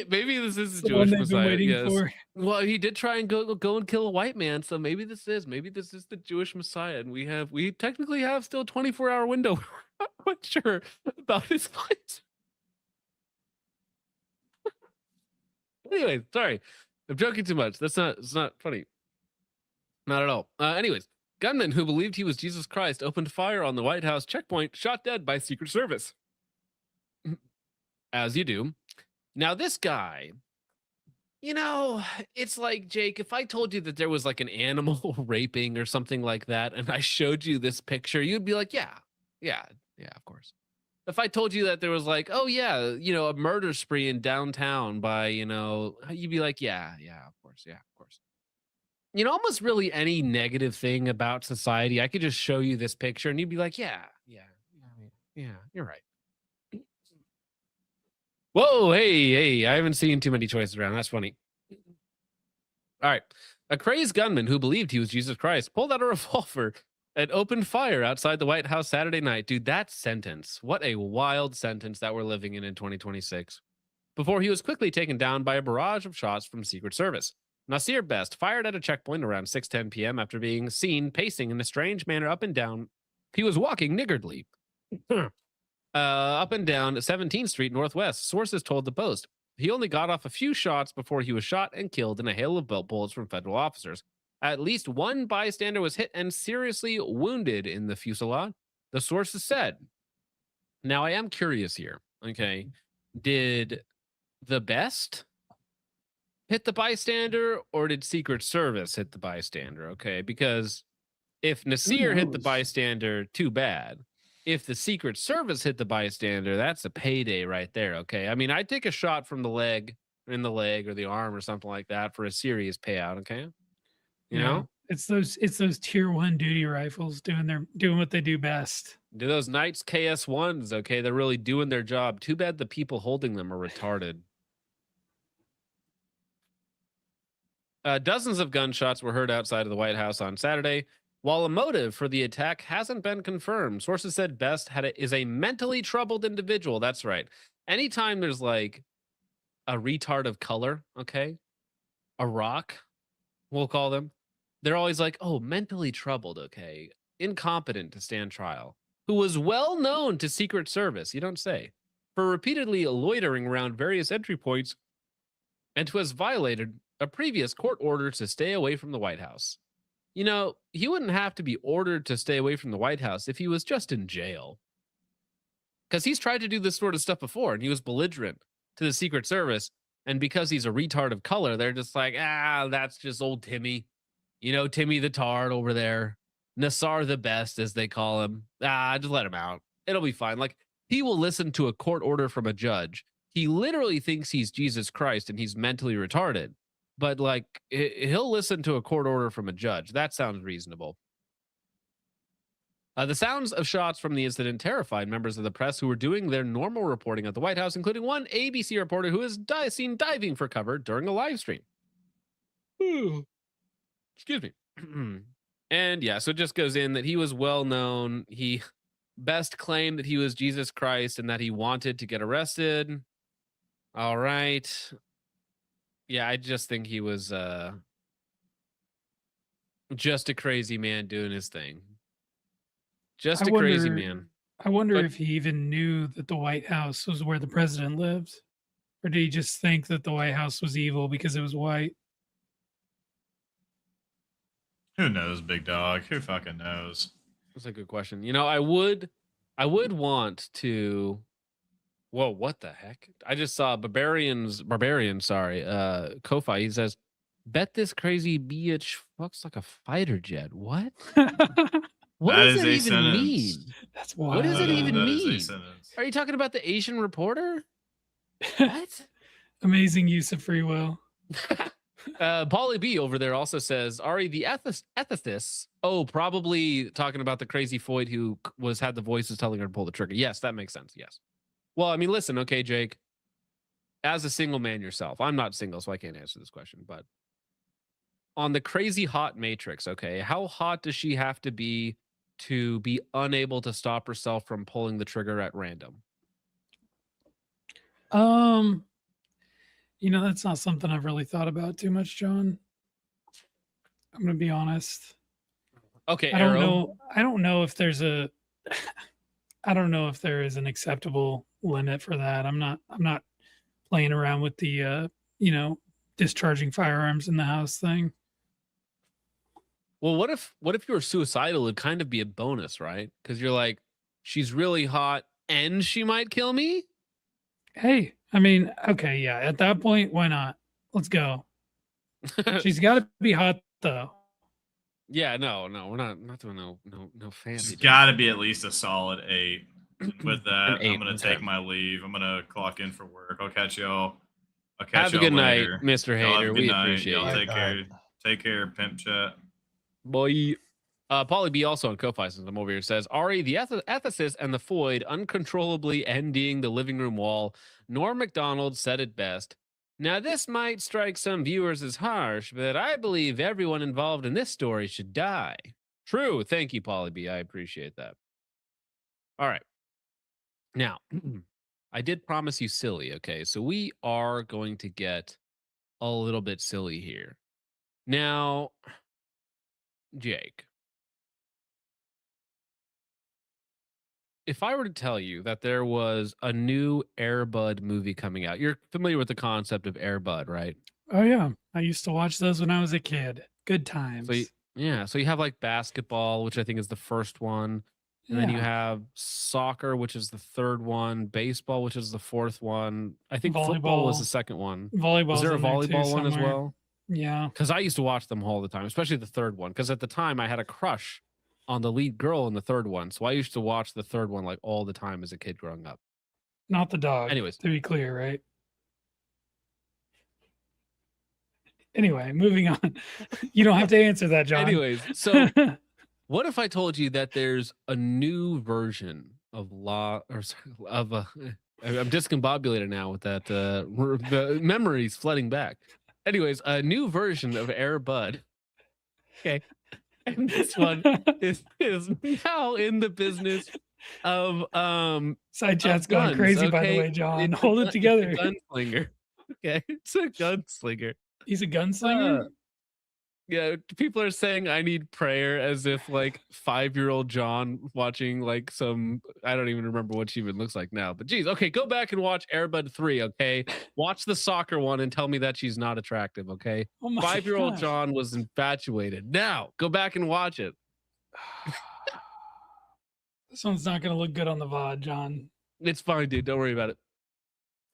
Maybe this is the the one Jewish they've been Messiah. waiting Yes. for. Well, he did try and go and kill a white man, so maybe this is the Jewish Messiah, and we technically have still a 24-hour window. We're not quite sure about his claims. Anyway, sorry, I'm joking too much. It's not funny. Not at all. Anyways, gunman who believed he was Jesus Christ opened fire on the White House checkpoint, shot dead by Secret Service. As you do. Now, this guy, it's like, Jake, if I told you that there was like an animal raping or something like that, and I showed you this picture, you'd be like, yeah, of course. If I told you that there was like, oh yeah, a murder spree in downtown by, you'd be like, yeah, of course. Almost really any negative thing about society, I could just show you this picture and you'd be like, yeah, you're right. Whoa, hey, I haven't seen too many choices around. That's funny. All right. A crazed gunman who believed he was Jesus Christ pulled out a revolver and opened fire outside the White House Saturday night. Dude, that sentence. What a wild sentence that we're living in 2026. Before he was quickly taken down by a barrage of shots from Secret Service. Nasir Best fired at a checkpoint around 6:10 p.m. after being seen pacing in a strange manner up and down. He was walking niggardly. Up and down 17th Street Northwest, sources told the Post. He only got off a few shots before he was shot and killed in a hail of bullets from federal officers. At least one bystander was hit and seriously wounded in the fusillade, the sources said. Now, I am curious here, okay? Did the Best hit the bystander or did Secret Service hit the bystander, okay? Because if Nasir hit the bystander, too bad. If the Secret Service hit the bystander, that's a payday right there, okay? I mean, I'd take a shot from the leg, in the leg or the arm or something like that for a serious payout, okay? You know? It's those tier 1 duty rifles doing what they do best. Do those Knights KS1s, okay? They're really doing their job. Too bad the people holding them are retarded. Dozens of gunshots were heard outside of the White House on Saturday. While a motive for the attack hasn't been confirmed, sources said Best is a mentally troubled individual. That's right. Anytime there's like a retard of color, okay? A rock, we'll call them. They're always like, oh, mentally troubled, okay? Incompetent to stand trial. Who was well known to Secret Service, you don't say, for repeatedly loitering around various entry points and who has violated a previous court order to stay away from the White House. He wouldn't have to be ordered to stay away from the White House if he was just in jail. because he's tried to do this sort of stuff before, and he was belligerent to the Secret Service. And because he's a retard of color, they're just like, that's just old Timmy. You know, Timmy the Tard over there. Nassar the Best, as they call him. Just let him out. It'll be fine. Like, he will listen to a court order from a judge. He literally thinks he's Jesus Christ and he's mentally retarded. But, like, he'll listen to a court order from a judge. That sounds reasonable. The sounds of shots from the incident terrified members of the press who were doing their normal reporting at the White House, including one ABC reporter who was seen diving for cover during a live stream. Excuse me. And yeah, so it just goes in that he was well known. He best claimed that he was Jesus Christ and that he wanted to get arrested. All right. Yeah, I just think he was just a crazy man doing his thing. Just a crazy man. I wonder if he even knew that the White House was where the president lives. Or did he just think that the White House was evil because it was white? Who knows, big dog? Who fucking knows? That's a good question. You know, I would want to. Whoa, what the heck? I just saw Barbarian, sorry, Ko-Fi. He says, bet this crazy bitch fucks like a fighter jet. What? What That does is it a even sentence. mean? That's What does it even That is a mean? sentence. Are you talking about the Asian reporter? What? Amazing use of free will. Paulie B over there also says, Ari, the ethicist. Oh, probably talking about the crazy Foyd who had the voices telling her to pull the trigger. Yes, that makes sense. Yes. Well, I mean, listen, okay, Jake, as a single man yourself, I'm not single, so I can't answer this question, but on the crazy hot matrix, okay, how hot does she have to be unable to stop herself from pulling the trigger at random? You know, that's not something I've really thought about too much, John. I'm gonna be honest. Okay, I don't know if there's a I don't know if there is an acceptable limit for that. I'm not playing around with the discharging firearms in the house thing. Well, what if you were suicidal? It'd kind of be a bonus, right? Because you're like, she's really hot and she might kill me. Hey, I mean, okay, yeah. At that point, why not? Let's go. She's got to be hot though. Yeah, no, we're not doing no fancy. It's got to be at least a solid 8. With that, An 8, I'm gonna okay. take my leave. I'm gonna clock in for work. I'll catch y'all. Have a good night, later. Mr. Y'all have a Hater. good We night. appreciate Y'all you. take care. Take care, pimp chat. Boy. Paulie B also on Ko-Fi, since I'm over here, says, Ari, the ethicist and the Foyd uncontrollably ending the living room wall. Norm MacDonald said it best. Now, this might strike some viewers as harsh, but I believe everyone involved in this story should die. True. Thank you, Paulie B. I appreciate that. All right. Now, I did promise you silly, okay? So we are going to get a little bit silly here. Now, Jake, if I were to tell you that there was a new Air Bud movie coming out, you're familiar with the concept of Air Bud, right? Oh yeah, I used to watch those when I was a kid. Good times. So you have like basketball, which I think is the first one. And then you have soccer, which is the third one, baseball, which is the fourth one. I think football was the second one. Volleyball. Was there a volleyball one as well? Yeah. Because I used to watch them all the time, especially the third one. Because at the time I had a crush on the lead girl in the third one. So I used to watch the third one like all the time as a kid growing up. Not the dog. Anyways. To be clear, right? Anyway, moving on. You don't have to answer that, John. Anyways, so what if I told you that there's a new version of I'm discombobulated now with that the memories flooding back. Anyways, a new version of Air Bud. Okay. And this one is now in the business of side chat's going crazy, by the way, John. Hold it together. It's a gunslinger. Okay, it's a gunslinger. He's a gunslinger. Yeah, people are saying I need prayer as if like 5-year-old John watching like some, I don't even remember what she even looks like now, but geez, okay, go back and watch Air Bud 3, okay? Watch the soccer one and tell me that she's not attractive, okay? Oh my 5-year-old gosh. John was infatuated. Now, go back and watch it. This one's not going to look good on the VOD, John. It's fine, dude. Don't worry about it.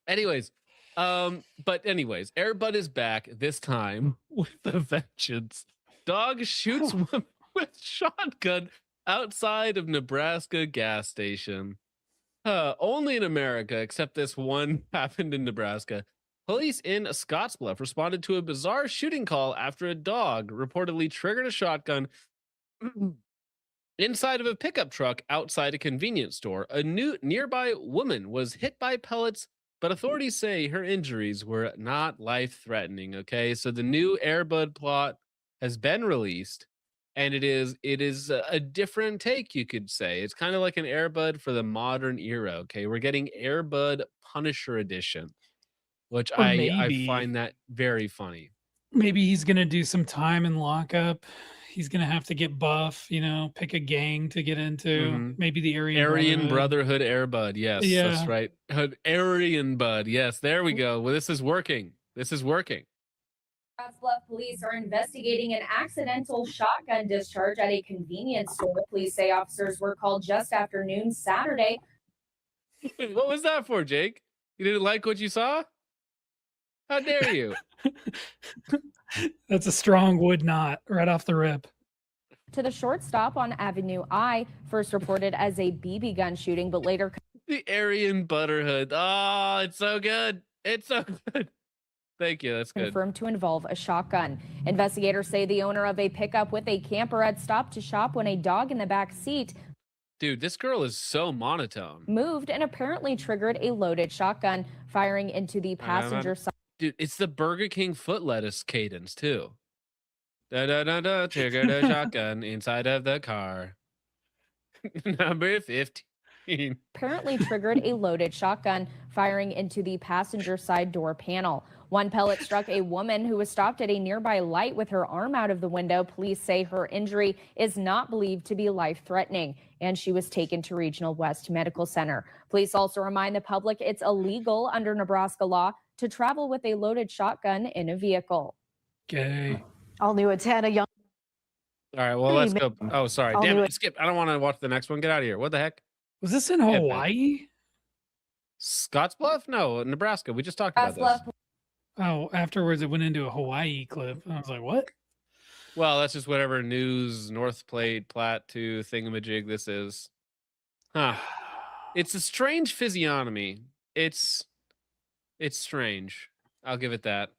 Anyways, Air Bud is back this time with a vengeance. Dog shoots woman with shotgun outside of Nebraska gas station. Only in America, except this one happened in Nebraska. Police in Scottsbluff responded to a bizarre shooting call after a dog reportedly triggered a shotgun inside of a pickup truck outside a convenience store. A nearby woman was hit by pellets, but authorities say her injuries were not life-threatening. Okay, so the new Air Bud plot has been released, and it is a different take, you could say. It's kind of like an Air Bud for the modern era. Okay, we're getting Air Bud Punisher Edition, which Or I maybe find that very funny. maybe he's gonna do some time in lockup. He's gonna have to get buff, pick a gang to get into. Maybe the Aryan Brotherhood Air Bud. Yes, that's Yeah. right. Aryan Bud. Yes, there we go. Well, this is working. This is working. Scottsbluff police are investigating an accidental shotgun discharge at a convenience store. Police say officers were called just after noon Saturday. What was that for, Jake? You didn't like what you saw? How dare you? That's a strong would not right off the rip. To the short stop on Avenue I, first reported as a BB gun shooting, but later The Aryan Butterhood. Oh, it's so good. It's so good. Thank you. That's good. confirmed to involve a shotgun. Investigators say the owner of a pickup with a camper had stopped to shop when a dog in the back seat Dude, this girl is so monotone. moved and apparently triggered a loaded shotgun, firing into the passenger side. Dude, it's the Burger King foot lettuce cadence too. Da da da da, triggered a shotgun inside of the car. Number 15. Apparently triggered a loaded shotgun, firing into the passenger side door panel. One pellet struck a woman who was stopped at a nearby light with her arm out of the window. Police say her injury is not believed to be life-threatening, and she was taken to Regional West Medical Center. Police also remind the public it's illegal under Nebraska law to travel with a loaded shotgun in a vehicle. Okay. All new at 10, a young. All right, well, let's go. Oh, sorry. I'll Damn do it. Skip. I don't want to watch the next one. Get out of here. What the heck? Was this in Yeah, man. Hawaii? Scottsbluff? No, Nebraska. We just talked about this. Oh, afterwards it went into a Hawaii clip. I was like, what? Well, that's just whatever news North Platte to thingamajig this is. Huh. It's a strange physiognomy. It's strange. I'll give it that.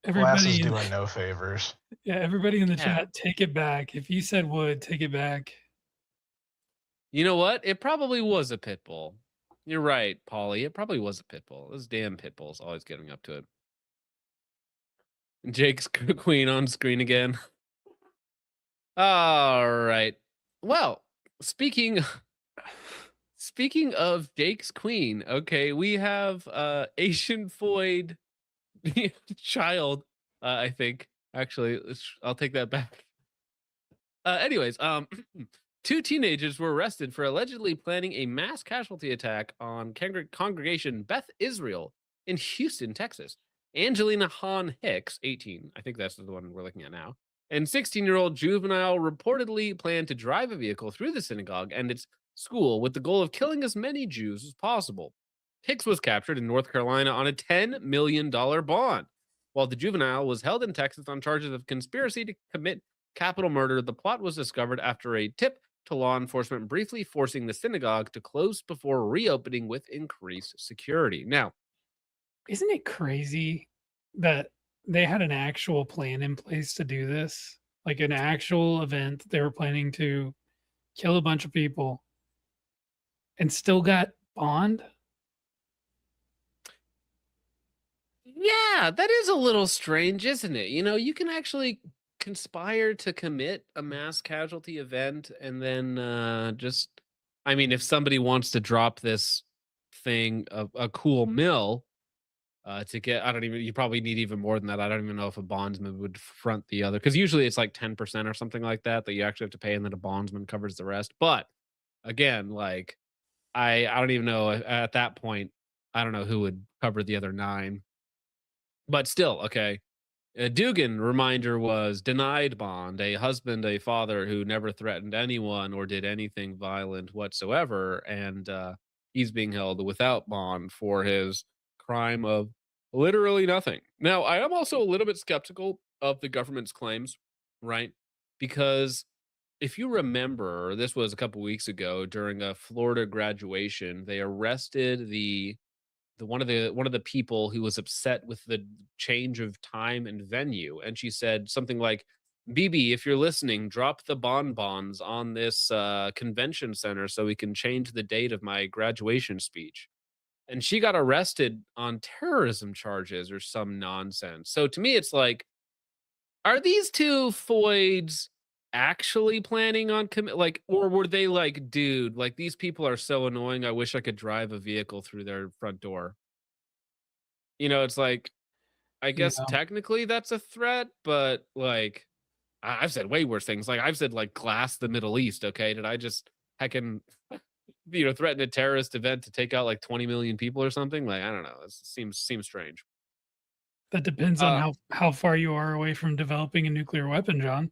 Glasses Everybody, doing no favors. yeah, everybody in the Yeah. chat, take it back. If you said would, take it back. You know what? It probably was a pit bull. You're right, Paulie. It probably was a pit bull. Those damn pit bulls always getting up to it. Jake's queen on screen again. All right. Well, speaking of Jake's queen, okay, we have Asian Foyd child. I think actually, I'll take that back. Anyways, two teenagers were arrested for allegedly planning a mass casualty attack on congregation Beth Israel in Houston, Texas. Angelina Hahn Hicks, 18, I think that's the one we're looking at now, and 16-year-old juvenile reportedly planned to drive a vehicle through the synagogue and its school with the goal of killing as many Jews as possible. Hicks was captured in North Carolina on a $10 million bond, while the juvenile was held in Texas on charges of conspiracy to commit capital murder. The plot was discovered after a tip to law enforcement, briefly forcing the synagogue to close before reopening with increased security. Now, Isn't it crazy that they had an actual plan in place to do this? Like an actual event. They were planning to kill a bunch of people and still got bond? yeah, that is a little strange, isn't it? You know, you can actually conspire to commit a mass casualty event and then just, I mean, if somebody wants to drop this thing, a cool mill, to get, I don't even, you probably need even more than that. I don't even know if a bondsman would front the other, because usually it's like 10% or something like that you actually have to pay, and then a bondsman covers the rest. But again, like, I don't even know at that point, I don't know who would cover the other 9. But still, okay. Dugan, reminder, was denied bond, a husband, a father who never threatened anyone or did anything violent whatsoever. And he's being held without bond for his crime of literally nothing. Now, I am also a little bit skeptical of the government's claims, right? Because if you remember, this was a couple weeks ago during a Florida graduation, they arrested the one of the people who was upset with the change of time and venue, and she said something like, "BB, if you're listening, drop the bonbons on this convention center so we can change the date of my graduation speech." And she got arrested on terrorism charges or some nonsense. So to me, it's like, are these two foids actually planning on like, or were they like, dude, like these people are so annoying, I wish I could drive a vehicle through their front door? You know, it's like, I guess Yeah. technically that's a threat, but like, I've said way worse things. Like I've said like glass the Middle East. Okay, did I just heckin' threaten a terrorist event to take out like 20 million people or something? Like I don't know. It seems strange. That depends on Uh, how far you are away from developing a nuclear weapon, John.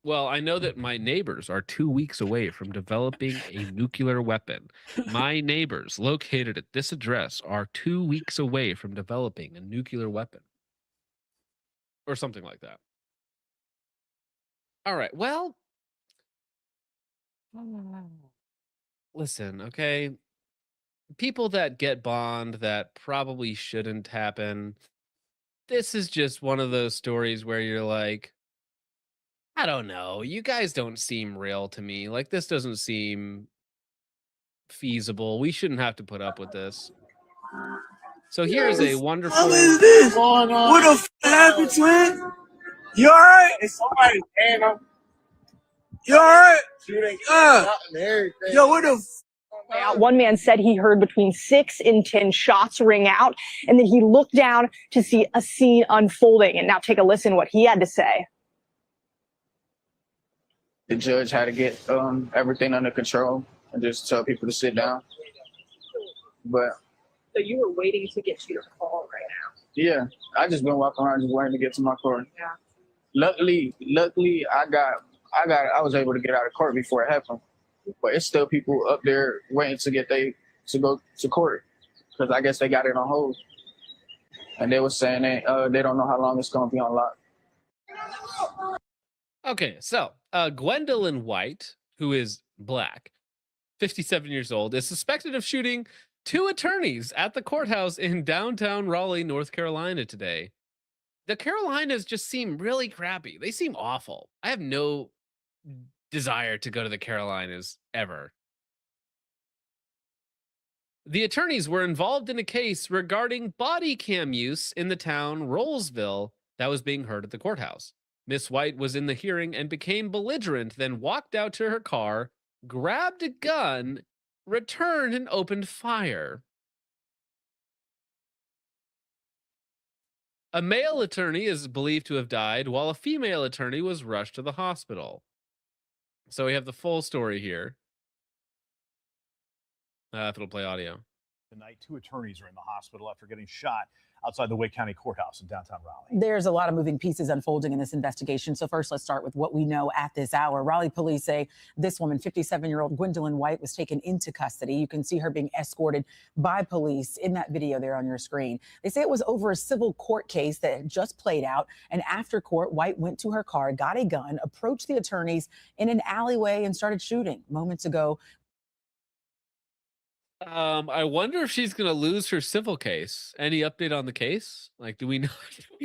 Well, I know that my neighbors are 2 weeks away from developing a nuclear weapon. My neighbors located at this address are 2 weeks away from developing a nuclear weapon. Or something like that. All right. Well, listen, okay. People that get bond that probably shouldn't happen. This is just one of those stories where you're like, I don't know. You guys don't seem real to me. Like this doesn't seem feasible. We shouldn't have to put up with this. So here's a wonderful. What is this? What the f happened, twin? You alright? It's somebody, man. You alright? Yo, what the f? One man said he heard between 6 and 10 shots ring out, and then he looked down to see a scene unfolding. And now take a listen what he had to say. The judge had to get everything under control and just tell people to sit down. But So you were waiting to get to your call right now. yeah, I just been walking around just waiting to get to my court. Yeah. Luckily, I was able to get out of court before it happened. But it's still people up there waiting to to go to court because I guess they got it on hold. And they were saying they don't know how long it's gonna be on lock. Okay, so Gwendolyn White, who is black, 57 years old, is suspected of shooting 2 attorneys at the courthouse in downtown Raleigh, North Carolina today. The Carolinas just seem really crappy. They seem awful. I have no desire to go to the Carolinas ever. The attorneys were involved in a case regarding body cam use in the town Rollsville that was being heard at the courthouse. Miss White was in the hearing and became belligerent, then walked out to her car, grabbed a gun, returned, and opened fire. A male attorney is believed to have died, while a female attorney was rushed to the hospital. So we have the full story here. If it'll play audio. Tonight, 2 attorneys are in the hospital after getting shot outside the Wake County Courthouse in downtown Raleigh. There's a lot of moving pieces unfolding in this investigation. So first, let's start with what we know at this hour. Raleigh police say this woman, 57-year-old Gwendolyn White, was taken into custody. You can see her being escorted by police in that video there on your screen. They say it was over a civil court case that had just played out. And after court, White went to her car, got a gun, approached the attorneys in an alleyway and started shooting. Moments ago, I wonder if she's gonna lose her civil case. Any update on the case? Like, do we know?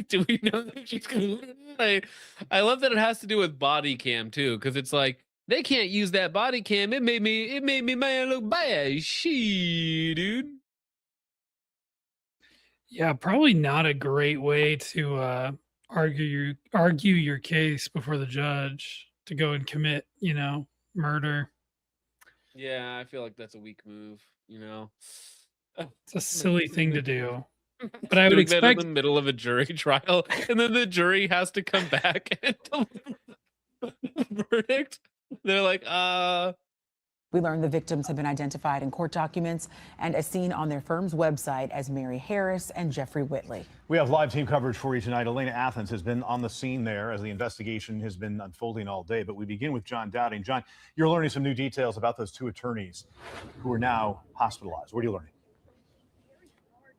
Do we know that she's gonna lose it? I love that it has to do with body cam too, because it's like they can't use that body cam. It made me man look bad. She, dude. Yeah, probably not a great way to argue your case before the judge, to go and commit, murder. Yeah, I feel like that's a weak move. It's a silly thing to do. But I would Doing that expect in the middle of a jury trial, and then the jury has to come back and deliver the verdict. They're like, We learned the victims have been identified in court documents and as seen on their firm's website as Mary Harris and Jeffrey Whitley. We have live team coverage for you tonight. Elena Athens has been on the scene there as the investigation has been unfolding all day. But we begin with John Dowding. John, you're learning some new details about those two attorneys who are now hospitalized. What are you learning?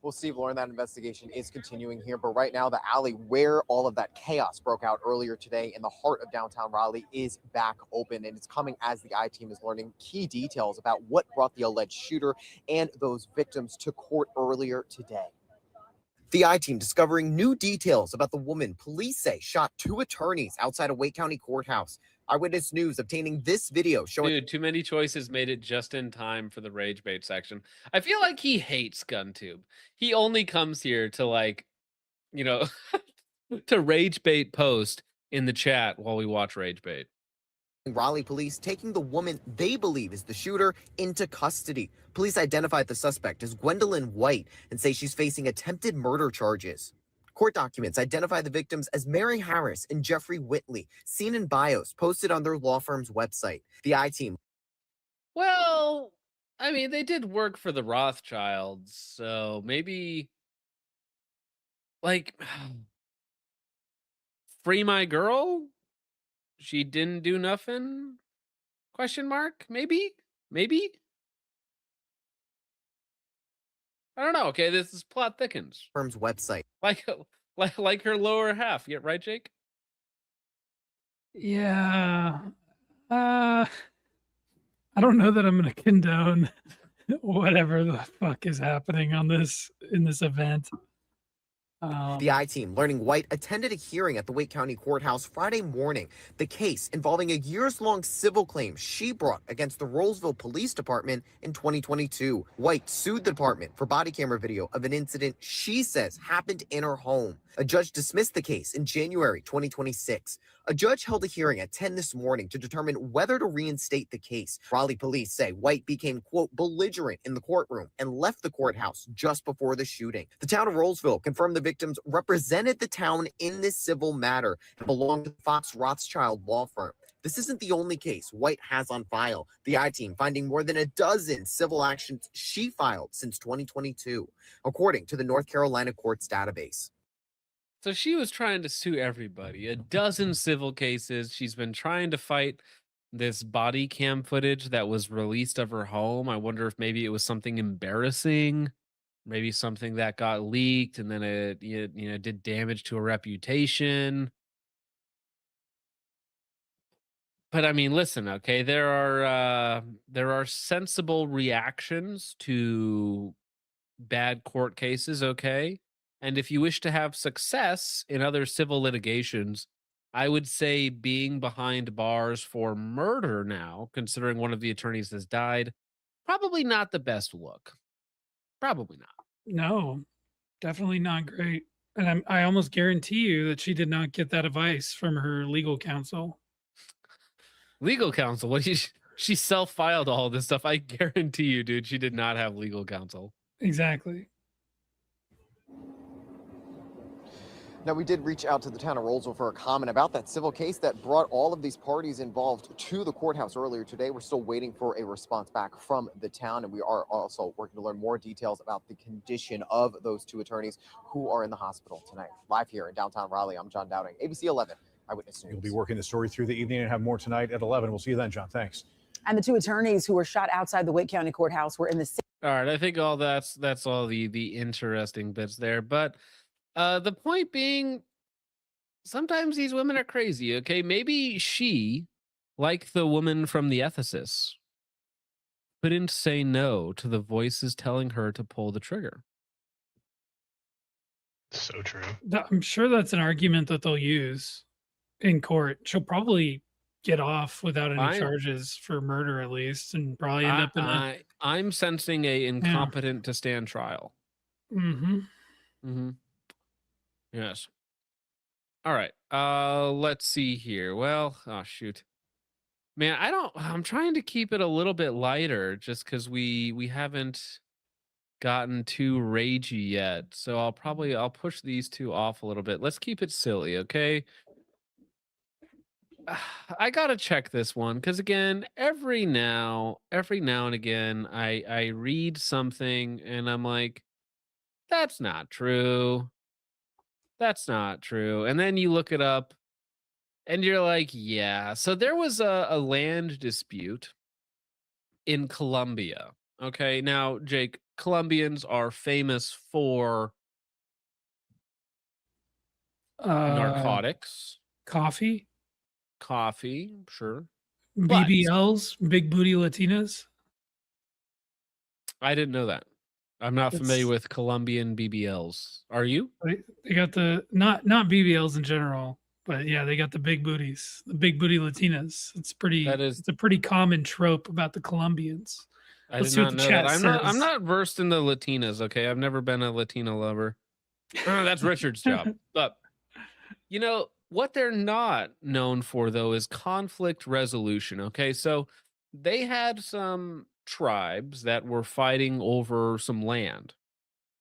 Well, Steve, Lauren, that investigation is continuing here, but right now the alley where all of that chaos broke out earlier today in the heart of downtown Raleigh is back open, and it's coming as the I-team is learning key details about what brought the alleged shooter and those victims to court earlier today. The I-team discovering new details about the woman police say shot two attorneys outside a Wake County courthouse. Eyewitness News obtaining this video showing— Dude, Too Many Choices made it just in time for the rage bait section. I feel like he hates Guntube. He only comes here to, like, you know, to rage bait post in the chat while we watch rage bait. Raleigh police taking the woman they believe is the shooter into custody. Police identified the suspect as Gwendolyn White and say she's facing attempted murder charges. Court documents identify the victims as Mary Harris and Jeffrey Whitley, seen in bios posted on their law firm's website. The I-team— Well, I mean, they did work for the Rothschilds, so maybe, like, free my girl? She didn't do nothing? Question mark? Maybe? Maybe? I don't know. Okay, this plot thickens. Firm's website. Like her lower half. Yeah, right, Jake? Yeah. I don't know that I'm going to condone whatever the fuck is happening on in this event. The I-team learning White attended a hearing at the Wake County Courthouse Friday morning. The case involving a years-long civil claim she brought against the Rolesville Police Department in 2022. White sued the department for body camera video of an incident she says happened in her home. A judge dismissed the case in January 2026. A judge held a hearing at 10 this morning to determine whether to reinstate the case. Raleigh police say White became, quote, belligerent in the courtroom and left the courthouse just before the shooting. The town of Rolesville confirmed the victims represented the town in this civil matter and belonged to the Fox Rothschild law firm. This isn't the only case White has on file. The I-team finding more than a dozen civil actions she filed since 2022, according to the North Carolina courts database. So she was trying to sue everybody. A dozen civil cases. She's been trying to fight this body cam footage that was released of her home. I wonder if maybe it was something embarrassing, maybe something that got leaked and then it did damage to her reputation. But I mean, listen, okay, there are sensible reactions to bad court cases, okay? And if you wish to have success in other civil litigations, I would say being behind bars for murder now, considering one of the attorneys has died, probably not the best look. Probably not. No, definitely not great. And I almost guarantee you that she did not get that advice from her legal counsel. Legal counsel? What? She self-filed all this stuff. I guarantee you, dude, she did not have legal counsel. Exactly. Now, we did reach out to the town of Rolesville for a comment about that civil case that brought all of these parties involved to the courthouse earlier today. We're still waiting for a response back from the town, and we are also working to learn more details about the condition of those two attorneys who are in the hospital tonight. Live here in downtown Raleigh, I'm John Dowding, ABC 11 Eyewitness News. You'll be working the story through the evening and have more tonight at 11. We'll see you then, John. Thanks. And the two attorneys who were shot outside the Wake County Courthouse were in the same. All right, I think that's all the interesting bits there. But the point being, sometimes these women are crazy, okay? Maybe she, like the woman from the Ephesus, couldn't say no to the voices telling her to pull the trigger. So true. I'm sure that's an argument that they'll use in court. She'll probably get off without any charges for murder, at least, and probably end up in a... I'm sensing a incompetent to stand trial. Mm-hmm. Mm-hmm. Yes. All right. Let's see here. Well, oh shoot. Man, I'm trying to keep it a little bit lighter just because we haven't gotten too ragey yet. So I'll push these two off a little bit. Let's keep it silly, okay? I gotta check this one because again, every now and again, I read something and I'm like, that's not true. That's not true. And then you look it up and you're like, yeah. So there was a land dispute in Colombia. Okay. Now, Jake, Colombians are famous for narcotics, Coffee, coffee, sure. But BBLs, big booty Latinas. I didn't know that. I'm not familiar It's- with Colombian BBLs. Are you? They got the not BBLs in general, but yeah, they got the big booties, the big booty Latinas. It's a pretty common trope about the Colombians. I Let's did see what not the know that. chat I'm says. not versed in the Latinas, okay? I've never been a Latina lover. That's Richard's job. But you know, what they're not known for though is conflict resolution, okay? So they had some tribes that were fighting over some land.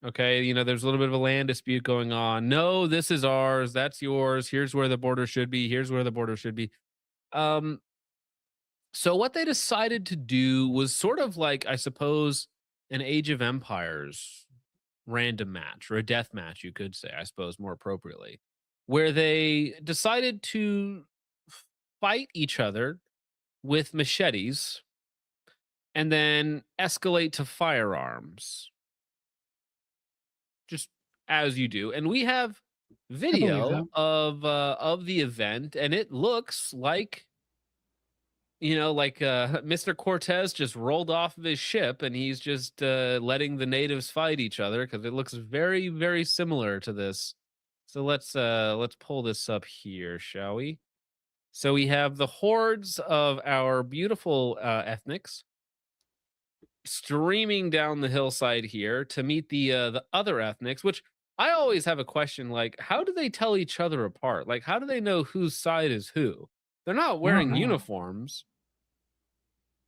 Okay, you know, there's a little bit of a land dispute going on. No, this is ours, that's yours. Here's where the border should be. Here's where the border should be. Um So what they decided to do was sort of like, I suppose, an Age of Empires random match or a death match, you could say, I suppose, more appropriately, where they decided to fight each other with machetes and then escalate to firearms, just as you do. And we have I believe video that. of the event, and it looks like Mr. Cortez just rolled off of his ship and he's just letting the natives fight each other because it looks very, very similar to this. So let's pull this up here, shall we? So we have the hordes of our beautiful ethnics streaming down the hillside here to meet the other ethnics, which I always have a question like, how do they tell each other apart? Like, how do they know whose side is who? They're not I don't wearing know. uniforms.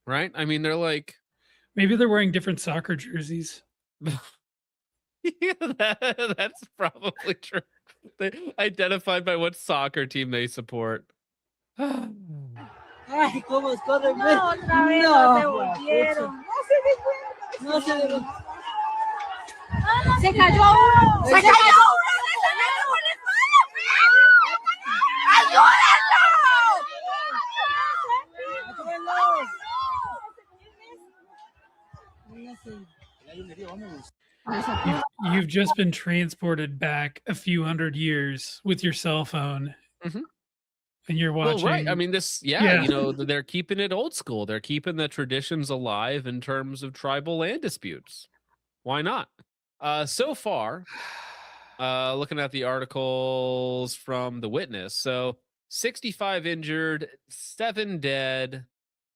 Right? I mean, they're like Maybe they're wearing different soccer jerseys. that's probably true. They identified by what soccer team they support. Ay, cómo corre. No, otra vez no se volvieron. No se devolvieron. Se cayó uno. Se cayó uno. You've just been transported back a few hundred years with your cell phone, and you're watching. Well, right. I mean, they're keeping it old school. They're keeping the traditions alive in terms of tribal land disputes. Why not? So far, looking at the articles from the witness, so 65 injured, 7 dead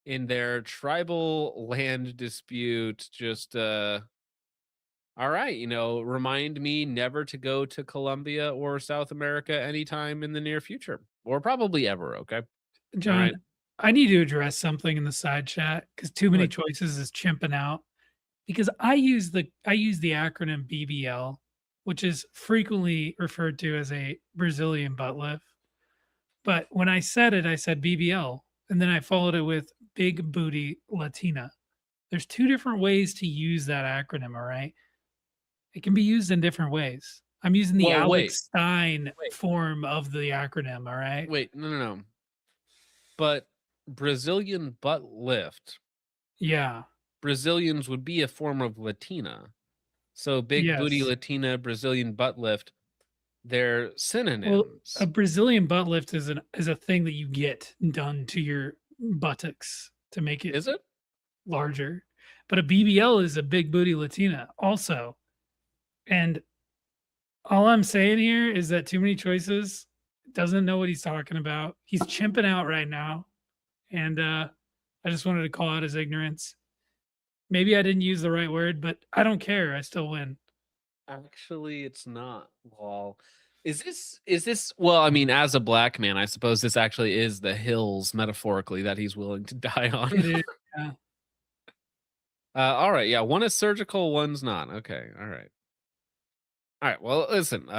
in their tribal land dispute. Just all right, remind me never to go to Colombia or South America anytime in the near future, or probably ever. Okay, John, right. I need to address something in the side chat because too many What? choices is chimping out. Because I use the acronym BBL, which is frequently referred to as a Brazilian butt lift. But when I said it, I said BBL, and then I followed it with Big Booty Latina. There's 2 different ways to use that acronym. All right, it can be used in different ways. I'm using the Well, Alex wait. Stein form of the acronym. All right. Wait, no. But Brazilian butt lift. Yeah. Brazilians would be a form of Latina. So big booty Yes. Latina, Brazilian butt lift, they're synonyms. Well, a Brazilian butt lift is a thing that you get done to your buttocks to make it Is it? larger. But a BBL is a big booty Latina also. And all I'm saying here is that too many choices doesn't know what he's talking about. He's chimping out right now. And I just wanted to call out his ignorance. Maybe I didn't use the right word, but I don't care. I still win. Actually, it's not. Lol. Is this well, I mean, as a black man, I suppose this actually is the hills metaphorically that he's willing to die on. It is, yeah. All right, yeah, one is surgical, one's not. Okay, all right. All right, well, listen,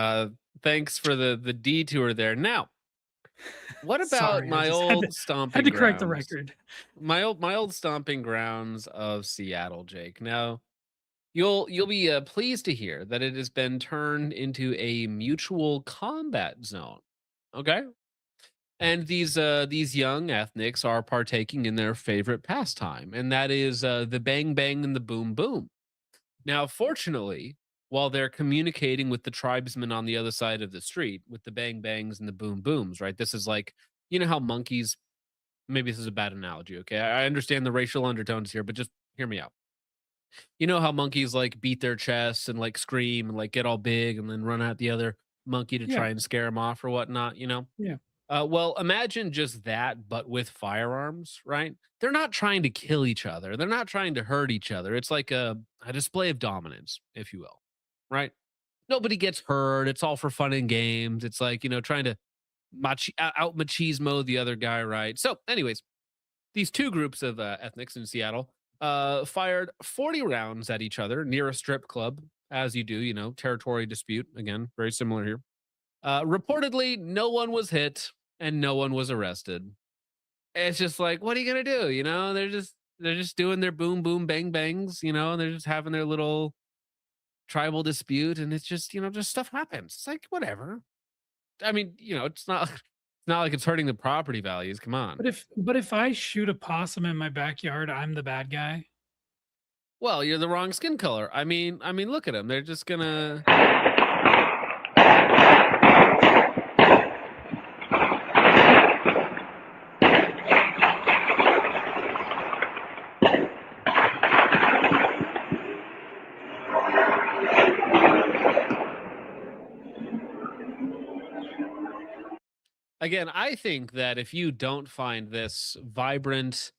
thanks for the detour there. Now, What about Sorry, I my just old had stomping to correct the grounds? record. My old stomping grounds of Seattle, Jake. Now, you'll be pleased to hear that it has been turned into a mutual combat zone. Okay? And these young ethnics are partaking in their favorite pastime, and that is the bang bang and the boom boom. Now, fortunately, while they're communicating with the tribesmen on the other side of the street with the bang bangs and the boom booms, right? This is like, you know how monkeys, maybe this is a bad analogy, okay? I understand the racial undertones here, but just hear me out. You know how monkeys like beat their chests and like scream and like get all big and then run at the other monkey to Yeah. try and scare them off or whatnot, you know? Yeah. Well, imagine just that, but with firearms, right? They're not trying to kill each other. They're not trying to hurt each other. It's like a display of dominance, if you will, right? Nobody gets hurt. It's all for fun and games. It's like, you know, trying to out machismo the other guy, right? So, anyways, these two groups of ethnics in Seattle fired 40 rounds at each other near a strip club, as you do, you know, territory dispute. Again, very similar here. Reportedly, no one was hit and no one was arrested. It's just like, what are you gonna do? You know, they're just doing their boom boom bang bangs. You know, they're just having their little tribal dispute, and it's just, you know, just stuff happens. It's like whatever. I mean, you know, it's not like it's hurting the property values. Come on. But if I shoot a possum in my backyard, I'm the bad guy. Well, you're the wrong skin color. I mean, look at them. They're just gonna. Again, I think that if you don't find this vibrant,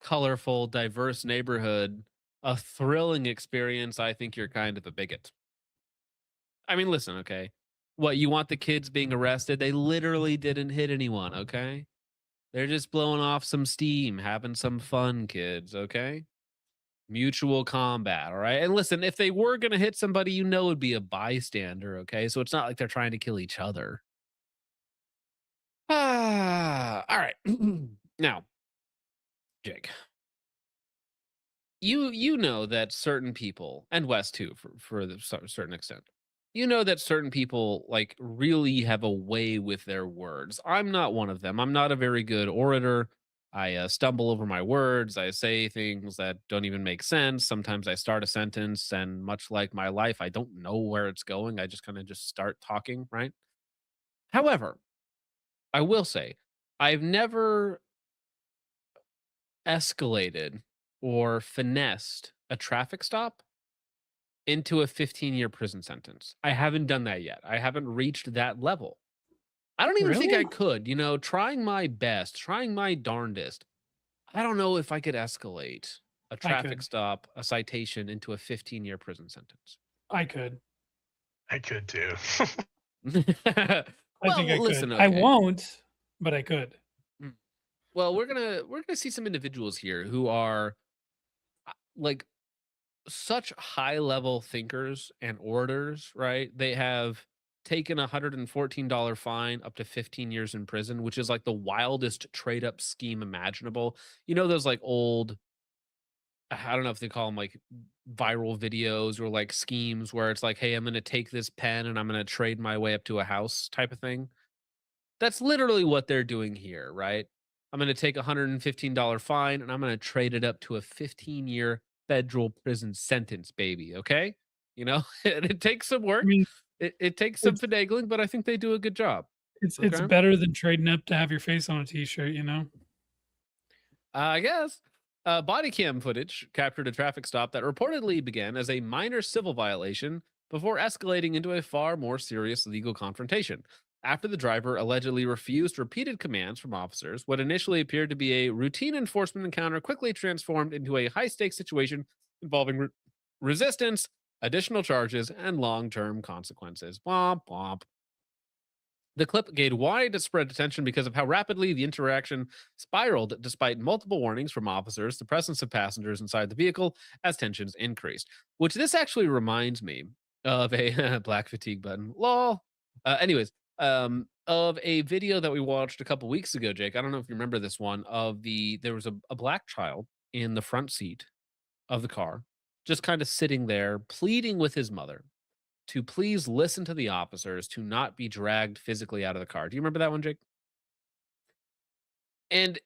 colorful, diverse neighborhood a thrilling experience, I think you're kind of a bigot. I mean, listen, okay. What, you want the kids being arrested? They literally didn't hit anyone, okay? They're just blowing off some steam, having some fun, kids, okay? Mutual combat, all right? And listen, if they were going to hit somebody, you know it'd be a bystander, okay? So it's not like they're trying to kill each other. All right. Now, Jake, you know that certain people, and Wes too, for the certain extent, you know that certain people like really have a way with their words. I'm not one of them. I'm not a very good orator. I stumble over my words. I say things that don't even make sense. Sometimes I start a sentence, and much like my life, I don't know where it's going. I just kind of just start talking, right? However, I will say, I've never escalated or finessed a traffic stop into a 15-year prison sentence. I haven't done that yet. I haven't reached that level. I don't even think I Really? could, you know, trying my best, trying my darndest. I don't know if I could escalate a I traffic could. stop, a citation into a 15-year prison sentence. I could. I could too. I think I listen, could. I okay. won't, but I could. Well, we're gonna see some individuals here who are like such high level thinkers and orators, right? They have taken a $114 fine up to 15 years in prison, which is like the wildest trade up scheme imaginable. You know, those like old, I don't know if they call them like viral videos or like schemes where it's like, hey, I'm going to take this pen and I'm going to trade my way up to a house type of thing. That's literally what they're doing here, right? I'm going to take a $115 fine and I'm going to trade it up to a 15-year federal prison sentence, baby. Okay. You know, and it takes some I work. mean, It takes some it's finagling, but I think they do a good job. it's Okay. better than trading up to have your face on a t-shirt, you know? I guess. Body cam footage captured a traffic stop that reportedly began as a minor civil violation before escalating into a far more serious legal confrontation. After the driver allegedly refused repeated commands from officers, what initially appeared to be a routine enforcement encounter quickly transformed into a high stakes situation involving resistance, additional charges, and long term consequences. Womp womp. The clip gained widespread attention because of how rapidly the interaction spiraled despite multiple warnings from officers, the presence of passengers inside the vehicle as tensions increased. Which this actually reminds me of a black fatigue button. Lol. Anyways, of a video that we watched a couple weeks ago, Jake. I don't know if you remember this one. There was a black child in the front seat of the car, just kind of sitting there, pleading with his mother to please listen to the officers, to not be dragged physically out of the car. Do you remember that one, Jake? And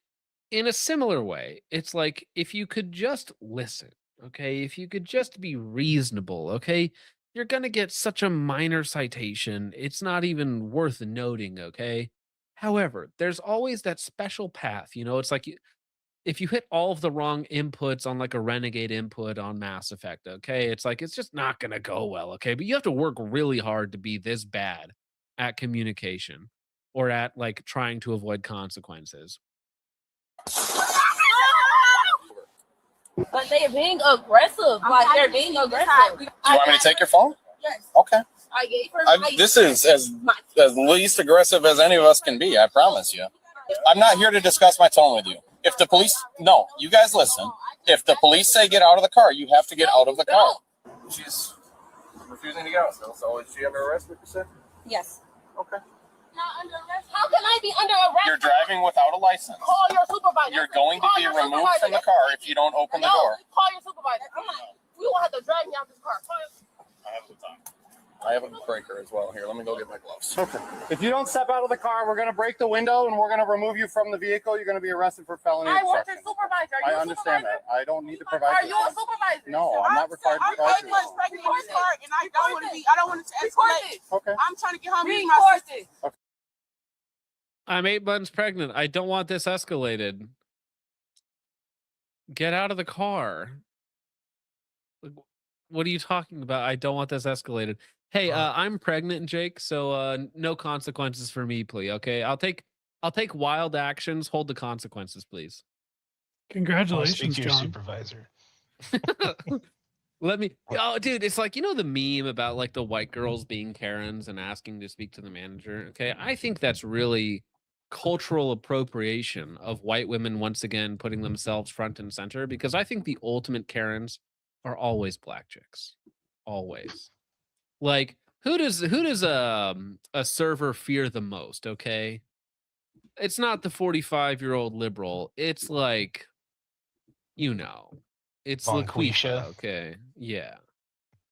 in a similar way, it's like if you could just listen, okay? If you could just be reasonable, okay? You're going to get such a minor citation. It's not even worth noting, okay? However, there's always that special path, it's like if you hit all of the wrong inputs on like a renegade input on Mass Effect, okay? It's like it's just not going to go well, okay? But you have to work really hard to be this bad at communication or at like trying to avoid consequences. But they're being aggressive. Like they're being aggressive. Do you want me to take your phone? Yes. Okay. I gave her. This is as least aggressive as any of us can be. I promise you. I'm not here to discuss my tone with you. If the police, no, you guys listen. If the police say get out of the car, you have to get out of the car. She's refusing to get out. So is she under arrest? What you said? Yes. Okay. Not under arrest. How can I be under arrest? You're driving without a license. Call your supervisor. You're going to be removed from the car if you don't open the door. Call your supervisor. You won't have to drag me out this car. I have the time. I have a breaker as well. Here, let me go get my gloves. Okay. If you don't step out of the car, we're going to break the window and we're going to remove you from the vehicle. You're going to be arrested for felony I want obstruction. your supervisor. I understand that. I don't need to provide. Are you a supervisor? No, I'm not required to provide you. I'm pregnant in this car, and I don't want it to escalate. Okay. I'm trying to get home with my sister. Okay. I'm 8 months pregnant. I don't want this escalated. Get out of the car. What are you talking about? I don't want this escalated. Hey, I'm pregnant, Jake, so no consequences for me, please. Okay, I'll take wild actions. Hold the consequences, please. Congratulations, Speak to your John. supervisor. Let me. Oh, dude, it's like the meme about like the white girls being Karens and asking to speak to the manager. Okay, I think that's really cultural appropriation of white women once again putting themselves front and center, because I think the ultimate Karens are always black chicks, always. Like, who does a server fear the most? Okay, it's not the 45-year-old liberal. It's like, it's LaQuisha. Okay, yeah.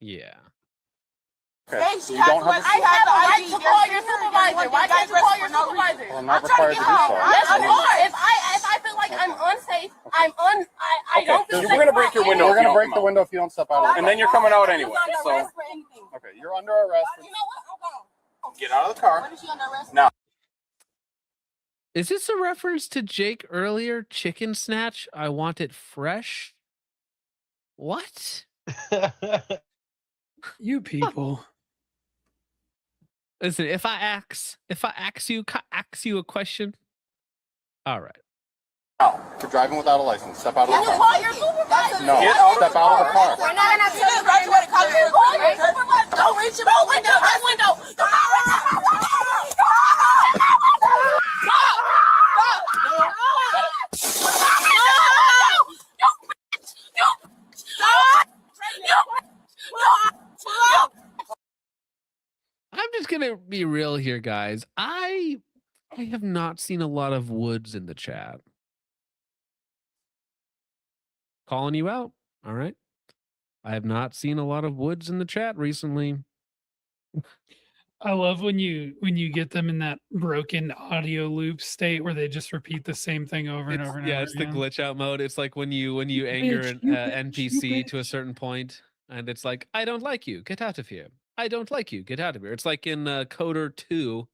Okay. Hey, You don't have I have a right to call your supervisor. Why can't you call your supervisor? Well, I'm not required to do so. Yes, you are. If I feel like I'm unsafe, I don't feel safe. We're going to break your window. We're going to break the window if you don't step out. And then you're coming out anyway. So, Okay, you're under arrest. You know what? I'm gone. Get out of the car. What is she under arrest? Now. Is this a reference to Jake earlier? Chicken snatch? I want it fresh. What? You people. Listen, if I ask you a question. All right. No, you're driving without a license. Step out of the Can you car. call your supervisor? No, step out of the car. We're not gonna tell you what to call your supervisor. Don't reach your window. That window. I'm just gonna be real here, guys. I have not seen a lot of woods in the chat. Calling you out. All right. I have not seen a lot of woods in the chat recently. I love when you get them in that broken audio loop state where they just repeat the same thing over and over and Yeah, over it's again. the glitch out mode. It's like when you anger an NPC to a certain point, and it's like, I don't like you. Get out of here. I don't like you. Get out of here. It's like in Coder 2,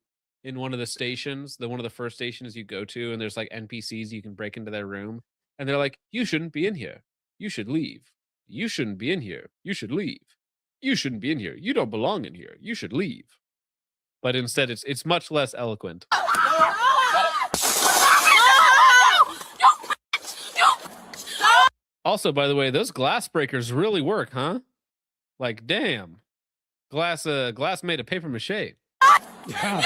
in one of the stations, one of the first stations you go to, and there's like NPCs you can break into their room, and they're like, you shouldn't be in here. You should leave. You shouldn't be in here. You should leave. You shouldn't be in here. You don't belong in here. You should leave. But instead, it's much less eloquent. Also, by the way, those glass breakers really work, huh? Like, damn. Glass made of paper mache. Yeah.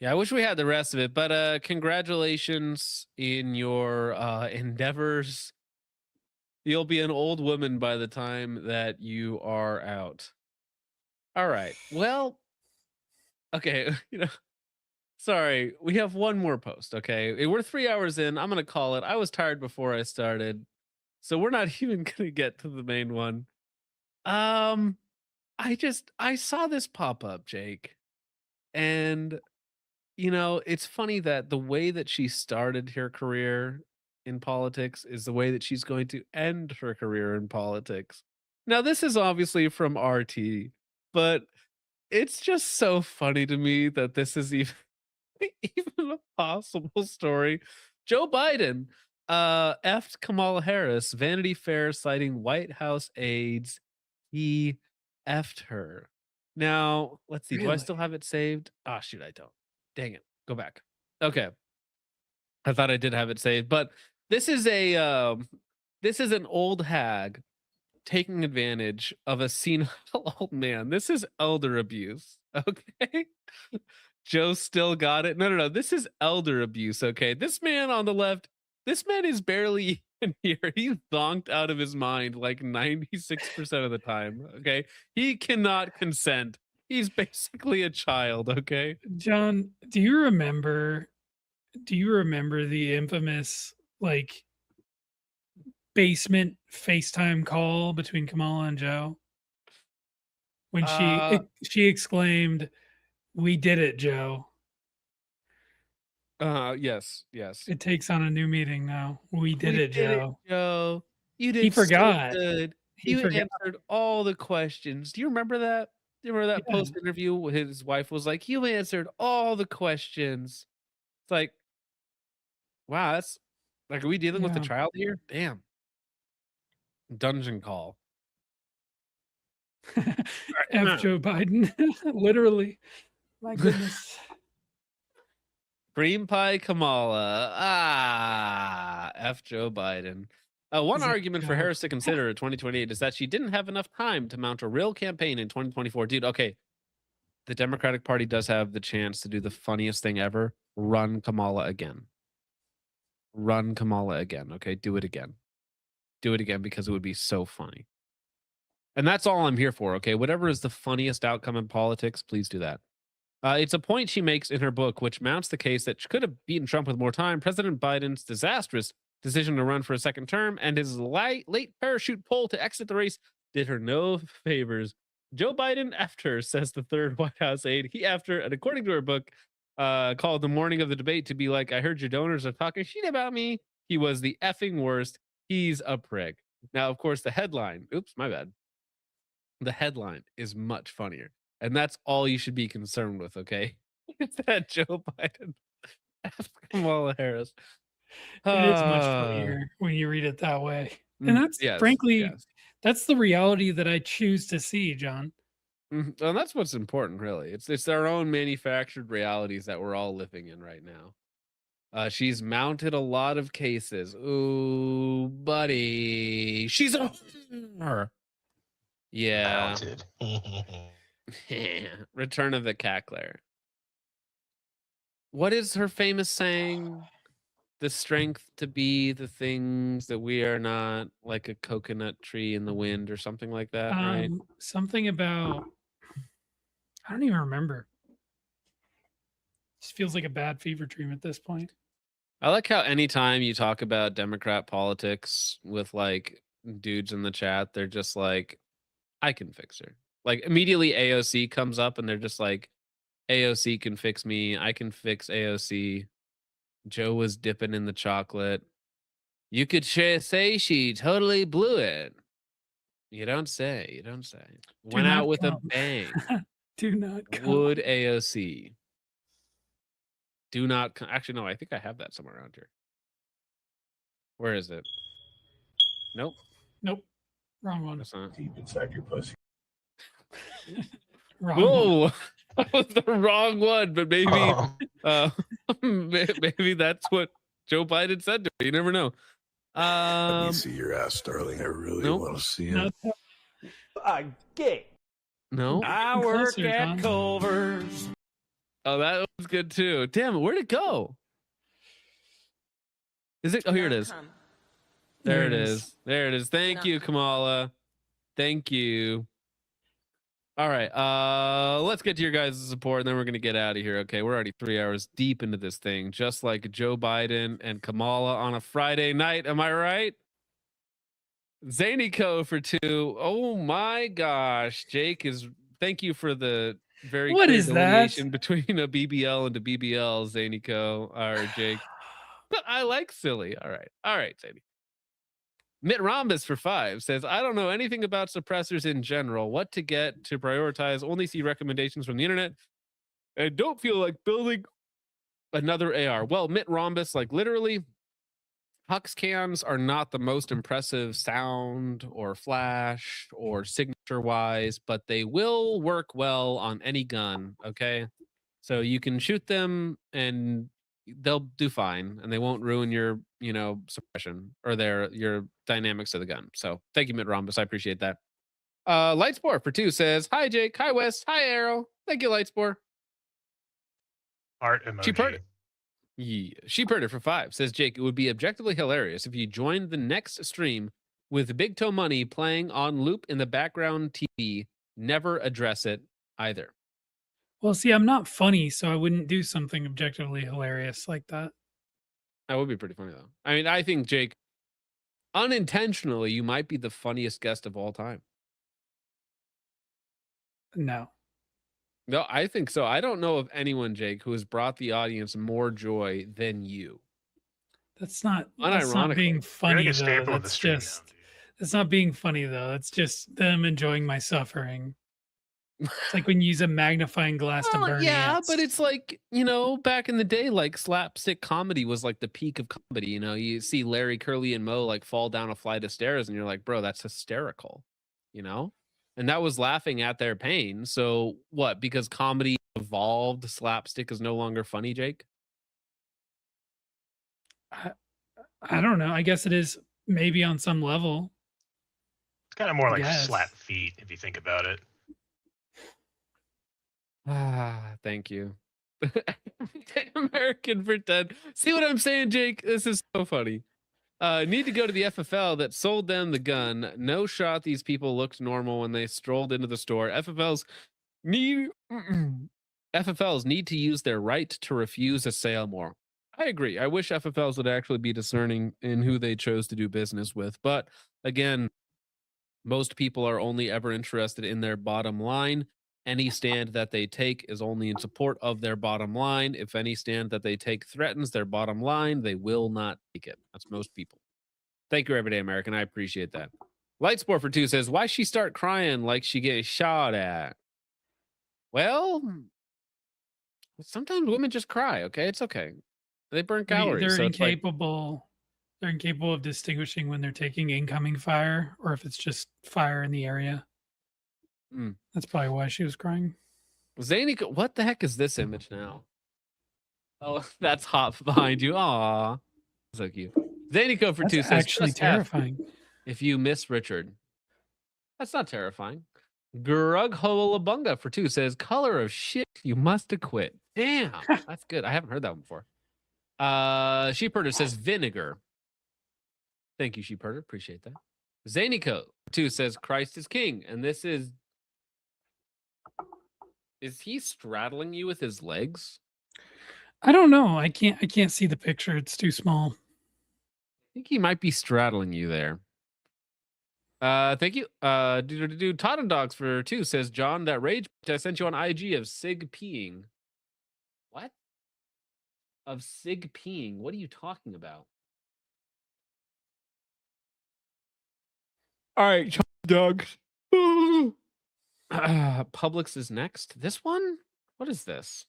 Yeah, I wish we had the rest of it, but congratulations in your endeavors. You'll be an old woman by the time that you are out. All right. Well, okay, sorry, we have one more post, okay? We're 3 hours in. I'm going to call it. I was tired before I started, so we're not even going to get to the main one. I saw this pop up, Jake, and it's funny that the way that she started her career in politics is the way that she's going to end her career in politics. Now, this is obviously from RT, but it's just so funny to me that this is even even a possible story. Joe Biden effed Kamala Harris, Vanity Fair citing White House aides. He effed her. Now, let's see. Do I Really? still have it saved? Ah, shoot, I don't. Dang it. Go back. Okay. I thought I did have it saved, but this is an old hag taking advantage of a senile old man. This is elder abuse. Okay. Joe still got it. No. This is elder abuse. Okay. This man on the left, this man is barely even here. He's zonked out of his mind like 96% of the time. Okay. He cannot consent. He's basically a child. Okay. John, do you remember the infamous like basement FaceTime call between Kamala and Joe? When she exclaimed, "We did it, Joe." Yes. It takes on a new meaning now. We did it, Joe. Joe. You did He forgot. so good. He You forgot. answered all the questions. Do you remember that? Do you remember that Yeah. post interview where his wife was like, "You answered all the questions." It's like, wow, that's like, are we dealing with a Yeah. child here? Damn. Dungeon call. F Joe Biden. Literally. My goodness. Cream pie Kamala. F Joe Biden. One Is it argument for Joe? Harris to consider in 2028 is that she didn't have enough time to mount a real campaign in 2024. Dude, okay. The Democratic Party does have the chance to do the funniest thing ever. Run Kamala again. Run Kamala again. Okay, do it again. Do it again because it would be so funny. And that's all I'm here for, okay? Whatever is the funniest outcome in politics, please do that. It's a point she makes in her book, which mounts the case that she could have beaten Trump with more time. President Biden's disastrous decision to run for a second term and his late parachute pull to exit the race did her no favors. Joe Biden effed her, says the third White House aide. He effed her, and according to her book, called the morning of the debate to be like, "I heard your donors are talking shit about me." He was the effing worst. He's a prick. Now, of course, the headline, oops, my bad. The headline is much funnier. And that's all you should be concerned with, okay? It's that Joe Biden effed Kamala Harris. It is much funnier when you read it that way. And that's yes, frankly, yes. that's the reality that I choose to see, John. And that's what's important, really. It's our own manufactured realities that we're all living in right now. She's mounted a lot of cases. Ooh, buddy. She's a yeah. Mounted. Return of the Cackler. What is her famous saying? The strength to be the things that we are not, like a coconut tree in the wind or something like that, right? Something about, I don't even remember. Just feels like a bad fever dream at this point. I like how anytime you talk about Democrat politics with like dudes in the chat, they're just like, I can fix her. Like immediately AOC comes up and they're just like, AOC can fix me. I can fix AOC. Joe was dipping in the chocolate. You could say she totally blew it. You don't say. You don't say. Went out with a bang. Do not come. Would AOC. Do not come. Actually, no, I think I have that somewhere around here. Where is it? Nope. Nope. Wrong one. That's not. Deep inside your pussy. Wrong Whoa. one. That was the wrong one, but maybe maybe that's what Joe Biden said to her. You never know. Let me see your ass, darling. I really want to see it. Gay. No. I work at Culver's. Oh, that was good too. Damn it, where'd it go? Is it? Oh, here it is. There it is. There it is. Thank you, Kamala. Thank you. All right. Let's get to your guys' support, and then we're gonna get out of here. Okay, we're already 3 hours deep into this thing, just like Joe Biden and Kamala on a Friday night. Am I right? Zanico for 2. Oh my gosh, Jake is. Thank you for the very What clear is that? delineation between a BBL and a BBL, Zanico or Jake. I like silly. All right, Zany. Mitt Rhombus for 5 says, I don't know anything about suppressors in general, what to get, to prioritize, only see recommendations from the internet. I don't feel like building another AR. Well, Mitt Rhombus, like literally, Hux cams are not the most impressive sound or flash or signature wise, but they will work well on any gun. Okay. So you can shoot them and they'll do fine and they won't ruin your, suppression or your dynamics of the gun. So thank you, Mitt Rhombus. I appreciate that. Lightspore for 2 says, hi, Jake. Hi, Wes. Hi, Arrow. Thank you, Lightspore. Art emoji. She heard it for 5 says, Jake, it would be objectively hilarious if you joined the next stream with Big Toe Money playing on loop in the background TV. Never address it either. Well, see, I'm not funny, so I wouldn't do something objectively hilarious like that. That would be pretty funny, though. I mean, I think, Jake, unintentionally, you might be the funniest guest of all time. No, I think so. I don't know of anyone, Jake, who has brought the audience more joy than you. That's not being funny, though. That's just, it's not being funny, though. It's just them enjoying my suffering. It's like when you use a magnifying glass to burn ants. But it's like, back in the day, like slapstick comedy was like the peak of comedy. You see Larry, Curly, and Moe like fall down a flight of stairs and you're like, bro, that's hysterical, And that was laughing at their pain. So what? Because comedy evolved, slapstick is no longer funny, Jake? I don't know. I guess it is maybe on some level. It's kind of more like slap feet if you think about it. Thank you. American for 10. See what I'm saying, Jake? This is so funny. Need to go to the FFL that sold them the gun. No shot these people looked normal when they strolled into the store. FFLs need to use their right to refuse a sale more. I agree. I wish FFLs would actually be discerning in who they chose to do business with. But again, most people are only ever interested in their bottom line. Any stand that they take is only in support of their bottom line. If any stand that they take threatens their bottom line, they will not take it. That's most people. Thank you, Everyday American. I appreciate that. Lightsport for 2 says, why she start crying like she getting shot at? Well, sometimes women just cry, okay? It's okay. They burn calories. They're incapable. They're incapable of distinguishing when they're taking incoming fire or if it's just fire in the area. That's probably why she was crying. Zany, what the heck is this image now? Oh, that's hot behind you. Aw, so cute. Zanyco for 2 says, actually terrifying. If you miss Richard, that's not terrifying. Grugholabunga for 2 says, color of shit, you must have quit. Damn, that's good. I haven't heard that one before. Sheepherder says vinegar. Thank you, Sheepherder. Appreciate that. Zanyco 2 says Christ is king, and this is he straddling you with his legs? I don't know. I can't see the picture. It's too small. I think he might be straddling you there. Thank you. Todd and Dogs for 2 says, John, that rage I sent you on IG of Sig peeing. What? Of Sig peeing? What are you talking about? All right, Dogs. Publix is next. This one? What is this?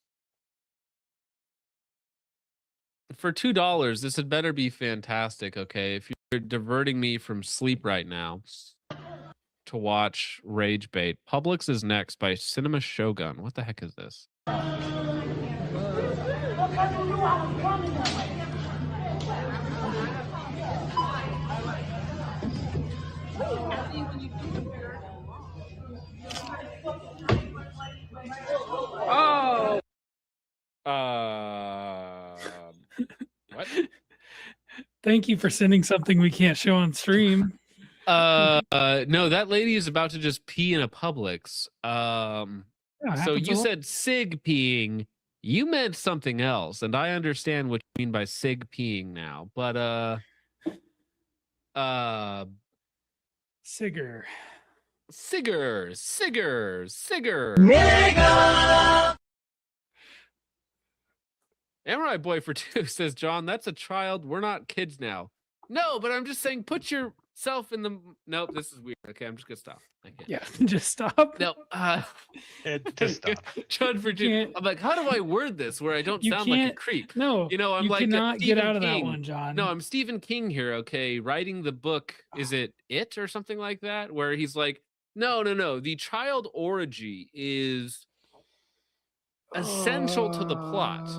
For $2, this had better be fantastic, okay? If you're diverting me from sleep right now to watch Rage Bait. Publix is next by Cinema Shogun. What the heck is this? Oh! Thank you for sending something we can't show on stream. No, that lady is about to just pee in a Publix. So you said sig peeing. You meant something else, and I understand what you mean by sig peeing now. But Sigger. Nigga! Samurai Boy for 2 says, John, that's a child. We're not kids now. No, but I'm just saying, put yourself in the. Nope, this is weird. Okay, I'm just gonna stop. Yeah, just stop. No, just stop. John for 2. I'm like, how do I word this where I don't sound like a creep? No, you know, I'm you like cannot get Stephen out of that King. one, John. No, I'm Stephen King here. Okay, writing the book. Is it or something like that? Where he's like, no. The child orgy is essential to the plot.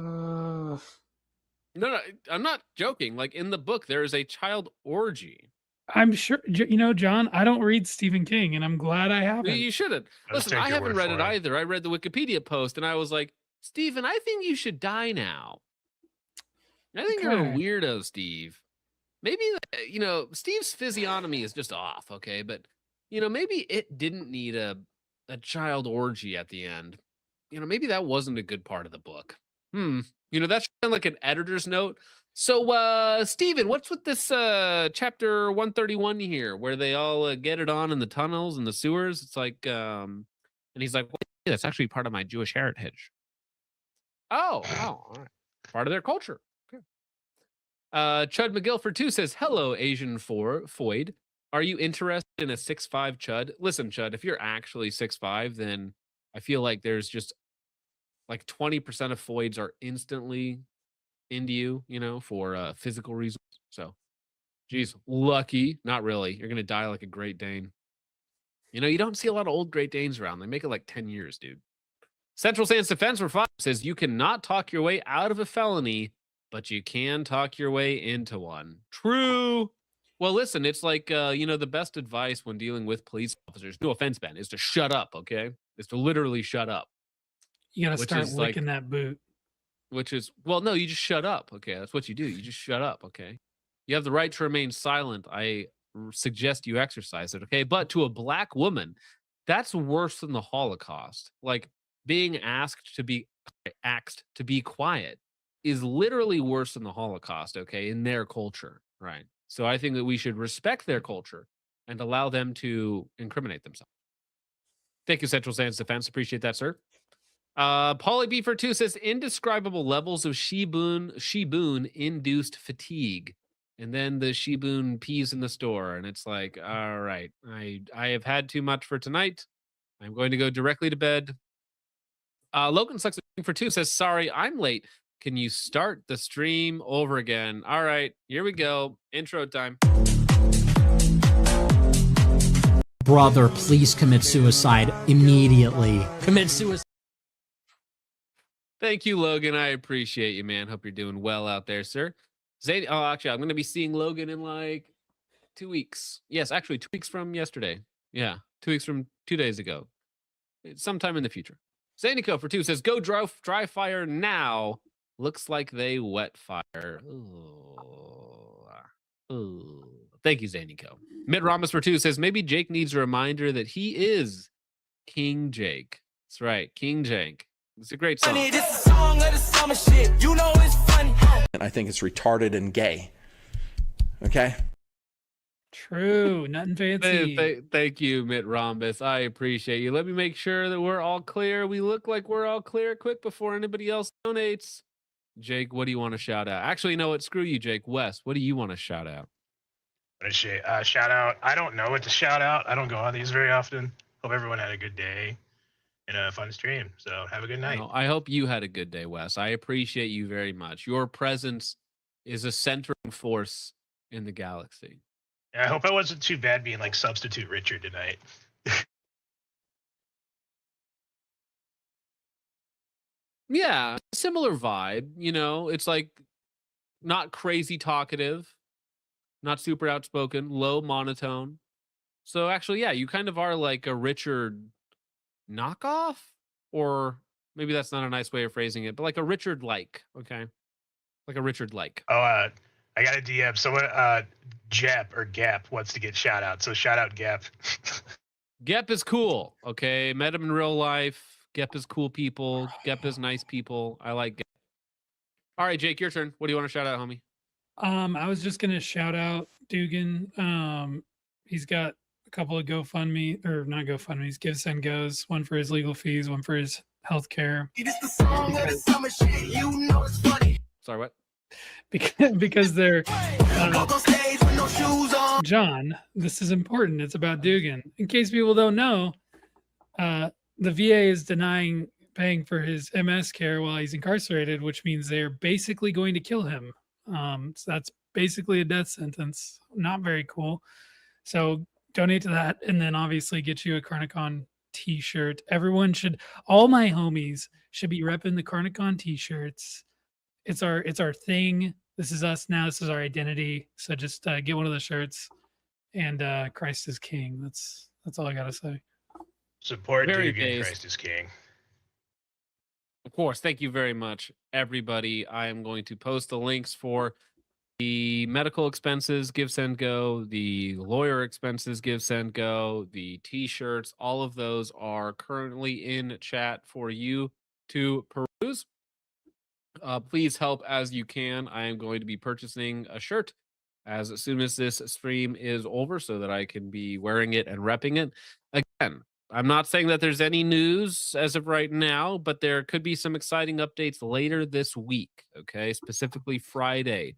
No, I'm not joking. Like in the book, there is a child orgy. I'm sure, John, I don't read Stephen King, and I'm glad I haven't. You shouldn't. Listen, I haven't read it either. I read the Wikipedia post, and I was like, Stephen, I think you should die now. I think you're a weirdo, Steve. Maybe, Steve's physiognomy is just off, okay? But, maybe it didn't need a child orgy at the end. Maybe that wasn't a good part of the book. That's kind of like an editor's note. So, Steven, what's with this chapter 131 here, where they all get it on in the tunnels and the sewers? It's like, and he's like, well, yeah, that's actually part of my Jewish heritage. Oh, all right. Part of their culture. Okay. Chud McGill for 2 says, hello, Asian Foyd. Are you interested in a 6'5" Chud? Listen, Chud, if you're actually 6'5", then I feel like there's just like 20% of Foyds are instantly into you, for physical reasons. So, geez, lucky. Not really. You're going to die like a Great Dane. You don't see a lot of old Great Danes around. They make it like 10 years, dude. Central Sands Defense for 5 says, you cannot talk your way out of a felony, but you can talk your way into one. True. Well, listen, it's like, the best advice when dealing with police officers, no offense, Ben, is to shut up, okay? Is to literally shut up. You got to start licking that boot. Which is, well, no, you just shut up, okay? That's what you do. You just shut up, okay? You have the right to remain silent. I suggest you exercise it, okay? But to a black woman, that's worse than the Holocaust. Like, being asked to be quiet is literally worse than the Holocaust, okay, in their culture, right? So I think that we should respect their culture and allow them to incriminate themselves. Thank you, Central Sands Defense. Appreciate that, sir. Paulie B for 2 says, indescribable levels of Shiboon induced fatigue. And then the Shiboon pees in the store. And it's like, all right, I have had too much for tonight. I'm going to go directly to bed. Logan Sucks for 2 says, sorry, I'm late. Can you start the stream over again? All right, here we go. Intro time. Brother, please commit suicide immediately. Commit suicide. Thank you, Logan. I appreciate you, man. Hope you're doing well out there, sir. Actually, I'm going to be seeing Logan in like 2 weeks. Yes, actually 2 weeks from yesterday. Yeah, 2 weeks from 2 days ago. Sometime in the future. Zanico for 2 says, go dry fire now. Looks like they wet fire. Ooh. Thank you, Zanico. Mitt Ramos for 2 says, maybe Jake needs a reminder that he is King Jake. That's right, King Jake. It's a great song. This is a song of the summer shit. You know it's funny. And I think it's retarded and gay. Okay? True. Nothing fancy. Thank you, Mitt Rhombus. I appreciate you. Let me make sure that we're all clear. We look like we're all clear quick before anybody else donates. Jake, what do you want to shout out? Actually, you know what? Screw you, Jake. Wes, what do you want to shout out? Shout out. I don't know what to shout out. I don't go on these very often. Hope everyone had a good day and a fun stream. So have a good night. No, I hope you had a good day, Wes. I appreciate you very much. Your presence is a centering force in the galaxy. Yeah, I hope I wasn't too bad being like substitute Richard tonight. Yeah, similar vibe. It's like not crazy talkative, not super outspoken, low monotone. So actually, yeah, you kind of are like a Richard knockoff, or maybe that's not a nice way of phrasing it, but like a Richard like, okay? Like a Richard like. Oh, I got a DM. Someone, Jep or Gap wants to get shout out. So shout out Gap. Gep is cool. Okay, met him in real life. Gep is cool people. Gep is nice people. I like Gep. All right, Jake, your turn. What do you want to shout out, homie? I was just gonna shout out Dugan. He's got a couple of GoFundMe or not GoFundMe's, Give Send Goes. One for his legal fees, one for his health care. Sorry, what? Because they're John. This is important. It's about Dugan. In case people don't know, the VA is denying paying for his MS care while he's incarcerated, which means they're basically going to kill him. So that's basically a death sentence. Not very cool. So donate to that, and then obviously get you a Carnicon t-shirt. Everyone should, all my homies should be repping the Carnicon t-shirts. It's our thing. This is us now. This is our identity. So just get one of the shirts, and Christ is King. That's all I gotta say. Support Very Dugan. based. Christ is King. Of course. Thank you very much, everybody. I am going to post the links for the medical expenses, Give Send Go, the lawyer expenses, Give Send Go, the t-shirts. All of those are currently in chat for you to peruse. Please help as you can. I am going to be purchasing a shirt as soon as this stream is over so that I can be wearing it and repping it. Again, I'm not saying that there's any news as of right now, but there could be some exciting updates later this week, okay? Specifically Friday,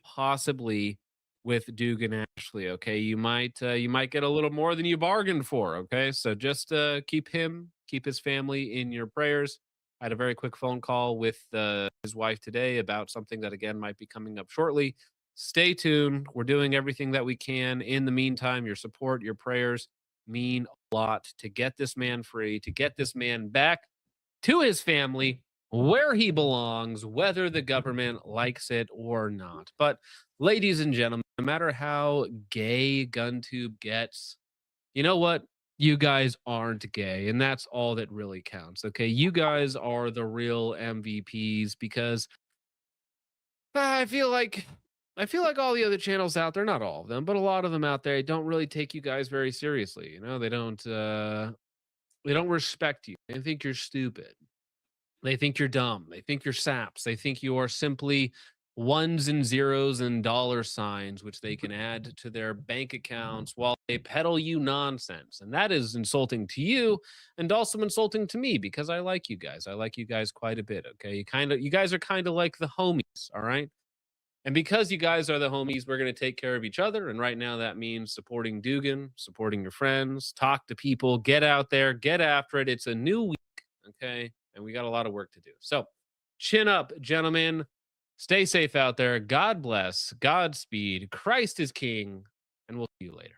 possibly with Dugan and Ashley, okay? You might get a little more than you bargained for, okay? So just keep his family in your prayers. I had a very quick phone call with his wife today about something that, again, might be coming up shortly. Stay tuned. We're doing everything that we can. In the meantime, your support, your prayers mean a lot to get this man free, to get this man back to his family where he belongs, whether the government likes it or not. But ladies and gentlemen, no matter how gay Guntube gets, you know what? You guys aren't gay, and that's all that really counts. Okay, you guys are the real MVPs, because I feel like all the other channels out there, not all of them, but a lot of them out there, don't really take you guys very seriously. You know, they don't respect you. They think you're stupid. They think you're dumb. They think you're saps. They think you are simply ones and zeros and dollar signs, which they can add to their bank accounts while they peddle you nonsense. And that is insulting to you, and also insulting to me, because I like you guys. I like you guys quite a bit. Okay. You guys are kind of like the homies. All right. And because you guys are the homies, we're going to take care of each other. And right now that means supporting Dugan, supporting your friends, talk to people, get out there, get after it. It's a new week. Okay. And we got a lot of work to do. So chin up, gentlemen. Stay safe out there. God bless. Godspeed. Christ is King. And we'll see you later.